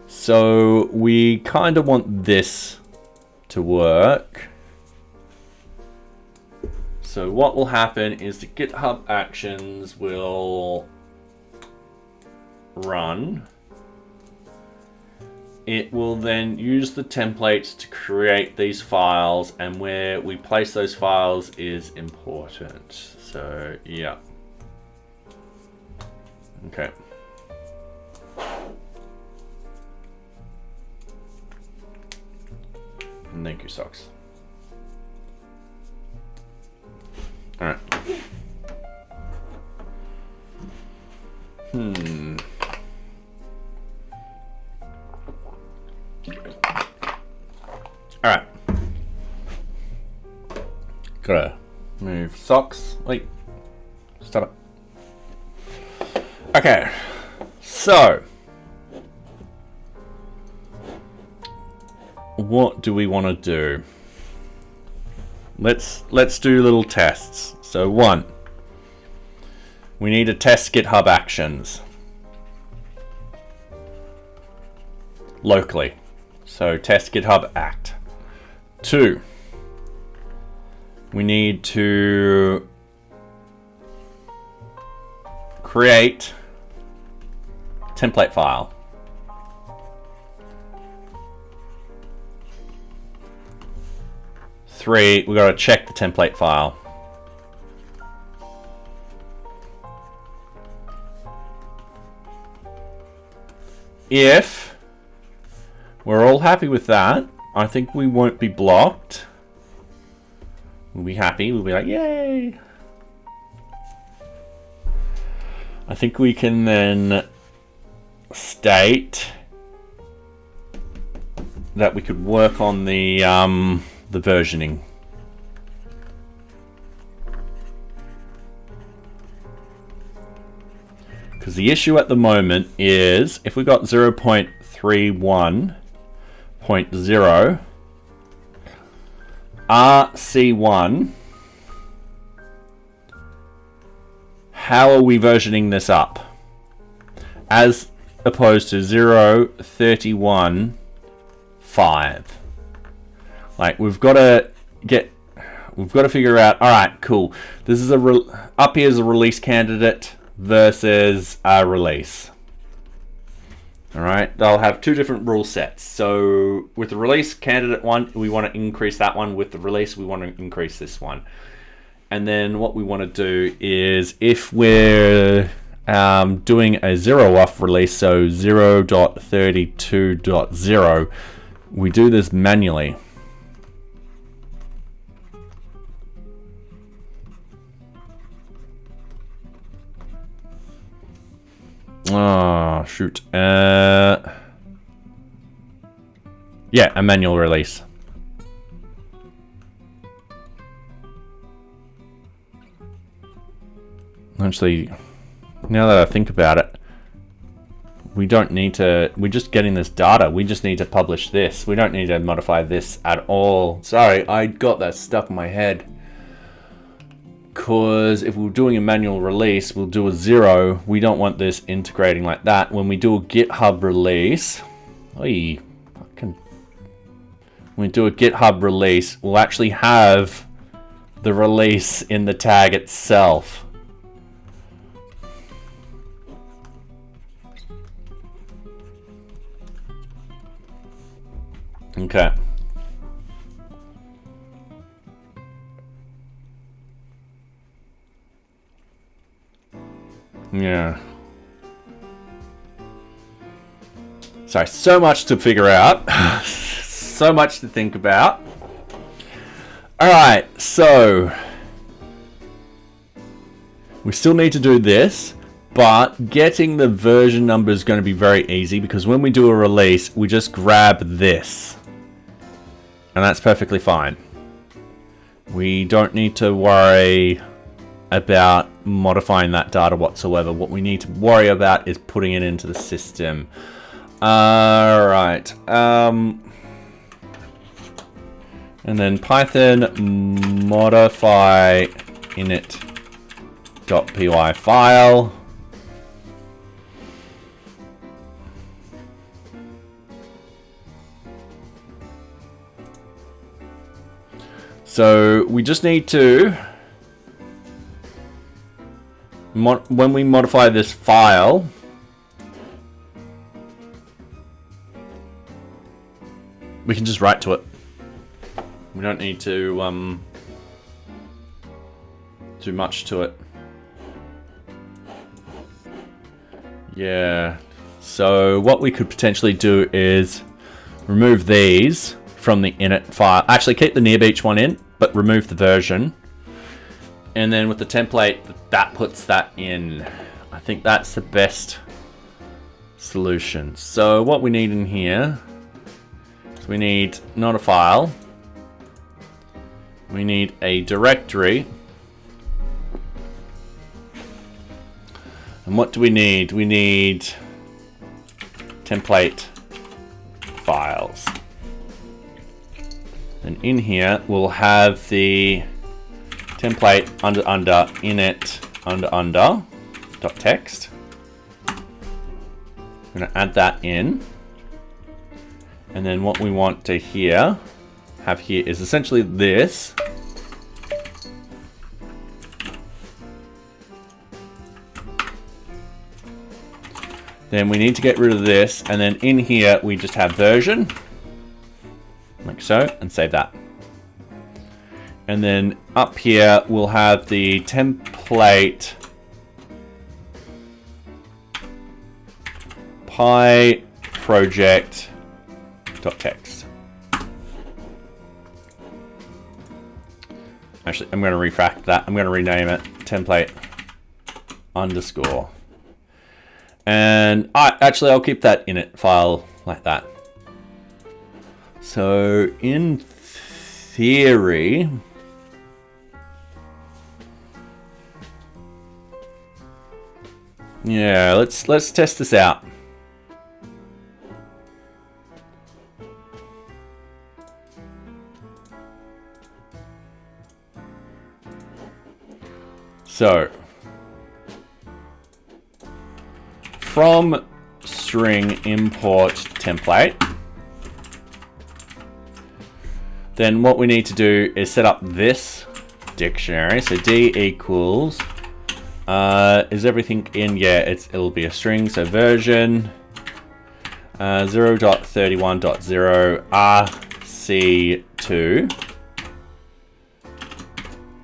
So we kind of want this to work. So what will happen is the GitHub Actions will run. It will then use the templates to create these files, and where we place those files is important. So, yeah. Okay. And thank you, Socks. All right. Alright. Gotta move Socks. Wait. Stop it. Okay. So. What do we want to do? Let's do little tests. So 1. We need to test GitHub Actions. Locally. So test GitHub Act. 2, we need to create template file. 3, we got to check the template file. If we're all happy with that, I think we won't be blocked. We'll be happy. We'll be like, yay! I think we can then state that we could work on the versioning. Because the issue at the moment is if we got 0.31.0 RC1, how are we versioning this up? As opposed to 0.31.5. Like we've got to figure out, all right, cool. This is up here is a release candidate versus a release. All right, they'll have two different rule sets. So with the release candidate one, we want to increase that one. With the release, we want to increase this one. And then what we want to do is if we're doing a 0-off release, so 0.32.0, we do this manually. Oh, shoot. Yeah, a manual release. Actually, now that I think about it, we don't need to, we're just getting this data. We just need to publish this. We don't need to modify this at all. Sorry, I got that stuck in my head. Because if we're doing a manual release, we'll do a 0. We don't want this integrating like that. When we do a GitHub release, when we do a GitHub release, we'll actually have the release in the tag itself. Okay. Yeah. Sorry, so much to figure out. So much to think about. Alright, so we still need to do this, but getting the version number is going to be very easy because when we do a release, we just grab this. And that's perfectly fine. We don't need to worry about modifying that data whatsoever. What we need to worry about is putting it into the system. Alright. And then Python modify init.py file. So we just need to, when we modify this file, we can just write to it. We don't need to do much to it. Yeah. So what we could potentially do is remove these from the init file. Actually, keep the NearBeach one in, but remove the version. And then with the template, that puts that in. I think that's the best solution. So what we need in here is we need not a file. We need a directory. And what do we need? We need template files. And in here, we'll have the template under init under dot text. I'm going to add that in. And then what we want to have here is essentially this. Then we need to get rid of this, and then in here we just have version, like so, and save that. And then up here we'll have the template py project.text. Actually, I'm going to refactor that. I'm going to rename it template underscore. And actually, I'll keep that init file like that. So in theory, yeah, let's test this out. So from string import template, then what we need to do is set up this dictionary. So D equals, is everything in? Yeah, it'll be a string. So version 0.31.0 RC2.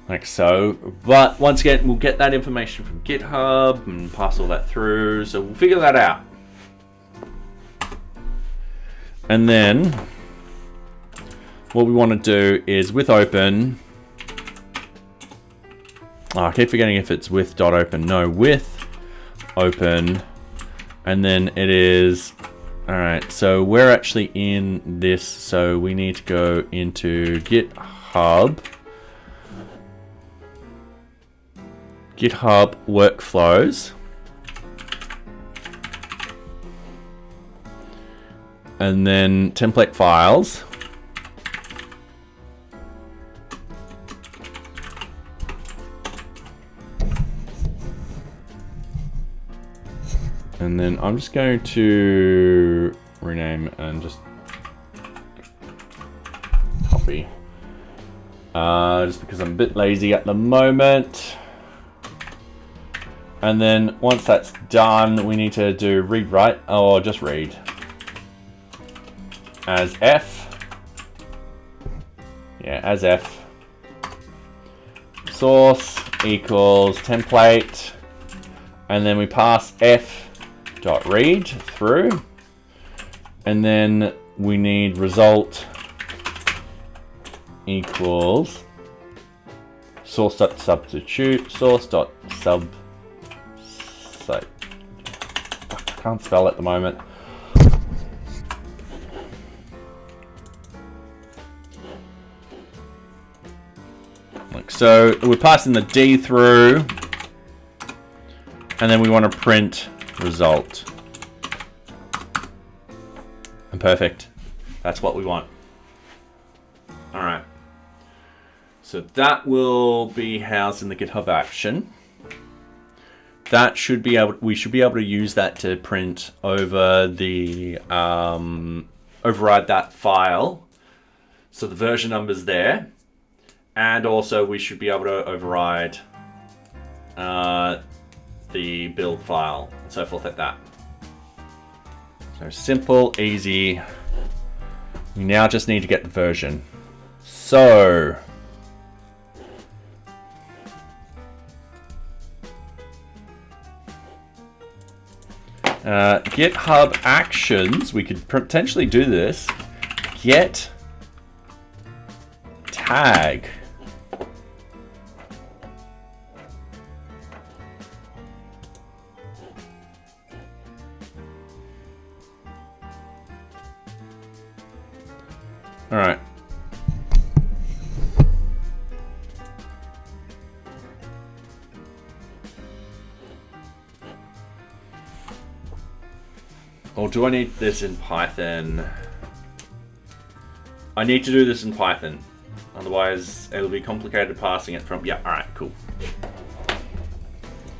Like so. But once again, we'll get that information from GitHub and pass all that through. So we'll figure that out. And then what we want to do is with open. Oh, I keep forgetting if it's with .open. No, with open. And then it is, all right, so we're actually in this. So we need to go into GitHub workflows. And then template files. And then I'm just going to rename and just copy. Just because I'm a bit lazy at the moment. And then once that's done, we need to do read write, or just read as F. Yeah, as F. Source equals template. And then we pass F.read through. And then we need result equals source.substitute, source.sub. I can't spell at the moment. Like so, we're passing the D through, and then we want to print result. And perfect. That's what we want. All right. So that will be housed in the GitHub action. That should be able. We should be able to use that to print over the override that file. So the version number's there, and also we should be able to override the build file and so forth like that. So simple, easy. We now just need to get the version. So GitHub Actions, we could potentially do this. Get tag. All right. Or do I need this in Python? I need to do this in Python. Otherwise, it'll be complicated passing it from... Yeah, all right, cool.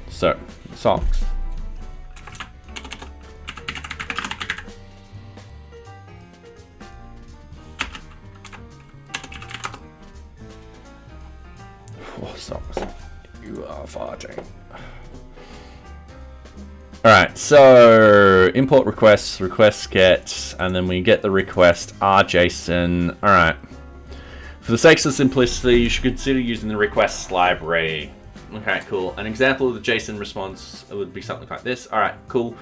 So, socks. Oh, socks. You are farting. All right, so import requests, request get, and then we get the request RJSON. All right. For the sake of simplicity, you should consider using the requests library. Okay, cool. An example of the JSON response would be something like this. All right, cool.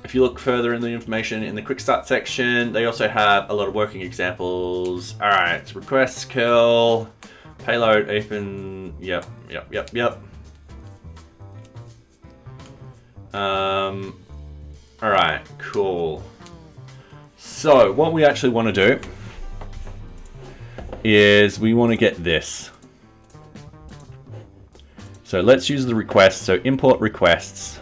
If you look further in the information in the quick start section, they also have a lot of working examples. All right, requests, curl, payload, open. Yep. All right, cool. So what we actually want to do is we want to get this. So let's use the request. So import requests.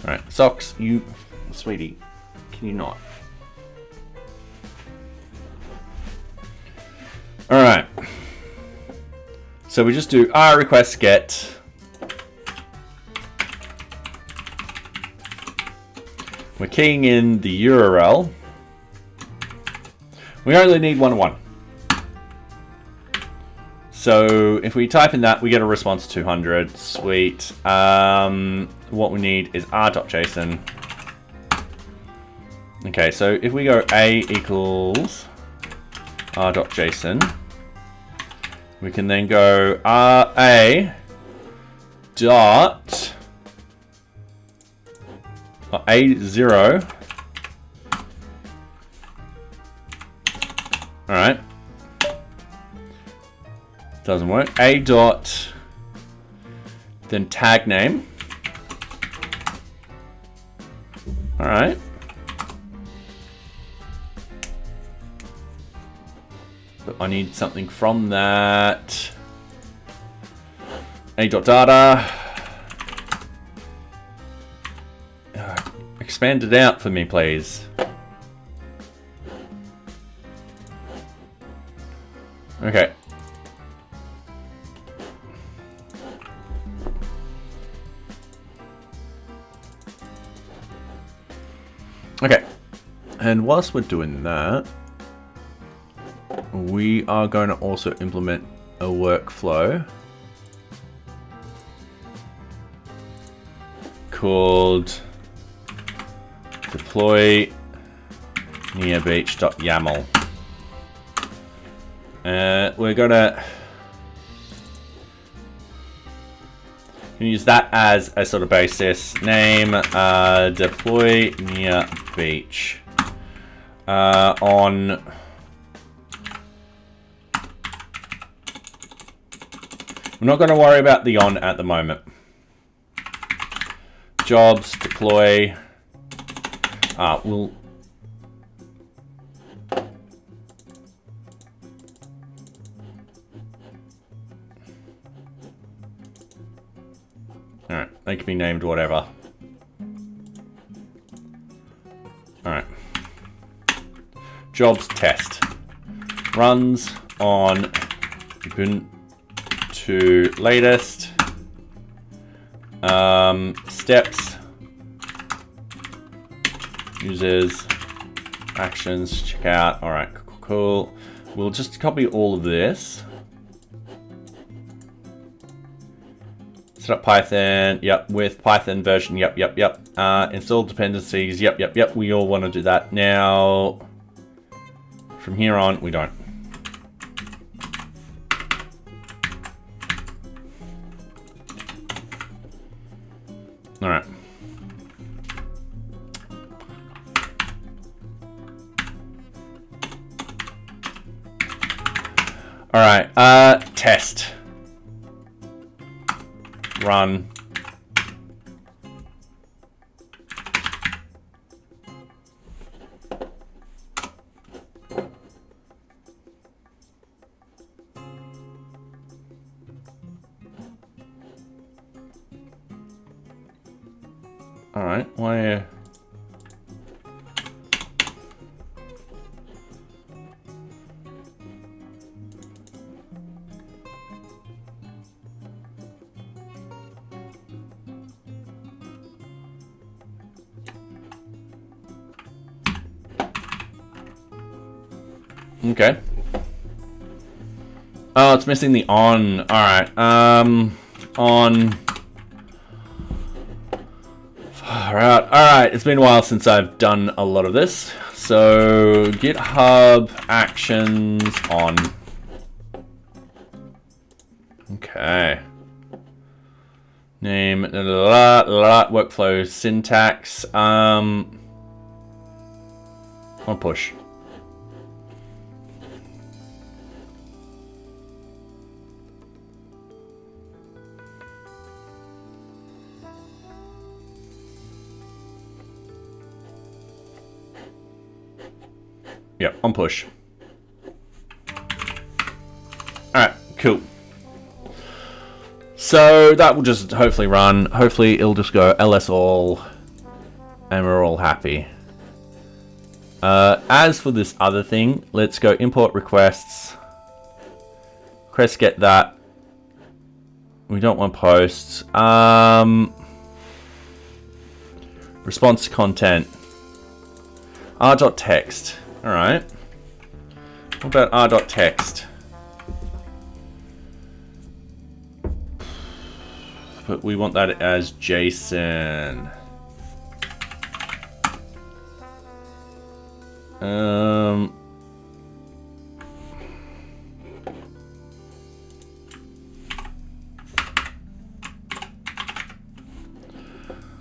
All right, socks, you, sweetie, can you not? All right. So we just do request get. We're keying in the URL. We only need 101. So if we type in that, we get a response 200. Sweet. What we need is r.json. Okay, so if we go a equals r.json, we can then go a dot a0. All right. Doesn't work. A dot, then tag name. All right. But I need something from that. A dot data. Expand it out for me, please. Okay. Okay. And whilst we're doing that, we are going to also implement a workflow called deploy NearBeach.yaml. We're gonna use that as a sort of basis. Name deploy NearBeach on. We're not going to worry about the on at the moment. Jobs deploy. We'll. Alright, they can be named whatever. Alright. Jobs test. Runs on Ubuntu latest. Steps. Users. Actions. Check out. Alright, cool. We'll just copy all of this. Set up Python, yep, with Python version, yep. Install dependencies, yep. We all want to do that. Now, from here on, we don't. All right. All right, test. Run. All right, why? Okay. Oh, it's missing the on. All right. On. All right. It's been a while since I've done a lot of this. So GitHub Actions on. Okay. Name, workflow syntax. On push. Yep, on push. Alright, cool. So that will just hopefully run. Hopefully it'll just go ls all, and we're all happy. As for this other thing, let's go import requests. Request get that. We don't want posts. Response content. r.text. Alright. What about r.text? But we want that as JSON.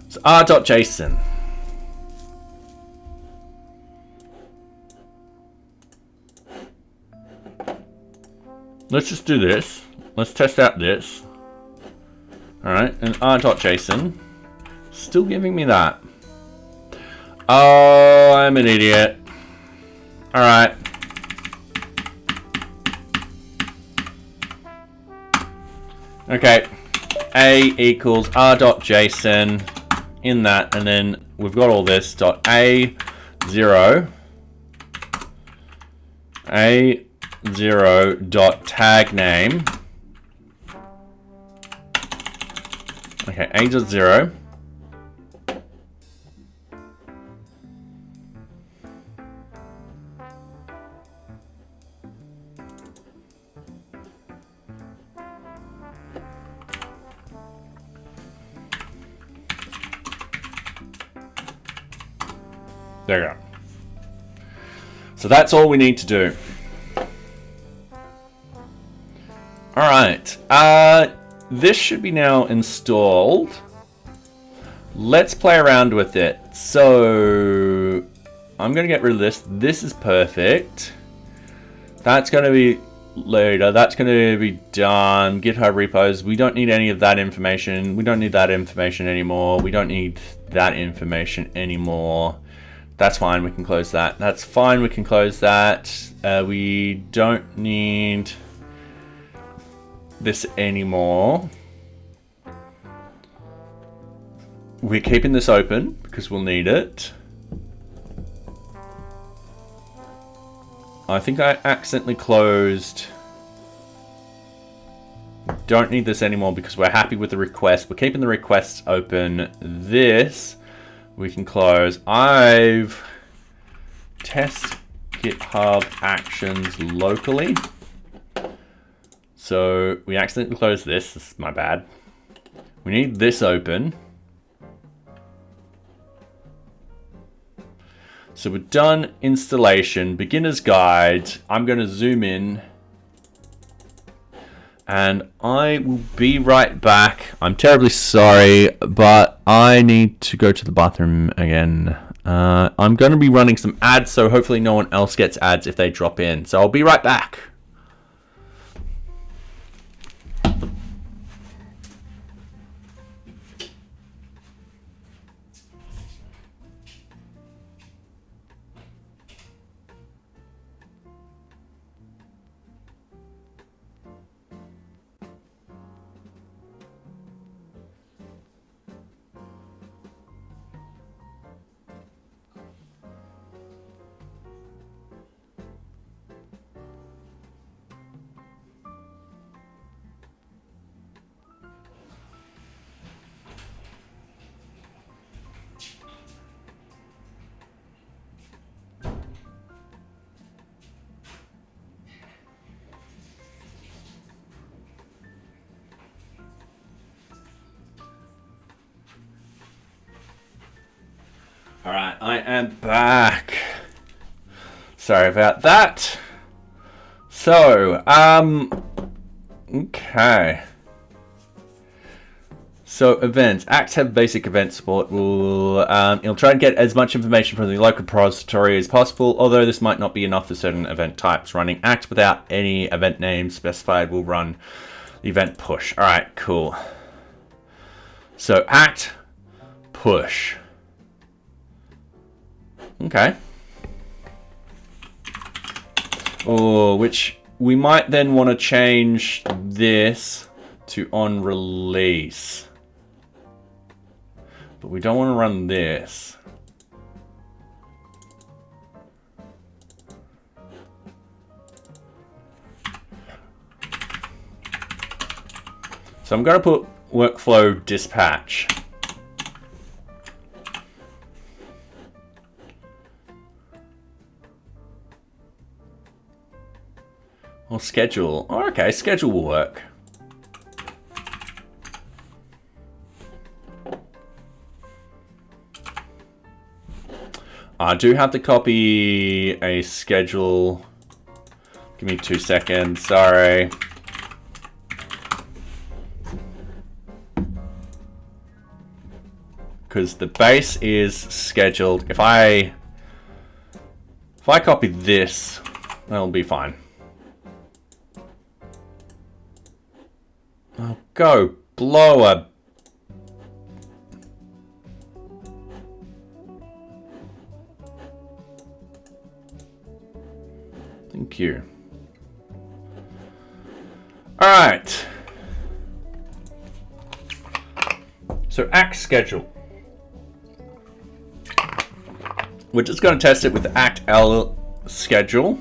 So r.json. Let's just do this. Let's test out this. Alright, and r.json. Still giving me that. Oh, I'm an idiot. Alright. Okay. A equals r.json in that, and then we've got all this dot a0 dot tag name. Okay, a.0. There you go. So that's all we need to do. All right. This should be now installed. Let's play around with it. So I'm going to get rid of this. This is perfect. That's going to be later. That's going to be done. GitHub repos. We don't need any of that information. We don't need that information anymore. We don't need that information anymore. That's fine. We can close that. That's fine. We can close that. We don't need this anymore. We're keeping this open because we'll need it. I think I accidentally closed. Don't need this anymore because we're happy with the request. We're keeping the requests open. This we can close. I've test GitHub actions locally. So we accidentally closed this. This is my bad. We need this open. So we're done installation, beginner's guide. I'm going to zoom in and I will be right back. I'm terribly sorry, but I need to go to the bathroom again. I'm going to be running some ads, so hopefully no one else gets ads if they drop in. So I'll be right back. All right, I am back. Sorry about that. So, okay. So events, Axe have basic event support. It'll try and get as much information from the local repository as possible, although this might not be enough for certain event types. Running Axe without any event name specified will run the event push. All right, cool. So act push. Okay. or which we might then want to change this to on release. But we don't want to run this. So I'm going to put workflow dispatch. Or schedule. Oh, okay, schedule will work. I do have to copy a schedule. Give me 2 seconds, sorry. Because the base is scheduled. If I copy this, that'll be fine. Oh, go blow a... Thank you. All right. So act schedule. We're just going to test it with act L schedule.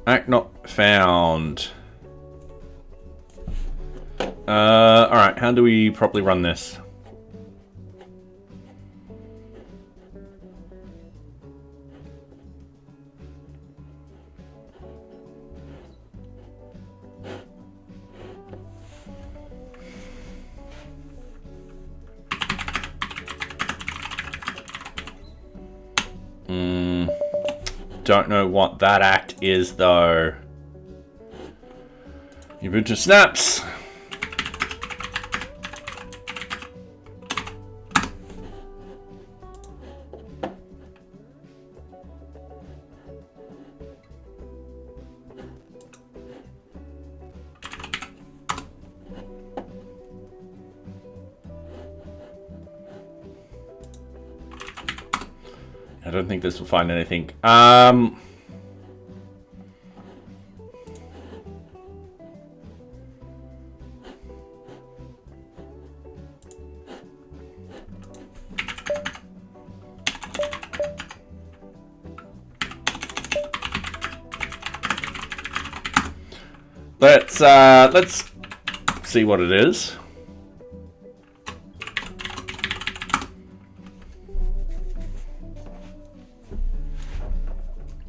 Act not found. All right, how do we properly run this? Don't know what that act is though. Ubuntu snaps. I don't think this will find anything. Let's see what it is.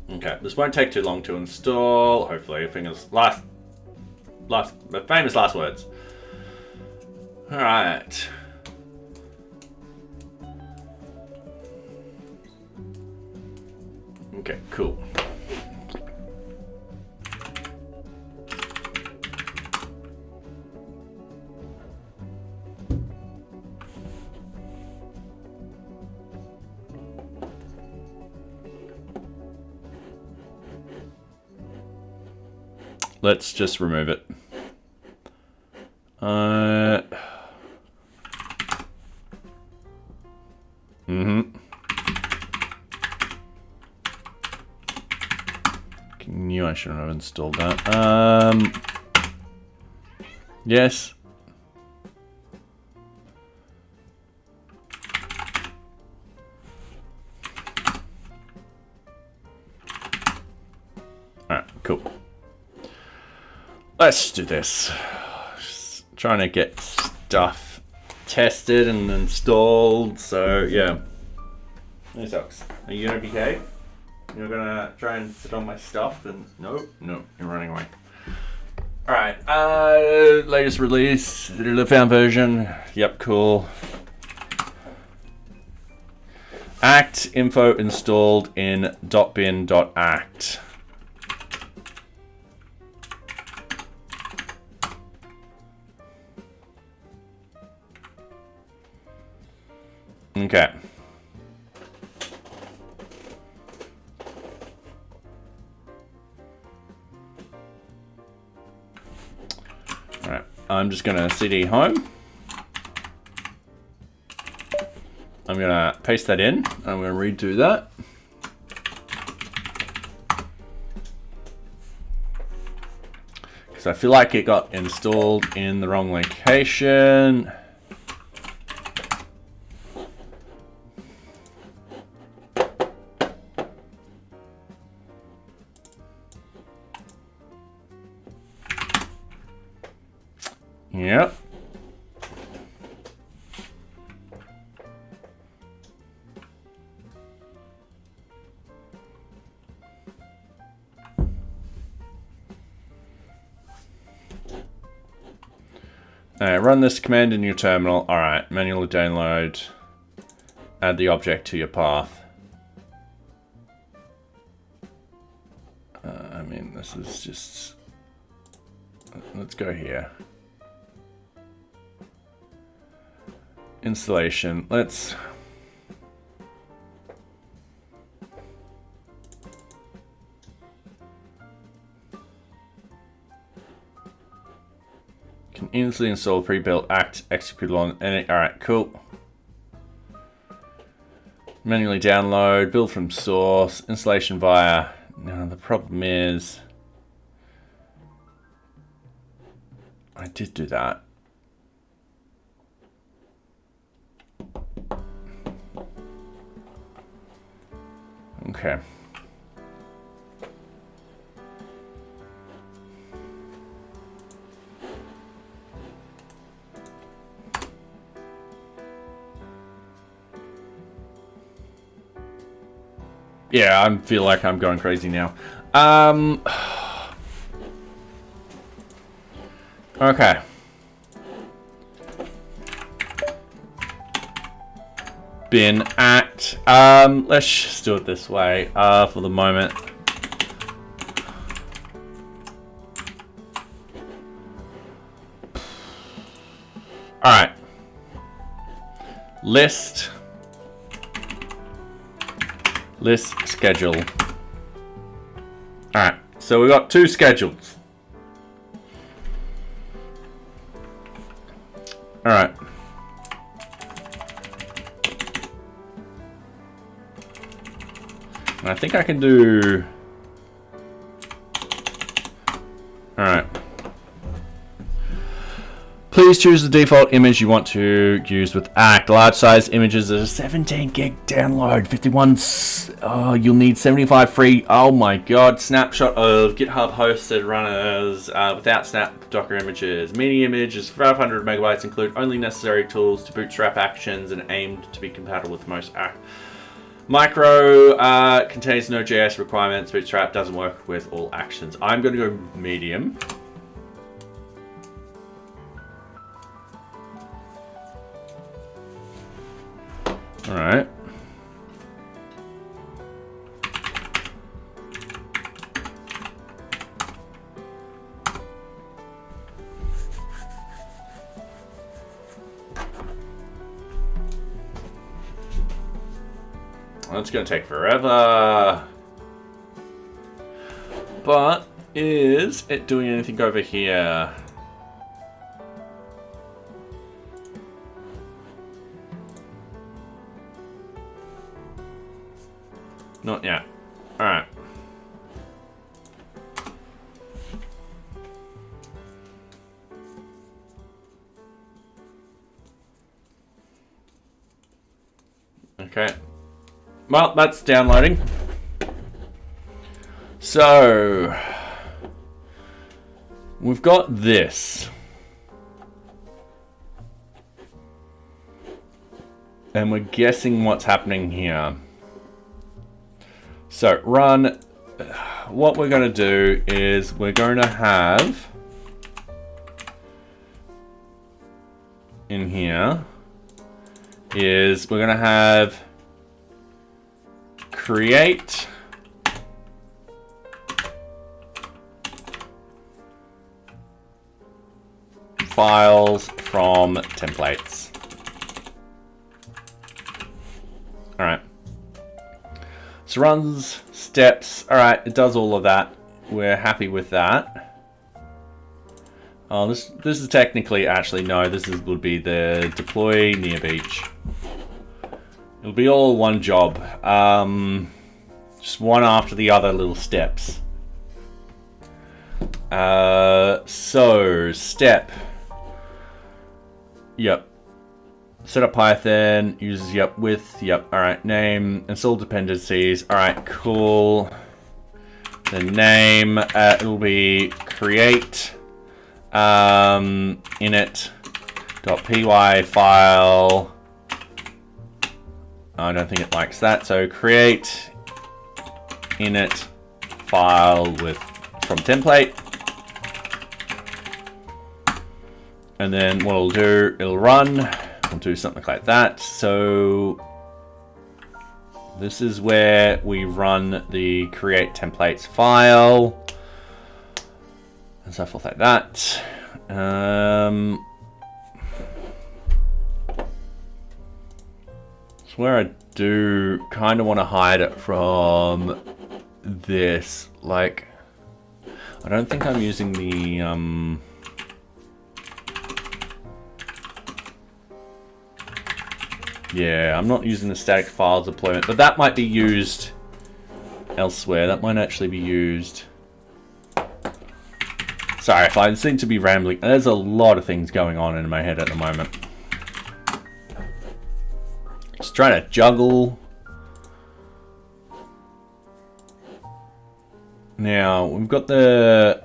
Okay, this won't take too long to install. Hopefully, fingers the famous last words. All right. Okay, cool. Let's just remove it. Knew I shouldn't have installed that. Yes. All right, cool. Let's do this. Just trying to get stuff tested and installed. So yeah. Hey, Socks. Are you gonna behave? You're gonna try and sit on my stuff and no, you're running away. All right. Latest release, the found version. Yep, cool. Act info installed in .bin.act. Okay. All right. I'm just gonna cd home. I'm gonna paste that in. I'm gonna redo that. Because I feel like it got installed in the wrong location. Yep. Alright, run this command in your terminal. Alright, manually download. Add the object to your path. I mean, this is just... Let's go here. Installation. Let's... Can easily install pre-built act executable on any. Alright, cool. Manually download, build from source, installation via. Now the problem is I did do that. Okay. Yeah, I feel like I'm going crazy now. Okay. Bin act. Let's just do it this way for the moment. All right. List schedule. All right, so we got two schedules. All right. And I think I can do. All right. Please choose the default image you want to use with Act. Large size images are 17 gig download, 51. Oh, you'll need 75 free. Oh my god. Snapshot of GitHub hosted runners without snap Docker images. Mini images 500 megabytes, include only necessary tools to bootstrap actions and aimed to be compatible with most Act. Micro contains no JS requirements. Bootstrap doesn't work with all actions. I'm going to go medium. All right. That's going to take forever. But is it doing anything over here? Not yet. All right. Okay. Well, that's downloading. So we've got this. And we're guessing what's happening here. So run, what we're going to do is we're going to have in here is we're going to have create files from templates. All right. So runs steps. All right, it does all of that. We're happy with that. Oh, this is technically actually no. This would be the deploy NearBeach. It'll be all one job. Just one after the other little steps. So step. Yep. Set up Python, uses with, alright, name, install dependencies, alright, cool. The name, it'll be create init.py file. I don't think it likes that, so create init file from template. And then what it'll do, it'll run. We'll do something like that. So this is where we run the create templates file and so forth like that. It's where I do kind of want to hide it from this. Like, I don't think I'm using the yeah, I'm not using the static file deployment, but that might be used elsewhere. That might actually be used. Sorry if I seem to be rambling. There's a lot of things going on in my head at the moment. Just trying to juggle. Now, we've got the...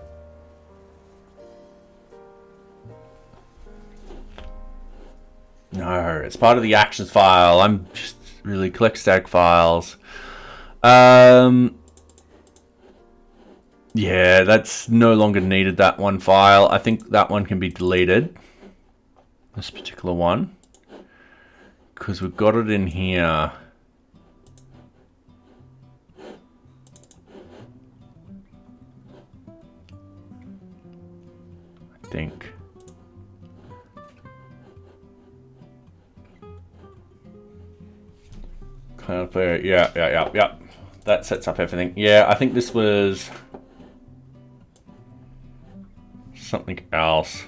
No, it's part of the actions file. I'm just really collect static files. Yeah, that's no longer needed, that one file. I think that one can be deleted. This particular one. Because we've got it in here. I think. Yeah. That sets up everything. Yeah, I think this was something else.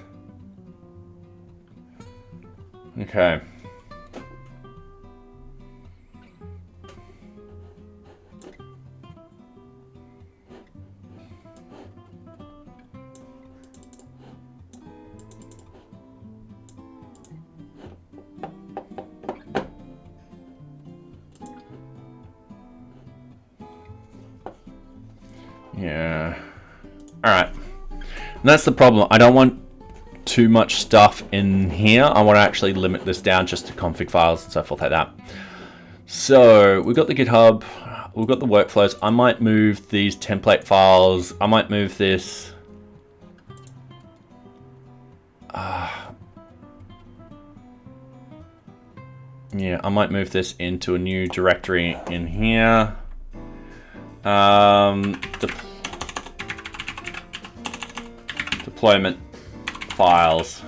Okay. Yeah. Alright. And that's the problem. I don't want too much stuff in here. I want to actually limit this down just to config files and so forth like that. So we've got the GitHub. We've got the workflows. I might move these template files. I might move this. Yeah, I might move this into a new directory in here. Deployment files.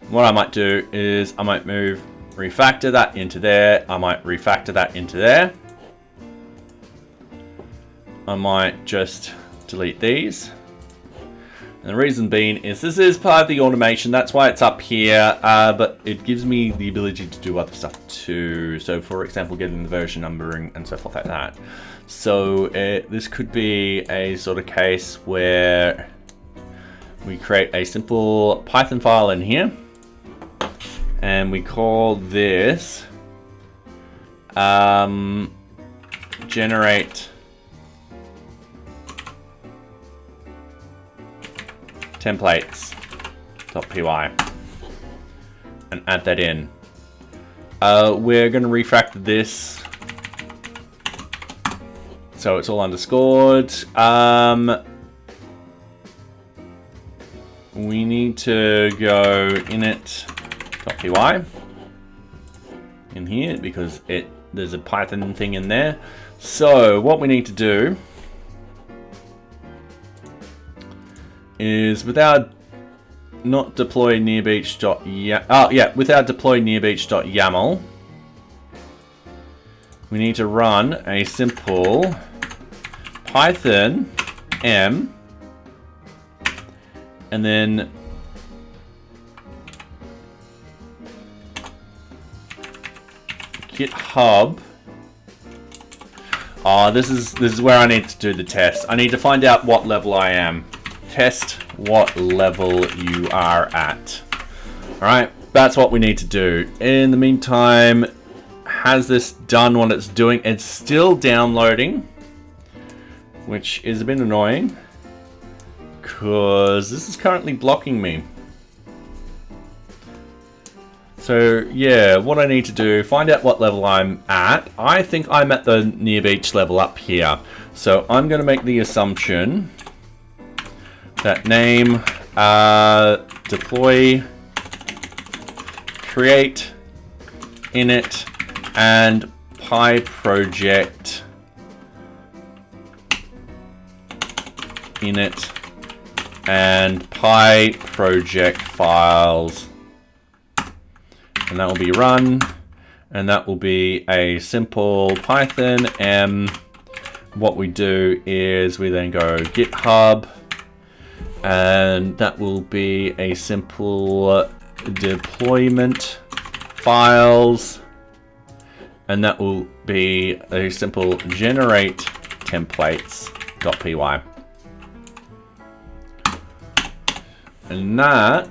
What I might do is I might refactor that into there. I might refactor that into there. I might just delete these. And the reason being is this is part of the automation. That's why it's up here, but it gives me the ability to do other stuff too. So for example, getting the version numbering and so forth like that. So this could be a sort of case where we create a simple Python file in here. And we call this generate templates.py and add that in. We're going to refactor this so it's all underscored. We need to go init.py in here because there's a Python thing in there. So what we need to do is without deploy nearbeach.yaml, we need to run a simple Python m and then GitHub. Oh, this is where I need to do the test. I need to find out what level I am. Test what level you are at. Alright, that's what we need to do. In the meantime, has this done what it's doing? It's still downloading, which is a bit annoying, because this is currently blocking me. So yeah, what I need to do, find out what level I'm at. I think I'm at the NearBeach level up here. So I'm going to make the assumption that name, deploy, create, init, and PyProject init and PyProject files. And that will be run, and that will be a simple Python M. What we do is we then go GitHub, and that will be a simple deployment files, and that will be a simple generate templates.py. And that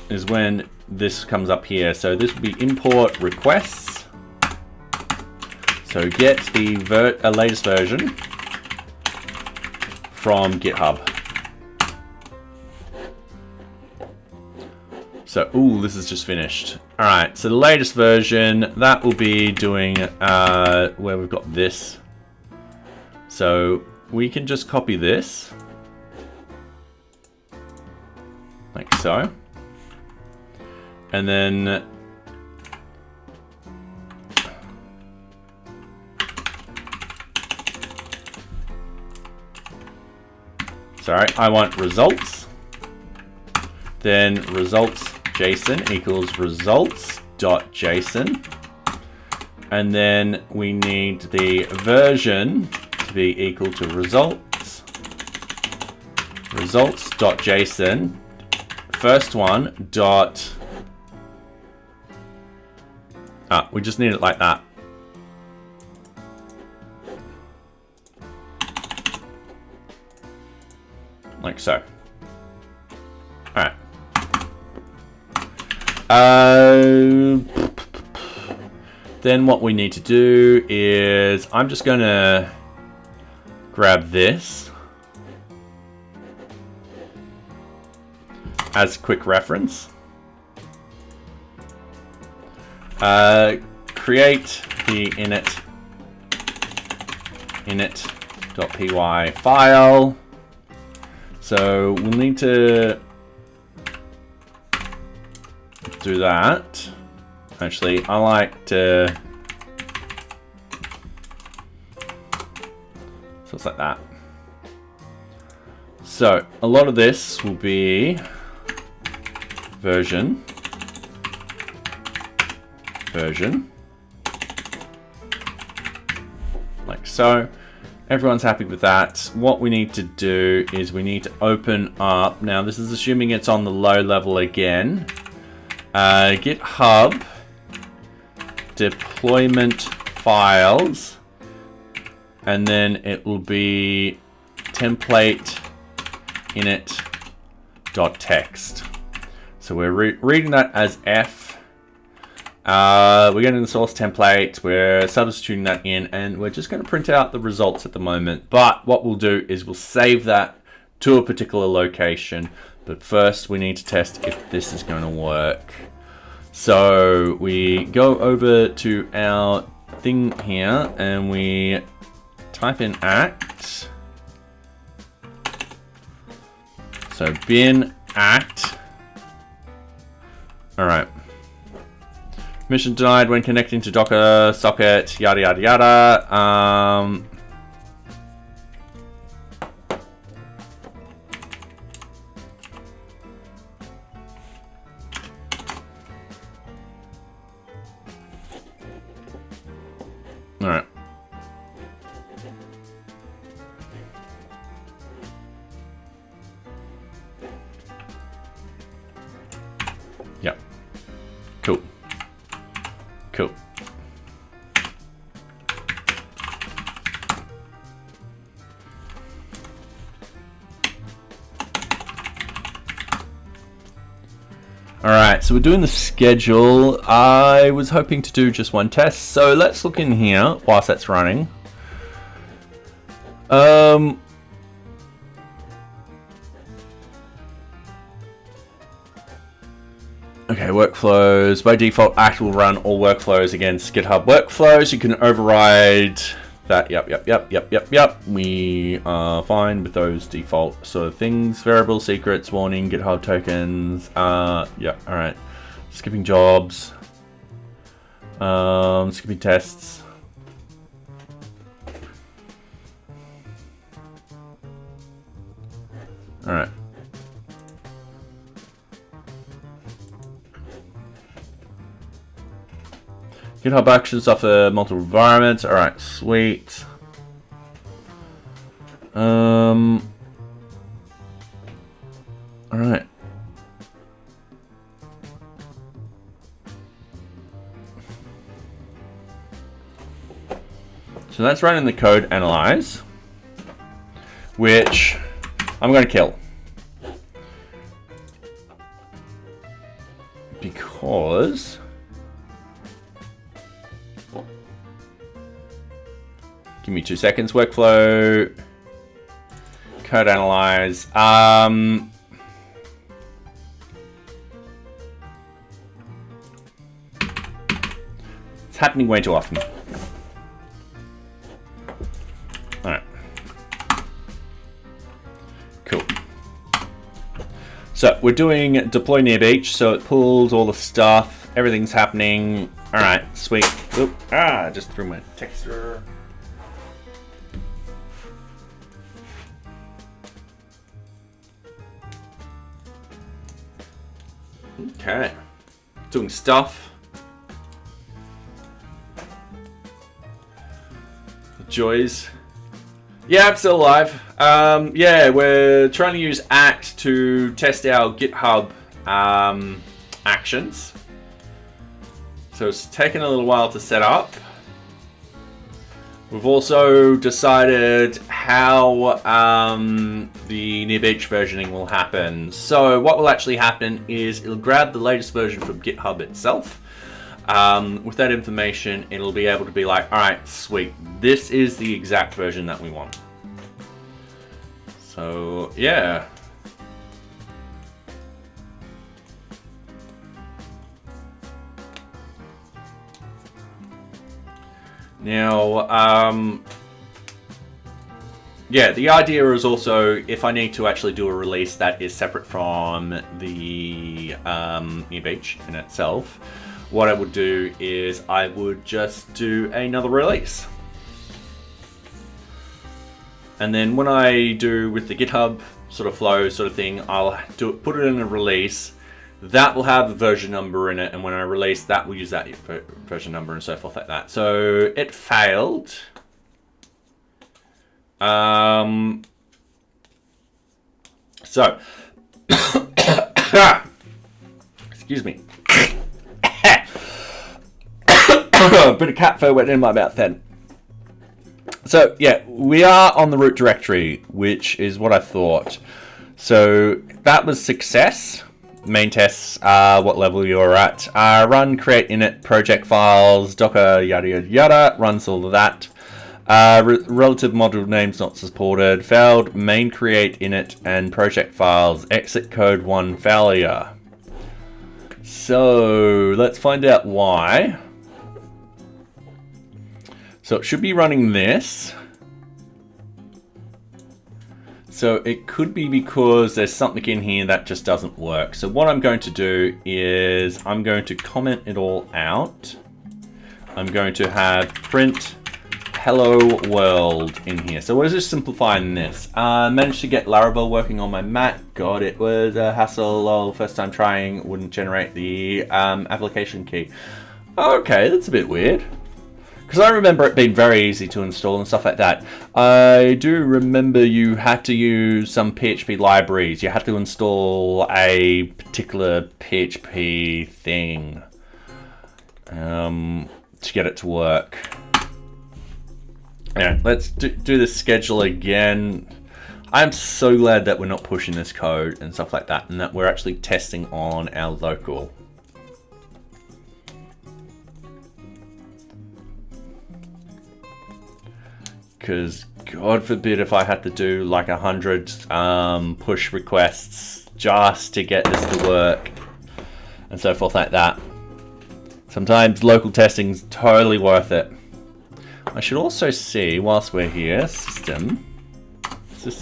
is when this comes up here. So this will be import requests. So get the latest version from GitHub. So, ooh, this is just finished. All right, so the latest version, that will be doing where we've got this. So we can just copy this like so. And then sorry, I want results. Then results JSON equals results.json. And then we need the version to be equal to results.json. First one dot. We just need it like that. Like so. Alright. Then what we need to do is, I'm just going to grab this as a quick reference. Create the init.py file. So we'll need to do that. Actually, I like to, so it's like that. So a lot of this will be version, like so. Everyone's happy with that. What we need to do is we need to open up, now this is assuming it's on the low level again, GitHub deployment files, and then it will be template init.txt. So we're reading that as F. We're getting the source template, we're substituting that in, and we're just going to print out the results at the moment. But what we'll do is we'll save that to a particular location. But first we need to test if this is going to work. So we go over to our thing here and we type in act. So bin act. All right. Mission denied when connecting to Docker socket, yada yada yada. All right. Yep. Cool. Cool. Alright, so we're doing the schedule. I was hoping to do just one test, so let's look in here whilst that's running. Okay, workflows. By default, Act will run all workflows against GitHub workflows. You can override that. Yep. We are fine with those default sort of things. Variable, secrets, warning, GitHub tokens. Yeah, alright. Skipping jobs. Skipping tests. Alright. GitHub Actions offer multiple environments. Alright, sweet. Alright. So that's running the code analyze, which I'm going to kill. Because give me 2 seconds. Workflow, code analyze. It's happening way too often. All right. Cool. So we're doing deploy NearBeach, so it pulls all the stuff. Everything's happening. All right, sweet. Oop, I just threw my texture. Okay, doing stuff. The joys. Yeah, I'm still alive. Yeah, we're trying to use Act to test our GitHub actions. So it's taken a little while to set up. We've also decided how the NearBeach versioning will happen. So what will actually happen is it'll grab the latest version from GitHub itself. With that information, it'll be able to be like, all right, sweet. This is the exact version that we want. So yeah. Now, yeah, the idea is also if I need to actually do a release that is separate from the NearBeach in itself, what I would do is I would just do another release. And then when I do with the GitHub sort of flow sort of thing, I'll put it in a release. That will have the version number in it, and when I release that, we'll use that version number and so forth like that. So it failed. So, excuse me. A bit of cat fur went in my mouth then. So yeah, we are on the root directory, which is what I thought. So that was success. Main tests, what level you're at. Run, create init, project files, docker, yada yada yada, runs all of that. Relative module names not supported. Failed, main create init and project files. Exit code 1 failure. So let's find out why. So it should be running this. So it could be because there's something in here that just doesn't work. So what I'm going to do is I'm going to comment it all out. I'm going to have print hello world in here. So we're just simplifying this. I managed to get Laravel working on my Mac. God, it was a hassle. First time trying, wouldn't generate the application key. Okay, that's a bit weird. Because I remember it being very easy to install and stuff like that. I do remember you had to use some PHP libraries. You had to install a particular PHP thing to get it to work. Yeah, let's do the schedule again. I'm so glad that we're not pushing this code and stuff like that, and that we're actually testing on our local. Because God forbid if I had to do like 100 push requests just to get this to work and so forth like that. Sometimes local testing's totally worth it. I should also see, whilst we're here, system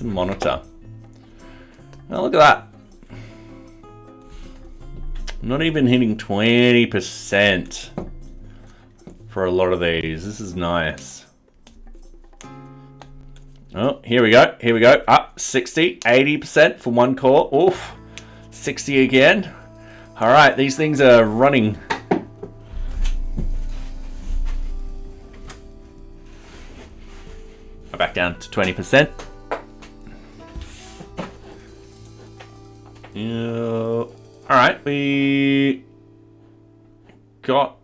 monitor. Now look at that. I'm not even hitting 20% for a lot of these. This is nice. Oh, here we go. Here we go. Up 60, 80% for one core. Oof. 60 again. All right, these things are running. Back down to 20%. All right, we got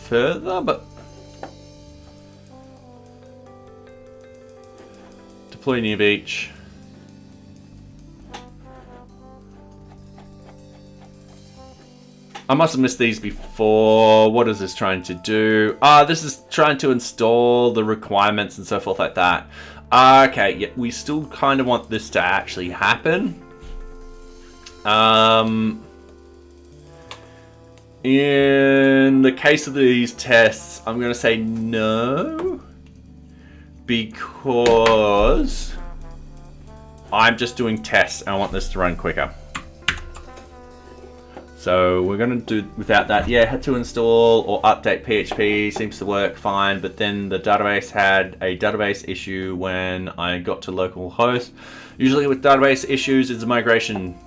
further, but deploy NearBeach. I must have missed these before. What is this trying to do? This is trying to install the requirements and so forth like that. Okay, yeah, we still kind of want this to actually happen. In the case of these tests, I'm going to say no. Because I'm just doing tests and I want this to run quicker. So we're going to do without that. Yeah, had to install or update PHP, seems to work fine, but then the database had a database issue when I got to localhost. Usually with database issues, it's a migration.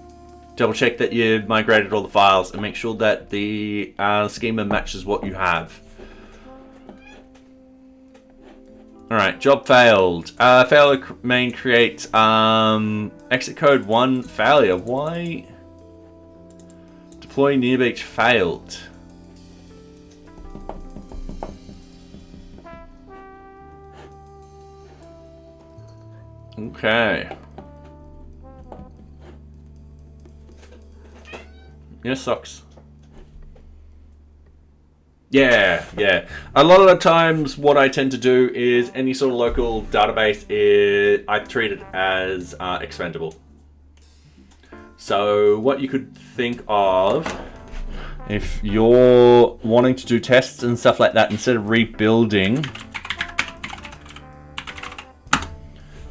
Double check that you've migrated all the files and make sure that the schema matches what you have. All right, job failed. Failure main create exit code 1 failure. Why? Deploy NearBeach failed. Okay. Yeah, sucks. Yeah. A lot of the times what I tend to do is any sort of local database, I treat it as expendable. So what you could think of, if you're wanting to do tests and stuff like that, instead of rebuilding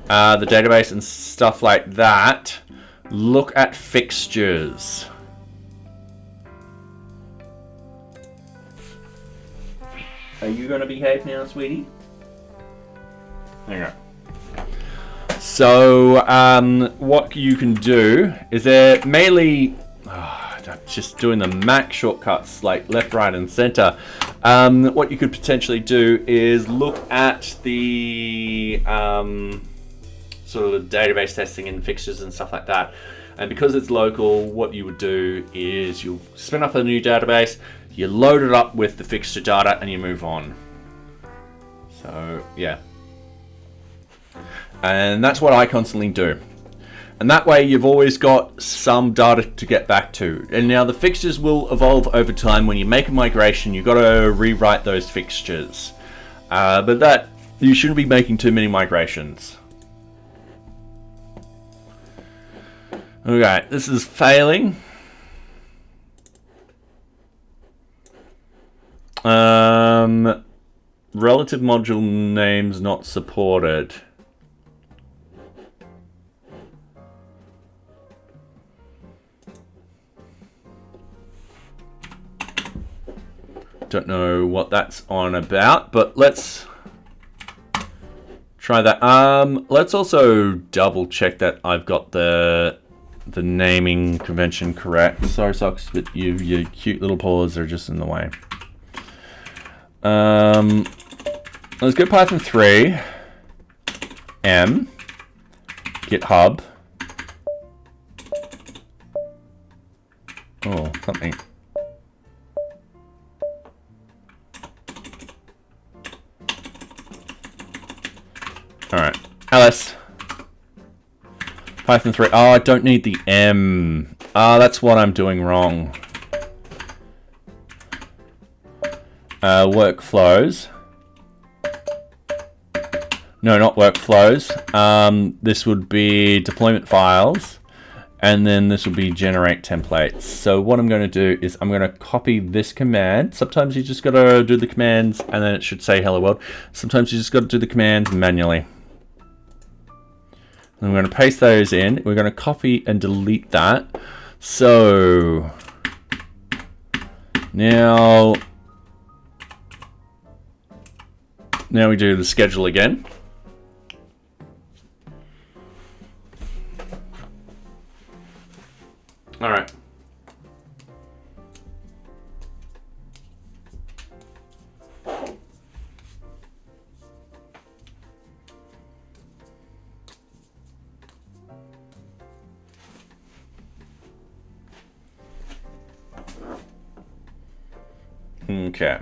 the database and stuff like that, look at fixtures. Are you going to behave now, sweetie? Hang on. So, what you can do is mainly just doing the Mac shortcuts like left, right, and center. What you could potentially do is look at the sort of database testing and fixtures and stuff like that. And because it's local, what you would do is you'll spin up a new database, you load it up with the fixture data, and you move on. So, yeah. And that's what I constantly do. And that way you've always got some data to get back to. And now the fixtures will evolve over time. When you make a migration, you've got to rewrite those fixtures. But that, you shouldn't be making too many migrations. Okay, this is failing. Relative module names not supported. Don't know what that's on about, but let's try that. Let's also double check that I've got the naming convention correct. Sorry, Socks, but your cute little paws are just in the way. Let's go Python 3 M GitHub. Oh, something. All right, Alice. Python 3. Oh, I don't need the M. That's what I'm doing wrong. Workflows. No, not workflows. This would be deployment files, and then this will be generate templates. So what I'm going to do is I'm going to copy this command. Sometimes you just got to do the commands and then it should say hello world. Sometimes you just got to do the commands manually. And I'm going to paste those in. We're going to copy and delete that. So now we do the schedule again. All right. Okay.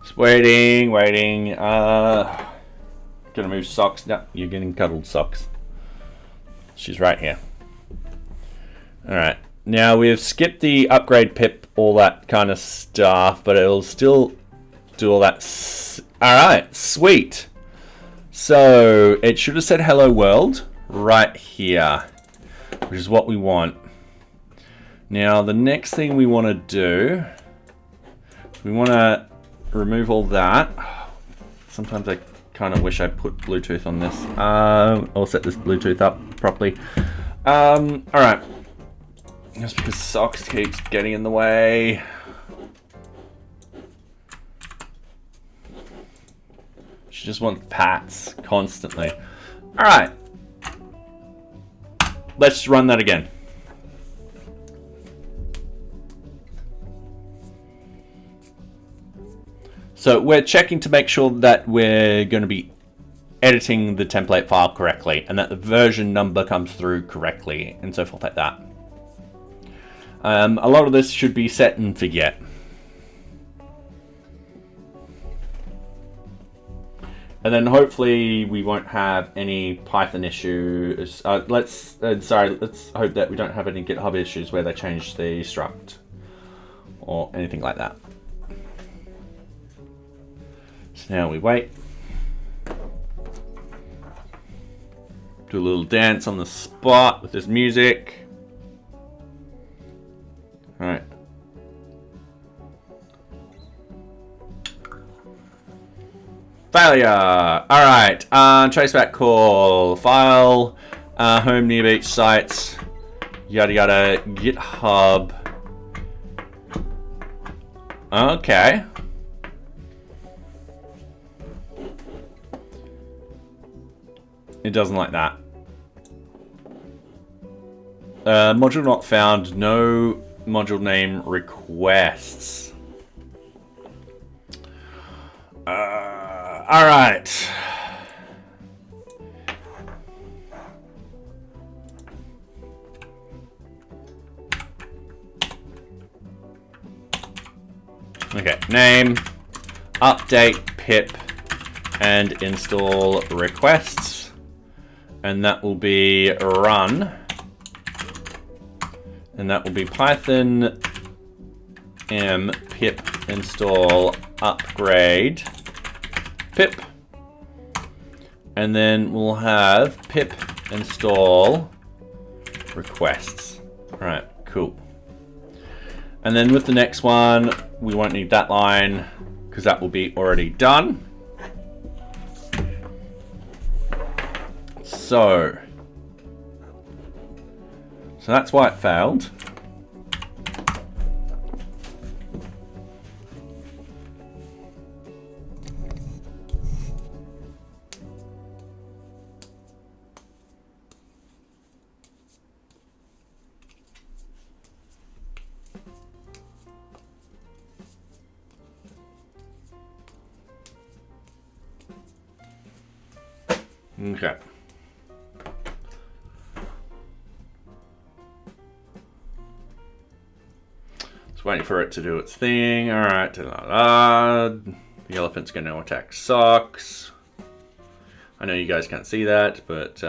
Just waiting. Gonna move socks. No, you're getting cuddled socks. She's right here. All right. Now we've skipped the upgrade pip, all that kind of stuff, but it'll still do all that. All right, sweet. So it should have said hello world right here, which is what we want. Now the next thing we want to do, we want to remove all that. Sometimes I kind of wish I put Bluetooth on this. I'll set this Bluetooth up properly. All right. Just because socks keeps getting in the way. She just wants pats constantly. All right. Let's run that again. So we're checking to make sure that we're going to be editing the template file correctly and that the version number comes through correctly and so forth like that. A lot of this should be set and forget. And then hopefully we won't have any Python issues. Let's hope that we don't have any GitHub issues where they change the struct or anything like that. So now we wait. Do a little dance on the spot with this music. All right. Failure. All right. Traceback call. File. Home NearBeach sites. Yada yada. GitHub. Okay. It doesn't like that. Module not found. No module name requests. All right. Okay, name, update pip, and install requests, and that will be run. And that will be Python m pip install upgrade pip. And then we'll have pip install requests. All right, cool. And then with the next one, we won't need that line because that will be already done. So that's why it failed. Okay. Just waiting for it to do its thing. All right. The elephant's going to attack socks. I know you guys can't see that, but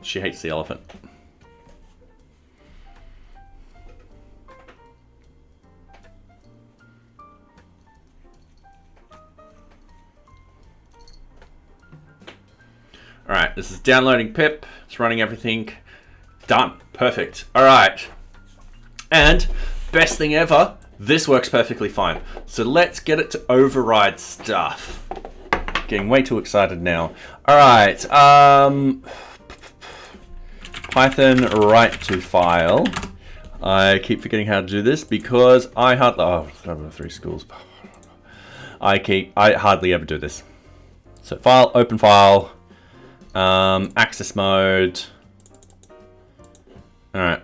she hates the elephant. All right, this is downloading pip. It's running everything. Done. Perfect. All right. And best thing ever, this works perfectly fine. So let's get it to override stuff. Getting way too excited now. All right. Python write to file. I keep forgetting how to do this because I hardly 3 schools. I hardly ever do this. So file, open file. Access mode. All right.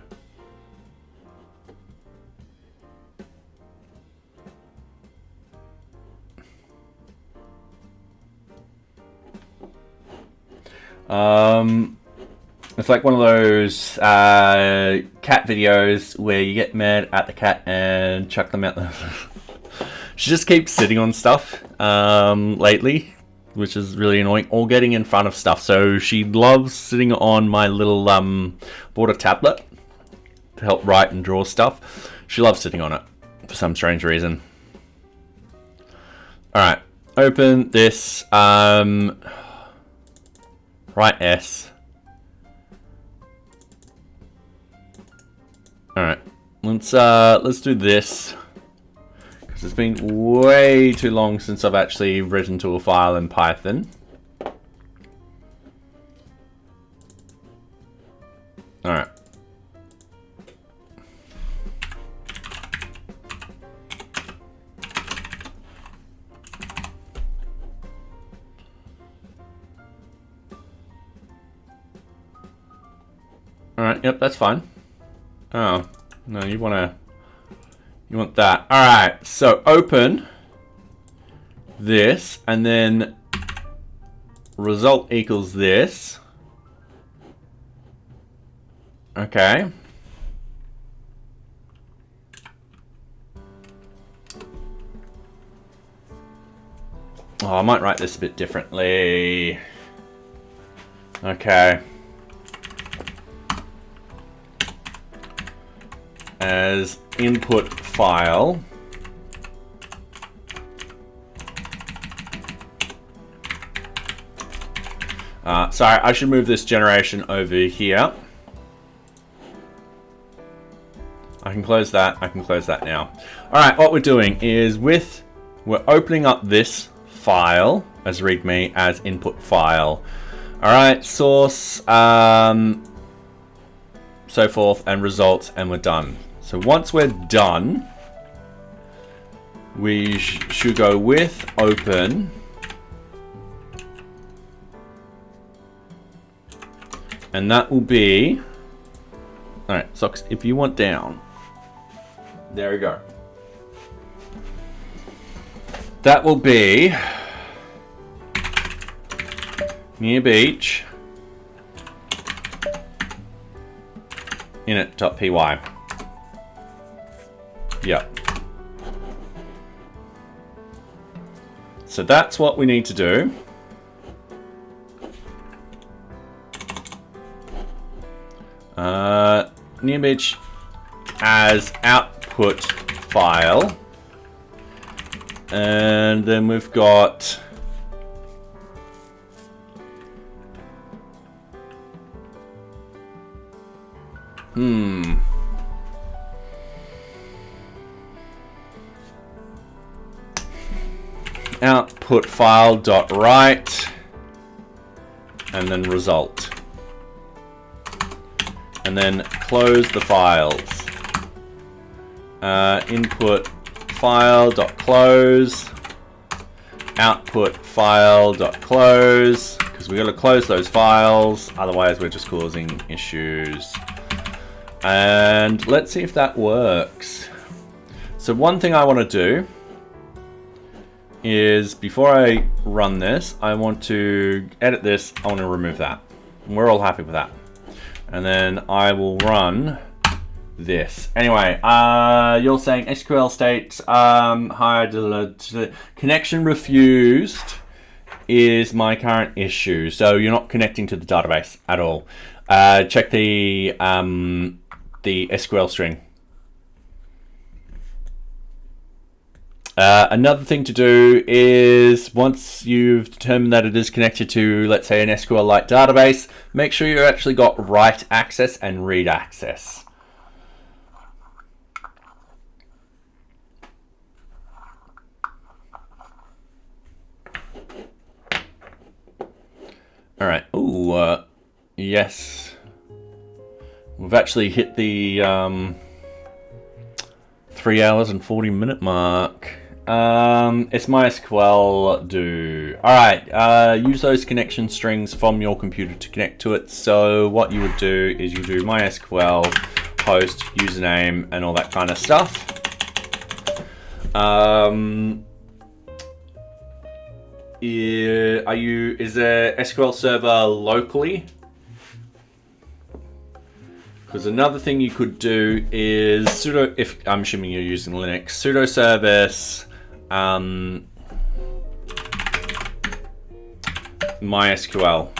It's like one of those cat videos where you get mad at the cat and chuck them out. She just keeps sitting on stuff lately, which is really annoying, or getting in front of stuff. So she loves sitting on my little bought a tablet to help write and draw stuff. She loves sitting on it for some strange reason. All right, open this. Write S. All right, let's do this. It's been way too long since I've actually written to a file in Python. All right. All right. Yep, that's fine. Oh no, you want that. All right, so open this and then result equals this. Okay. Oh, I might write this a bit differently. Okay. As input file. Sorry, I should move this generation over here. I can close that. I can close that now. All right, what we're doing is we're opening up this file as readme as input file. All right, source, so forth, and results, and we're done. So once we're done, we should go with open. And that will be, all right, socks, if you want down, there we go. That will be NearBeach init.py. Yep. So that's what we need to do. NearBeach as output file. And then we've got output file dot write and then result, and then close the files. Input file dot close, output file dot close, because we got to close those files, otherwise we're just causing issues. And let's see if that works. So one thing I want to do is before I run this, I want to edit this. I want to remove that. And we're all happy with that. And then I will run this. Anyway, you're saying SQL state, hi, connection refused is my current issue. So you're not connecting to the database at all. Check the SQL string. Another thing to do is once you've determined that it is connected to, let's say, an SQLite database, make sure you've actually got write access and read access. All right. Ooh, yes. We've actually hit the 3 hours and 40-minute mark. It's MySQL do. All right, use those connection strings from your computer to connect to it. So what you would do is you do MySQL host username and all that kind of stuff. Is there SQL server locally? Because another thing you could do is sudo, if I'm assuming you're using Linux, sudo service MySQL.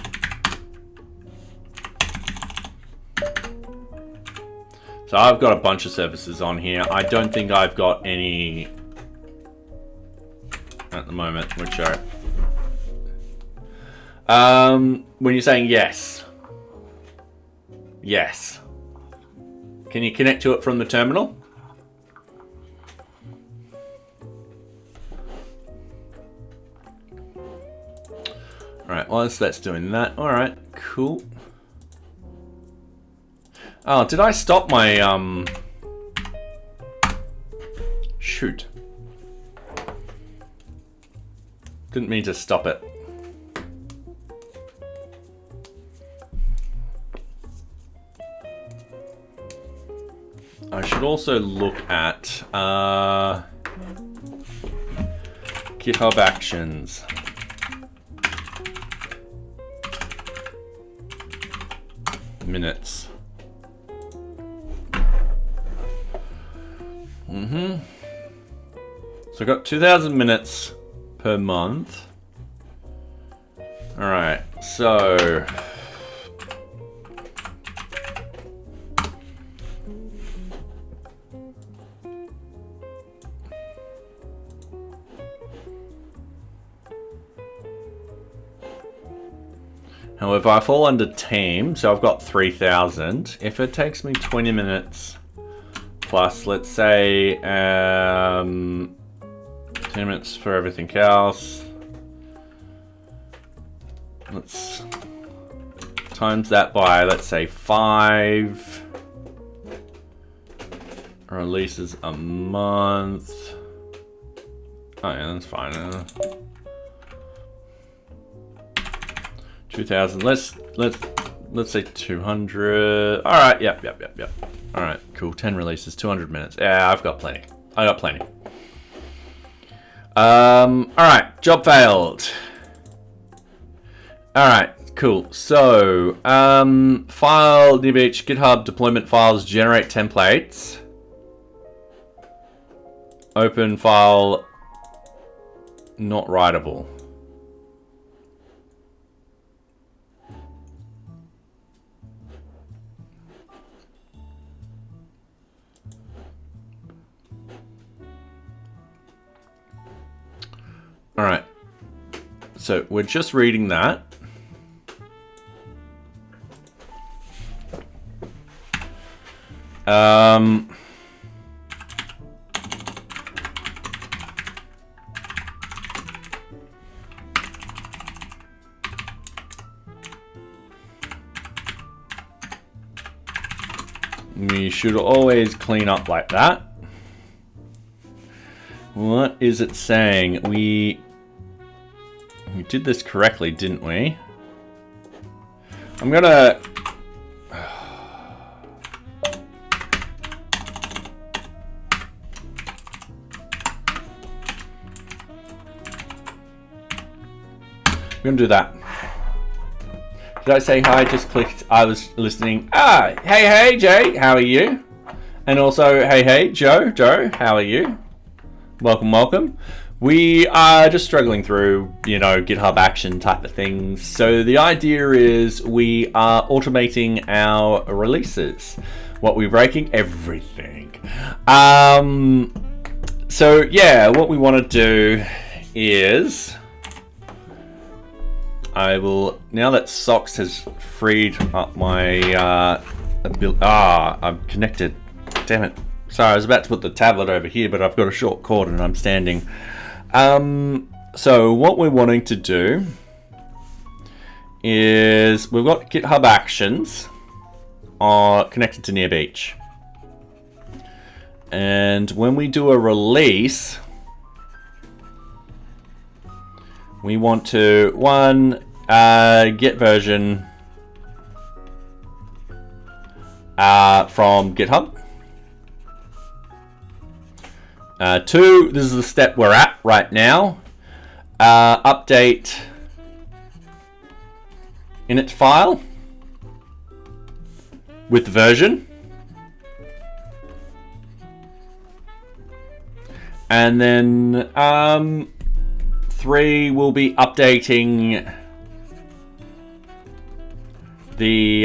So I've got a bunch of services on here. I don't think I've got any at the moment, which are when you're saying yes. Yes. Can you connect to it from the terminal? All right, well, that's doing that. All right, cool. Oh, did I stop my, shoot. Didn't mean to stop it. I should also look at GitHub Actions. Minutes. So I got 2,000 minutes per month. All right, so however, I fall under team, so I've got 3,000. If it takes me 20 minutes plus, let's say, 10 minutes for everything else. Let's times that by, let's say, 5 releases a month. Oh yeah, that's fine. 2,000. Let's say 200. All right. Yep. All right. Cool. 10 releases, 200 minutes. Yeah, I've got plenty. I got plenty. All right. Job failed. All right. Cool. So, file NearBeach GitHub deployment files generate templates. Open file not writable. All right, so we're just reading that. We should always clean up like that. What is it saying? We did this correctly, didn't we? I'm gonna... gonna do that. Did I say hi? Just clicked. I was listening. Hey, Jay. How are you? And also, hey, Joe, how are you? Welcome. We are just struggling through, GitHub Action type of things. So the idea is we are automating our releases. What we're breaking? Everything. So yeah, what we want to do is now that Socks has freed up my I'm connected. Damn it. Sorry, I was about to put the tablet over here, but I've got a short cord and I'm standing. So what we're wanting to do is we've got GitHub Actions connected to NearBeach. And when we do a release, we want to, get version from GitHub. 2, this is the step we're at right now. Update init file with version. And then 3 will be updating the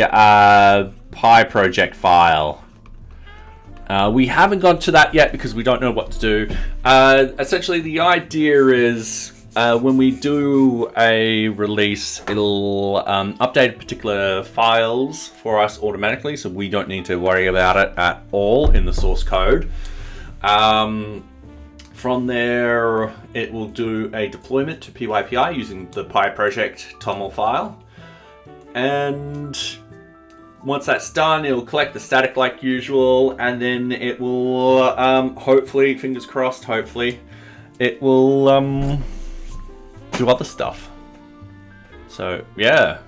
Pi project file. We haven't got to that yet because we don't know what to do. Essentially, the idea is when we do a release, it'll update particular files for us automatically, so we don't need to worry about it at all in the source code. From there, it will do a deployment to PyPI using the Pi project TOML file. And once that's done, it'll collect the static like usual, and then it will, hopefully, fingers crossed, it will do other stuff. So, yeah.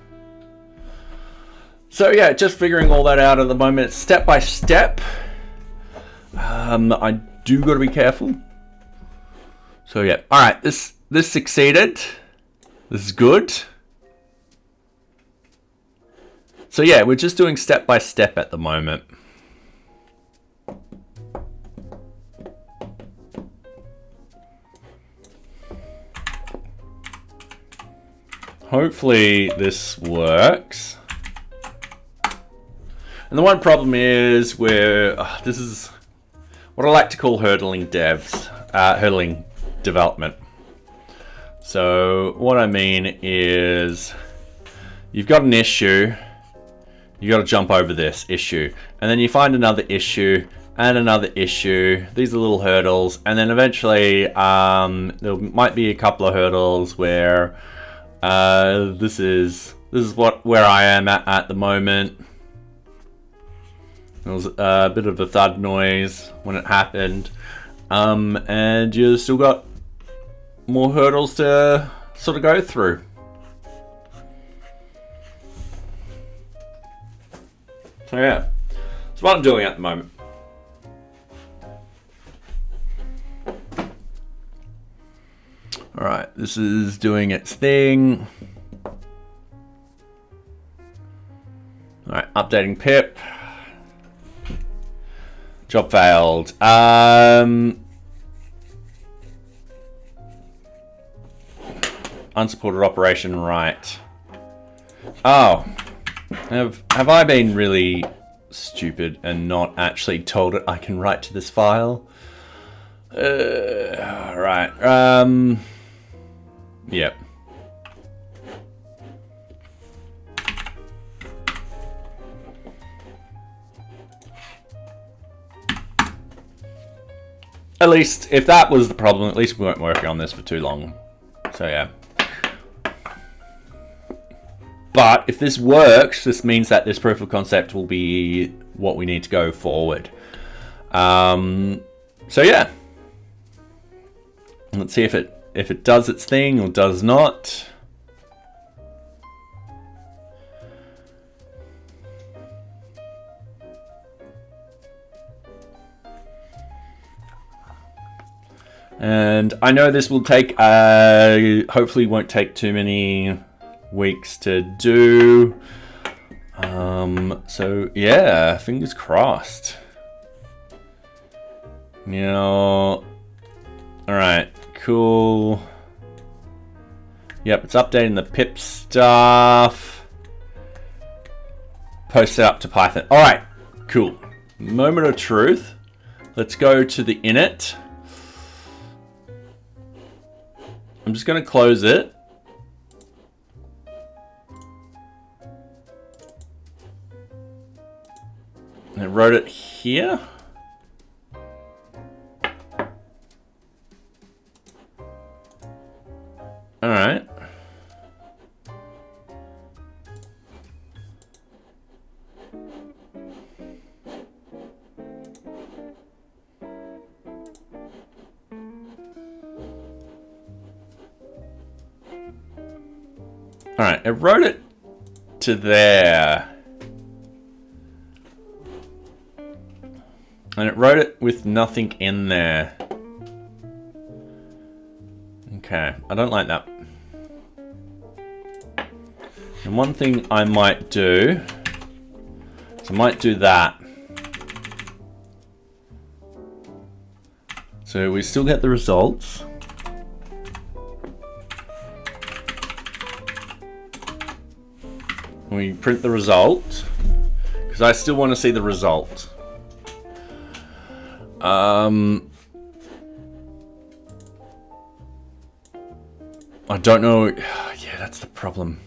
Just figuring all that out at the moment, step by step. I do got to be careful. So yeah, all right, this succeeded. This is good. So yeah, we're just doing step by step at the moment. Hopefully this works. And the one problem is this is what I like to call hurdling development. So what I mean is you've got an issue, you got to jump over this issue, and then you find another issue and another issue. These are little hurdles, and then eventually there might be a couple of hurdles where this is where I am at the moment. There was a bit of a thud noise when it happened, and you still got more hurdles to sort of go through. So yeah, that's what I'm doing at the moment. All right, this is doing its thing. All right, updating pip. Job failed. Unsupported operation, right. Oh, have I been really stupid and not actually told it I can write to this file? Right. Yep. At least, if that was the problem, at least we weren't working on this for too long. So yeah. But if this works, this means that this proof of concept will be what we need to go forward. So yeah. Let's see if it does its thing or does not. And I know this will take, hopefully won't take too many weeks to do. So yeah, fingers crossed. You know, all right, cool. Yep, it's updating the pip stuff. Post it up to Python. All right, cool. Moment of truth. Let's go to the init. I'm just going to close it. And I wrote it here. All right. All right, I wrote it to there. And it wrote it with nothing in there. Okay, I don't like that. And one thing I might do is I might do that. So we still get the results. We print the result because I still want to see the result. I don't know. Yeah, that's the problem.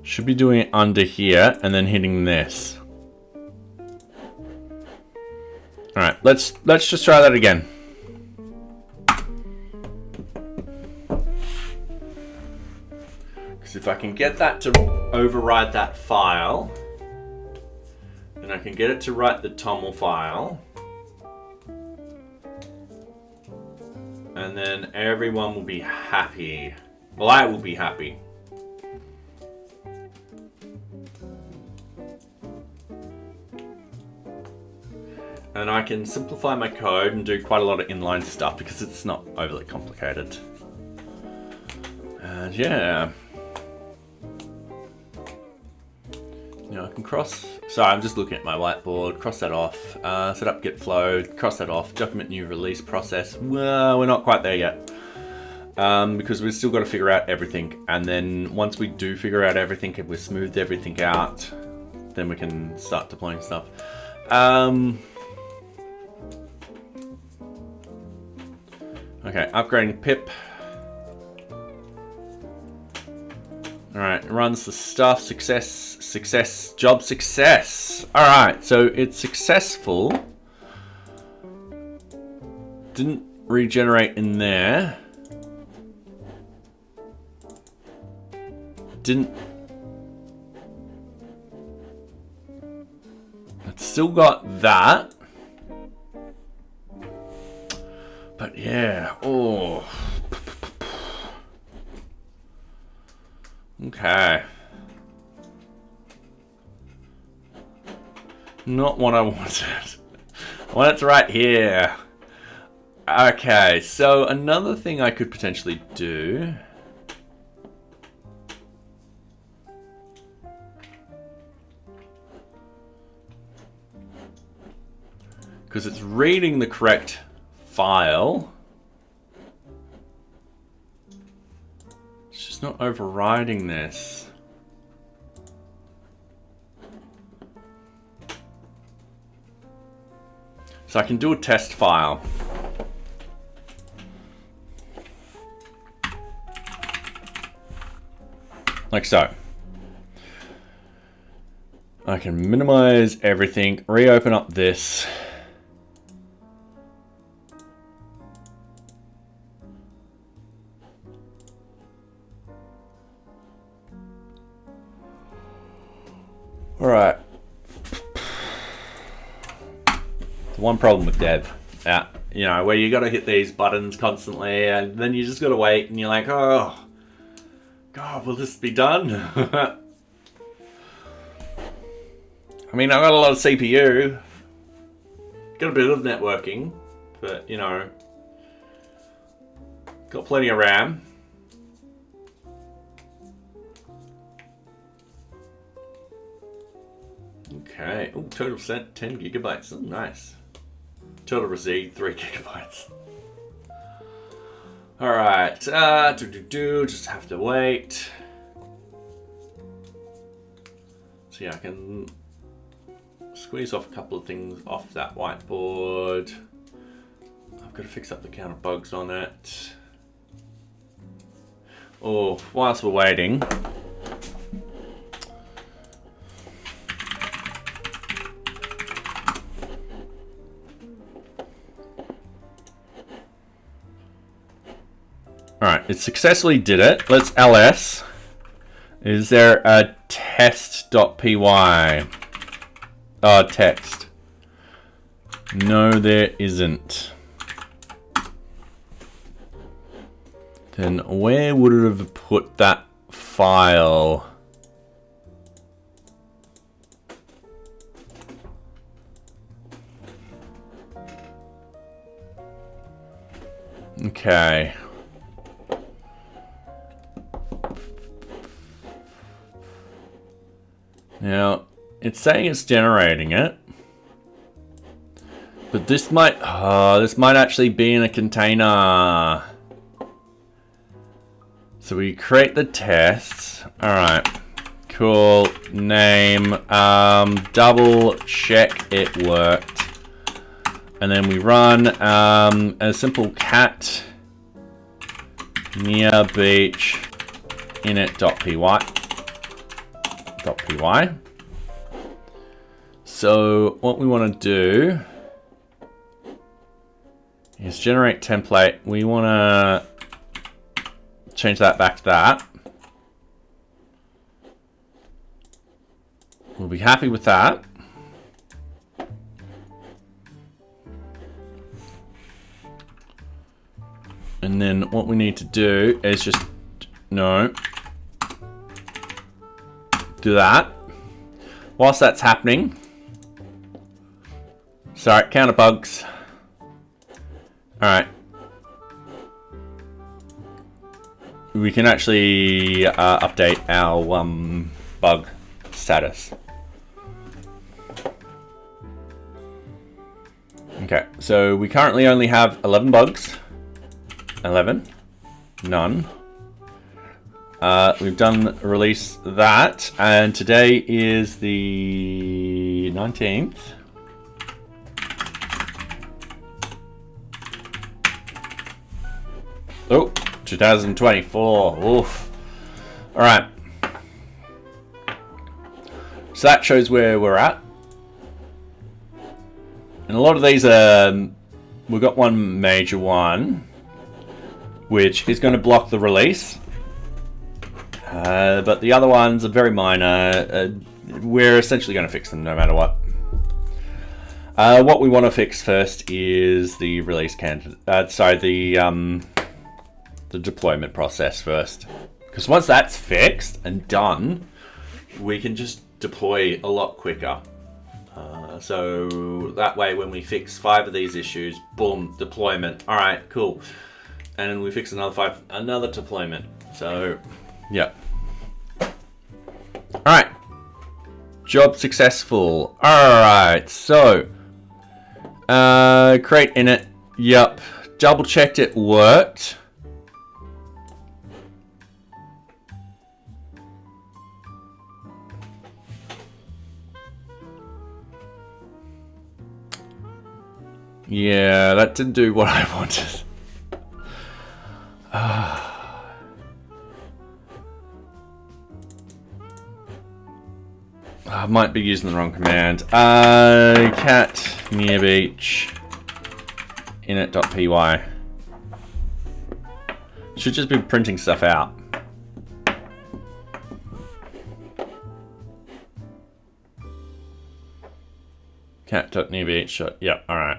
Should be doing it under here and then hitting this. All right, let's just try that again. Because if I can get that to override that file, then I can get it to write the TOML file. And then everyone will be happy. Well, I will be happy. And I can simplify my code and do quite a lot of inline stuff because it's not overly complicated. And yeah. Now I can cross. Sorry, I'm just looking at my whiteboard. Cross that off. Set up git flow. Cross that off. Document new release process. Well, we're not quite there yet. Because we've still got to figure out everything. And then once we do figure out everything and we've smoothed everything out, then we can start deploying stuff. Okay, upgrading pip. All right, runs the stuff, success, job success. All right, so it's successful. Didn't regenerate in there. Didn't. It's still got that. But yeah, oh. Okay. Not what I wanted. I want it right here. Okay, so another thing I could potentially do. Because it's reading the correct file. It's just not overriding this. So I can do a test file. Like so. I can minimize everything, reopen up this. All right. One problem with dev, you know, where you got to hit these buttons constantly, and then you just got to wait, and you're like, oh, God, will this be done? I mean, I've got a lot of CPU, got a bit of networking, but you know, Got plenty of RAM. Okay. Oh, total sent 10 gigabytes. Oh, nice. Total received 3 gigabytes. All right. Just have to wait. So yeah, I can squeeze off a couple of things off that whiteboard. I've got to fix up the count of bugs on it. Oh, whilst we're waiting. Alright, it successfully did it. Let's ls. Is there a test.py? Text. No, there isn't. Then where would it have put that file? Okay. Now, it's saying it's generating it. But this might actually be in a container. So we create the tests. All right, cool. Name, double check it worked. And then we run a simple cat NearBeach init.py. So what we want to do is generate template. We want to change that back to that. We'll be happy with that. And then what we need to do is just do that. Whilst that's happening, sorry, counter bugs. All right, we can actually update our bug status. Okay, so we currently only have 11 bugs. 11, none. We've done release that, and today is the 19th. Oh, 2024. Oof. All right. So that shows where we're at. And a lot of these we've got one major one, which is going to block the release. But the other ones are very minor. We're essentially going to fix them no matter what. What we want to fix first is the release candidate. The deployment process first. Because once that's fixed and done, we can just deploy a lot quicker. So that way, when we fix 5 of these issues, boom, deployment. All right, cool. And we fix another 5, another deployment. So, yeah. All right. Job successful. All right. So, create init. Yep. Double checked it worked. Yeah, that didn't do what I wanted. I might be using the wrong command. Cat NearBeach init.py. Should just be printing stuff out. Cat.NearBeach. Yep, alright.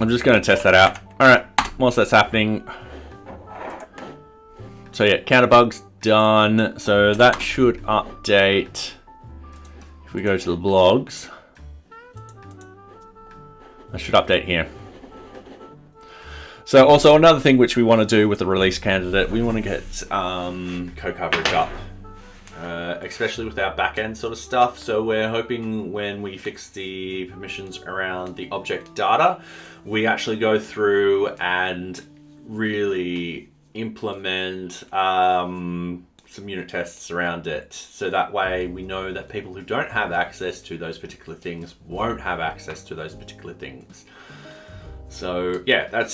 I'm just going to test that out. Alright, whilst that's happening. So yeah, counter bugs done. So that should update. If we go to the blogs, I should update here. So also another thing which we want to do with the release candidate, we want to get code coverage up, especially with our backend sort of stuff. So we're hoping when we fix the permissions around the object data, we actually go through and really implement some unit tests around it. So that way we know that people who don't have access to those particular things won't have access to those particular things. So yeah,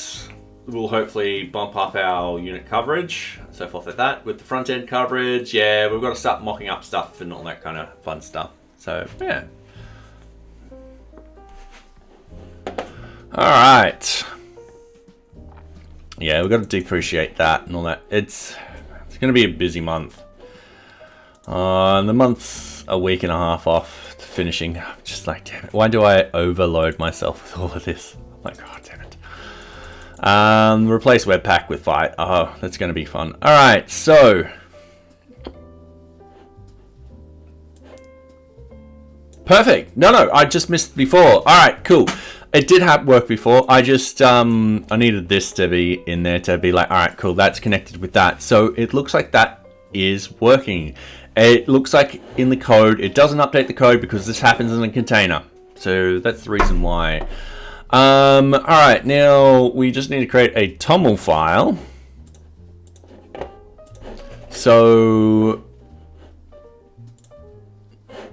we'll hopefully bump up our unit coverage, so forth like that. With the front end coverage, yeah, we've got to start mocking up stuff and all that kind of fun stuff. So yeah. All right. Yeah, we've got to depreciate that and all that. It's going to be a busy month. The month's a week and a half off to finishing. I'm just like, damn it. Why do I overload myself with all of this? I'm like, oh, damn it. Replace Webpack with Fight. Oh, that's going to be fun. All right, so. Perfect. No, I just missed before. All right, cool. It did work before. I just, I needed this to be in there to be like, all right, cool, that's connected with that. So it looks like that is working. It looks like in the code, it doesn't update the code because this happens in a container. So that's the reason why. All right, now we just need to create a TOML file. So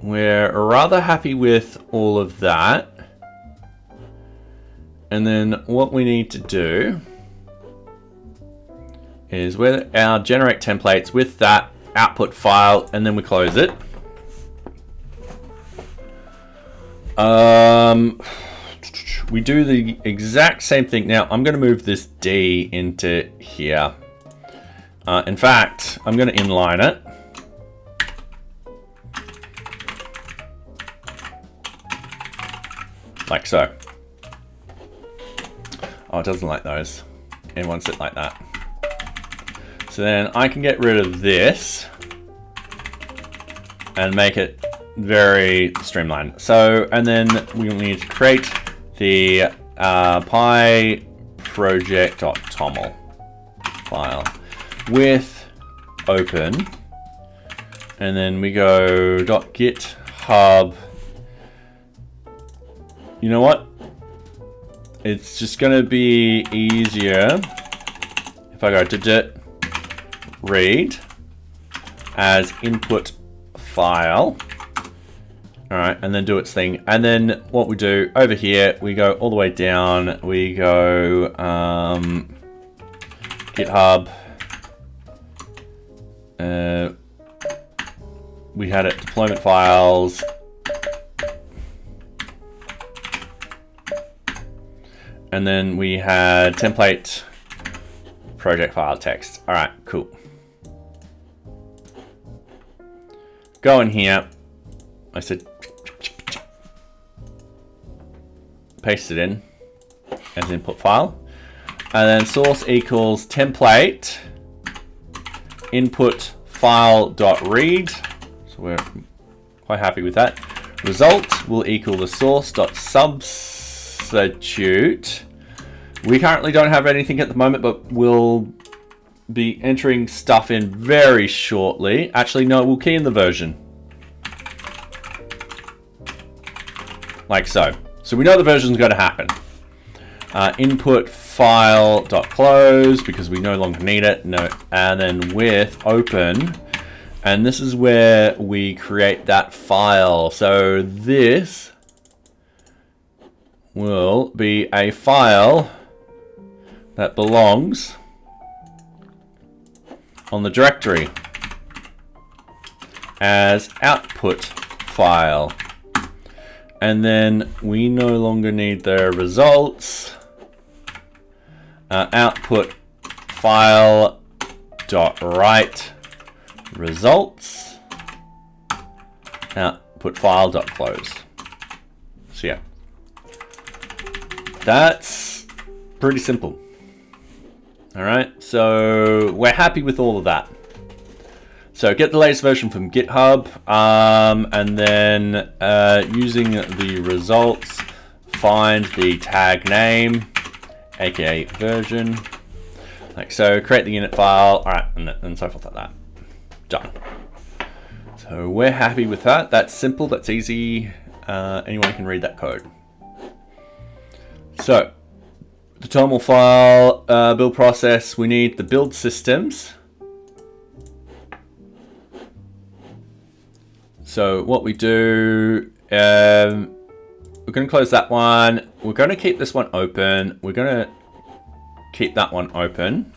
we're rather happy with all of that. And then what we need to do is with our generate templates with that output file, and then we close it. We do the exact same thing. Now I'm going to move this D into here. In fact, I'm going to inline it. Like so. Oh, it doesn't like those. It wants it like that. So then I can get rid of this and make it very streamlined. So, and then we need to create the py project.toml file with open. And then we go .github. You know what? It's just going to be easier if I go to dit read as input file. All right, and then do its thing. And then what we do over here, we go all the way down. We go GitHub. We had it deployment files. And then we had template project file text. All right, cool. Go in here. I said, paste it in as input file. And then source equals template input file dot read. So we're quite happy with that. Result will equal the source dot substitute. We currently don't have anything at the moment, but we'll be entering stuff in very shortly. Actually, no, we'll key in the version. Like so. So we know the version is going to happen. Input file dot close because we no longer need it. No, and then with open, and this is where we create that file. So this will be a file that belongs on the directory as output file. And then we no longer need the results. Output file dot write results. Output file dot close. So yeah, that's pretty simple. All right, so we're happy with all of that. So get the latest version from GitHub, and then using the results, find the tag name, aka version, like so. Create the unit file, all right, and so forth like that. Done. So we're happy with that. That's simple. That's easy. Anyone can read that code. So the terminal file, build process. We need the build systems. So what we do, we're going to close that one. We're going to keep this one open. We're going to keep that one open.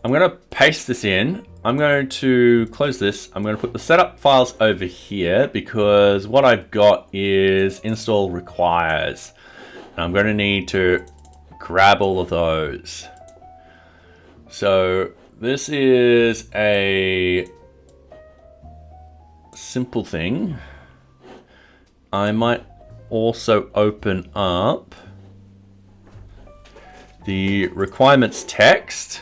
I'm going to paste this in. I'm going to close this. I'm going to put the setup files over here because what I've got is install requires. And I'm going to need to grab all of those. So this is a simple thing. I might also open up the requirements text.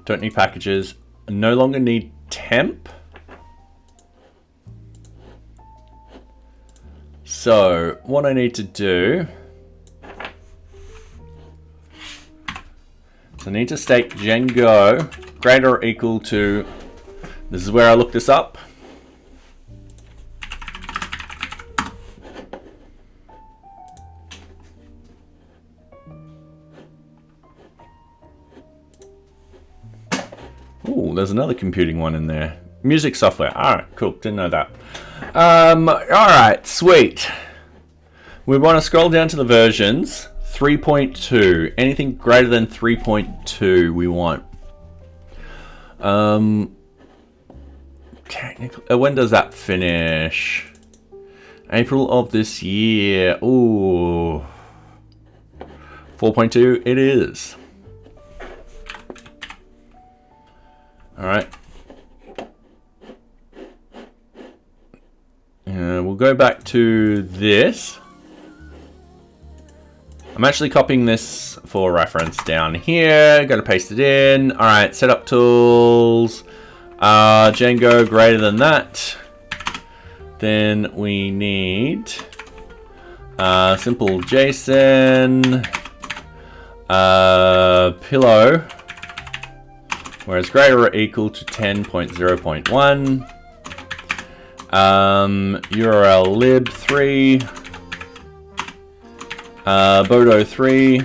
Don't need packages. No longer need temp. So what I need to do, I need to state Django greater or equal to, this is where I looked this up. Ooh, there's another computing one in there. Music software. All right, cool. Didn't know that. All right, sweet. We want to scroll down to the versions. 3.2. Anything greater than 3.2 we want. Technical. When does that finish? April of this year. Ooh. 4.2 it is. All right. We'll go back to this. I'm actually copying this for reference down here. Got to paste it in. All right, setup tools. Django greater than that. Then we need simple JSON pillow, whereas greater or equal to 10.0.1. URL lib3. Bodo 3,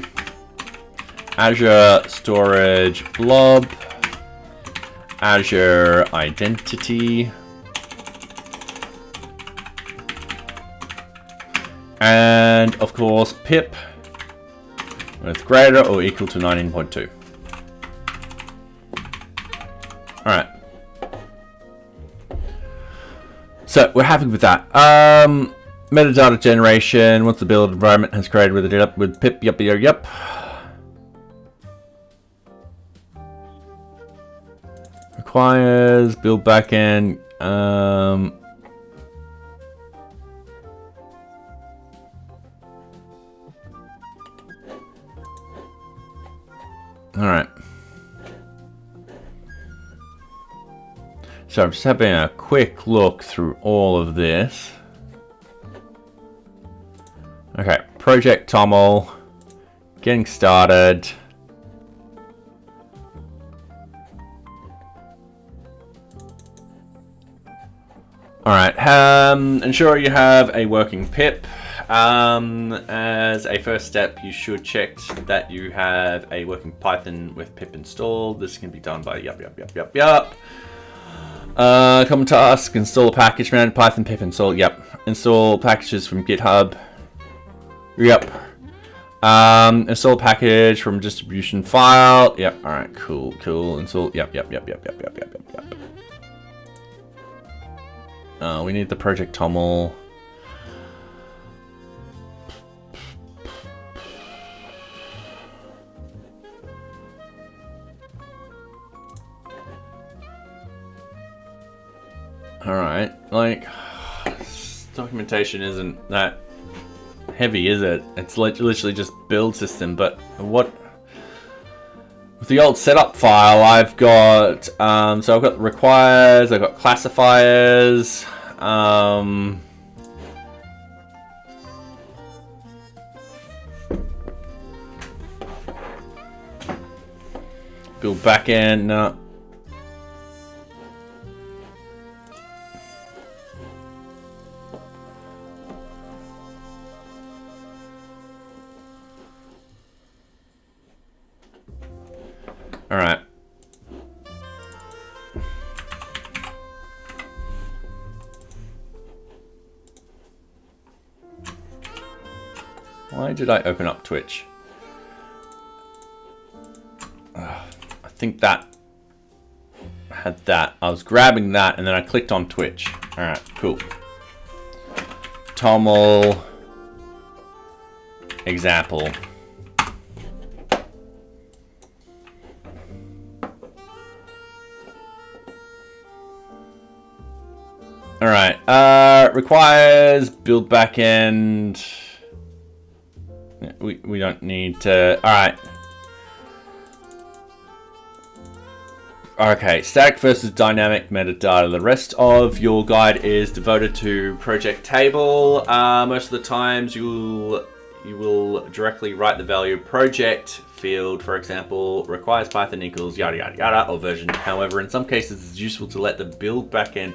Azure Storage Blob, Azure Identity, and of course pip with greater or equal to 19.2. All right. So we're happy with that. Metadata generation. Once the build environment has created with pip, yep. Requires build backend. All right. So I'm just having a quick look through all of this. Okay, project toml, getting started. All right, ensure you have a working pip. As a first step, you should check that you have a working Python with pip installed. This can be done by yep. Common task, install a package, man, Python pip install, yep. Install packages from GitHub. Yep. Install package from distribution file. Yep. All right. Cool. Install. Yep. We need the project toml. All right. Like, documentation isn't that heavy, is it? It's literally just build system. But what with the old setup file, I've got so I've got requires, I've got classifiers. Build backend. No. All right. Why did I open up Twitch? I think that had that. I was grabbing that and then I clicked on Twitch. All right, cool. Toml example. All right, requires build backend. We don't need to. All right. Okay, static versus dynamic metadata. The rest of your guide is devoted to project table. Most of the times you will directly write the value project field, for example, requires Python equals yada yada yada or version. However, in some cases it's useful to let the build backend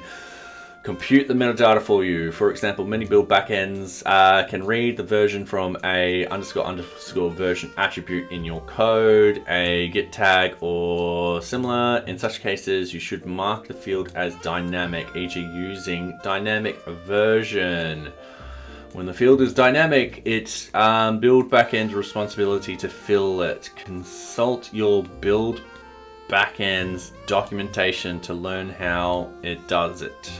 compute the metadata for you. For example, many build backends can read the version from a __ version attribute in your code, a git tag or similar. In such cases, you should mark the field as dynamic, e.g. using dynamic version. When the field is dynamic, it's build backend's responsibility to fill it. Consult your build backend's documentation to learn how it does it.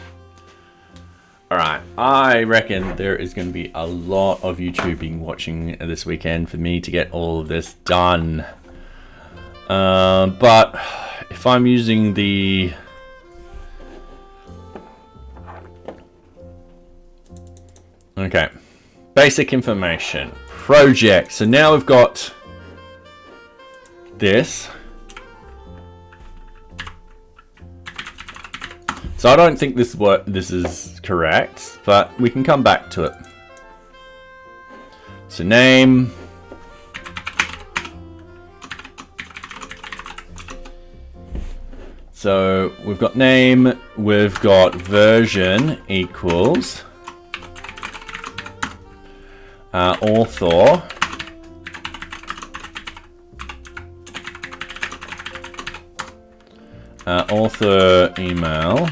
Alright, I reckon there is going to be a lot of YouTubing watching this weekend for me to get all of this done. But if I'm using the... Okay, basic information, project. So now we've got this. So I don't think this is correct, but we can come back to it. So name. So we've got name, we've got version equals author. Author email.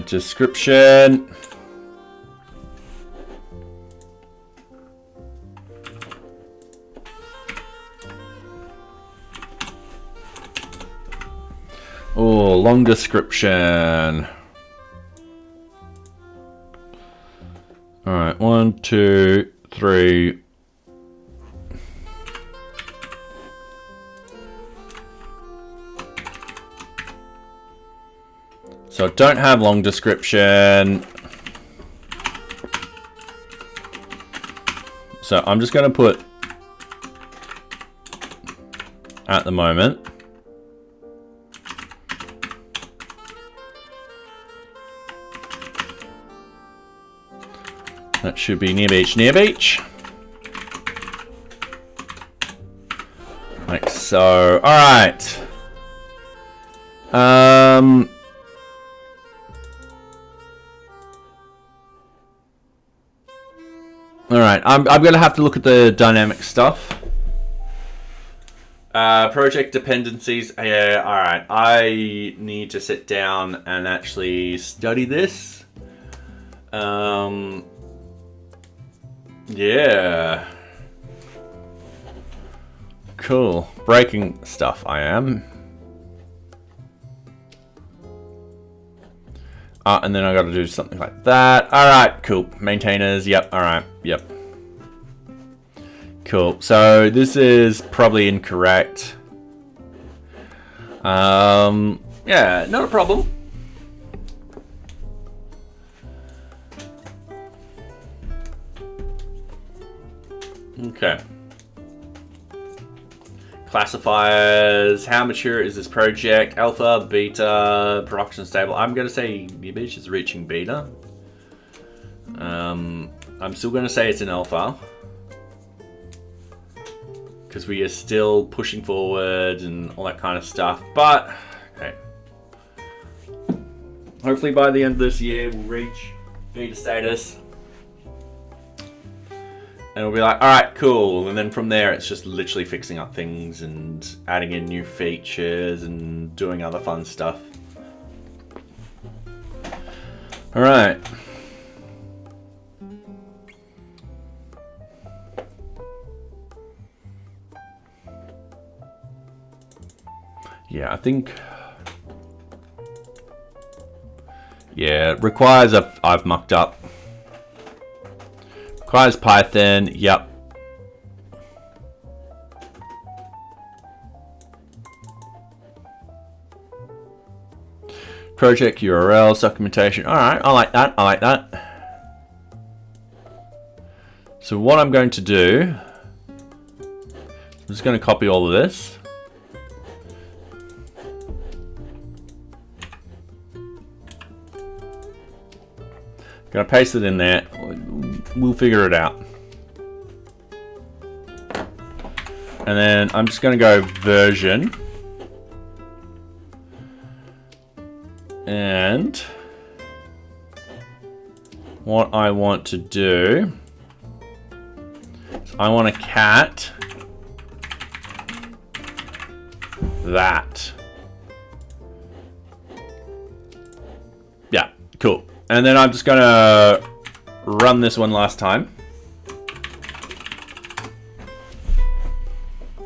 Description. Oh, long description. All right, 1, 2, 3. So don't have long description. So I'm just going to put at the moment. That should be NearBeach, NearBeach. Like so. All right. All right, I'm going to have to look at the dynamic stuff. Project dependencies. Yeah, all right. I need to sit down and actually study this. Yeah. Cool. Breaking stuff, I am. And then I got to do something like that. All right, cool. Maintainers. Yep. All right. Yep. Cool. So this is probably incorrect. Yeah, not a problem. Okay. Classifiers. How mature is this project? Alpha, beta, production stable. I'm going to say NearBeach is reaching beta. I'm still going to say it's an alpha, because we are still pushing forward and all that kind of stuff. But, okay. Hopefully by the end of this year, we'll reach beta status. And we'll be like, all right, cool. And then from there, it's just literally fixing up things and adding in new features and doing other fun stuff. All right. Yeah, I think. Yeah, it requires I've mucked up. Requires Python, yep. Project URLs, documentation. Alright, I like that, I like that. So what I'm going to do, I'm just going to copy all of this. Gonna paste it in there. We'll figure it out. And then I'm just gonna go version. And what I want to do is I want to cat that. Yeah, cool. And then I'm just gonna run this one last time.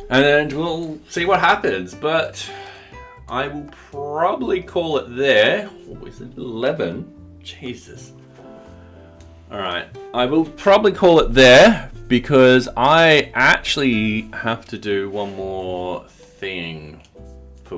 And then we'll see what happens, but I will probably call it there. Oh, is it 11? Jesus. All right, I will probably call it there because I actually have to do one more thing.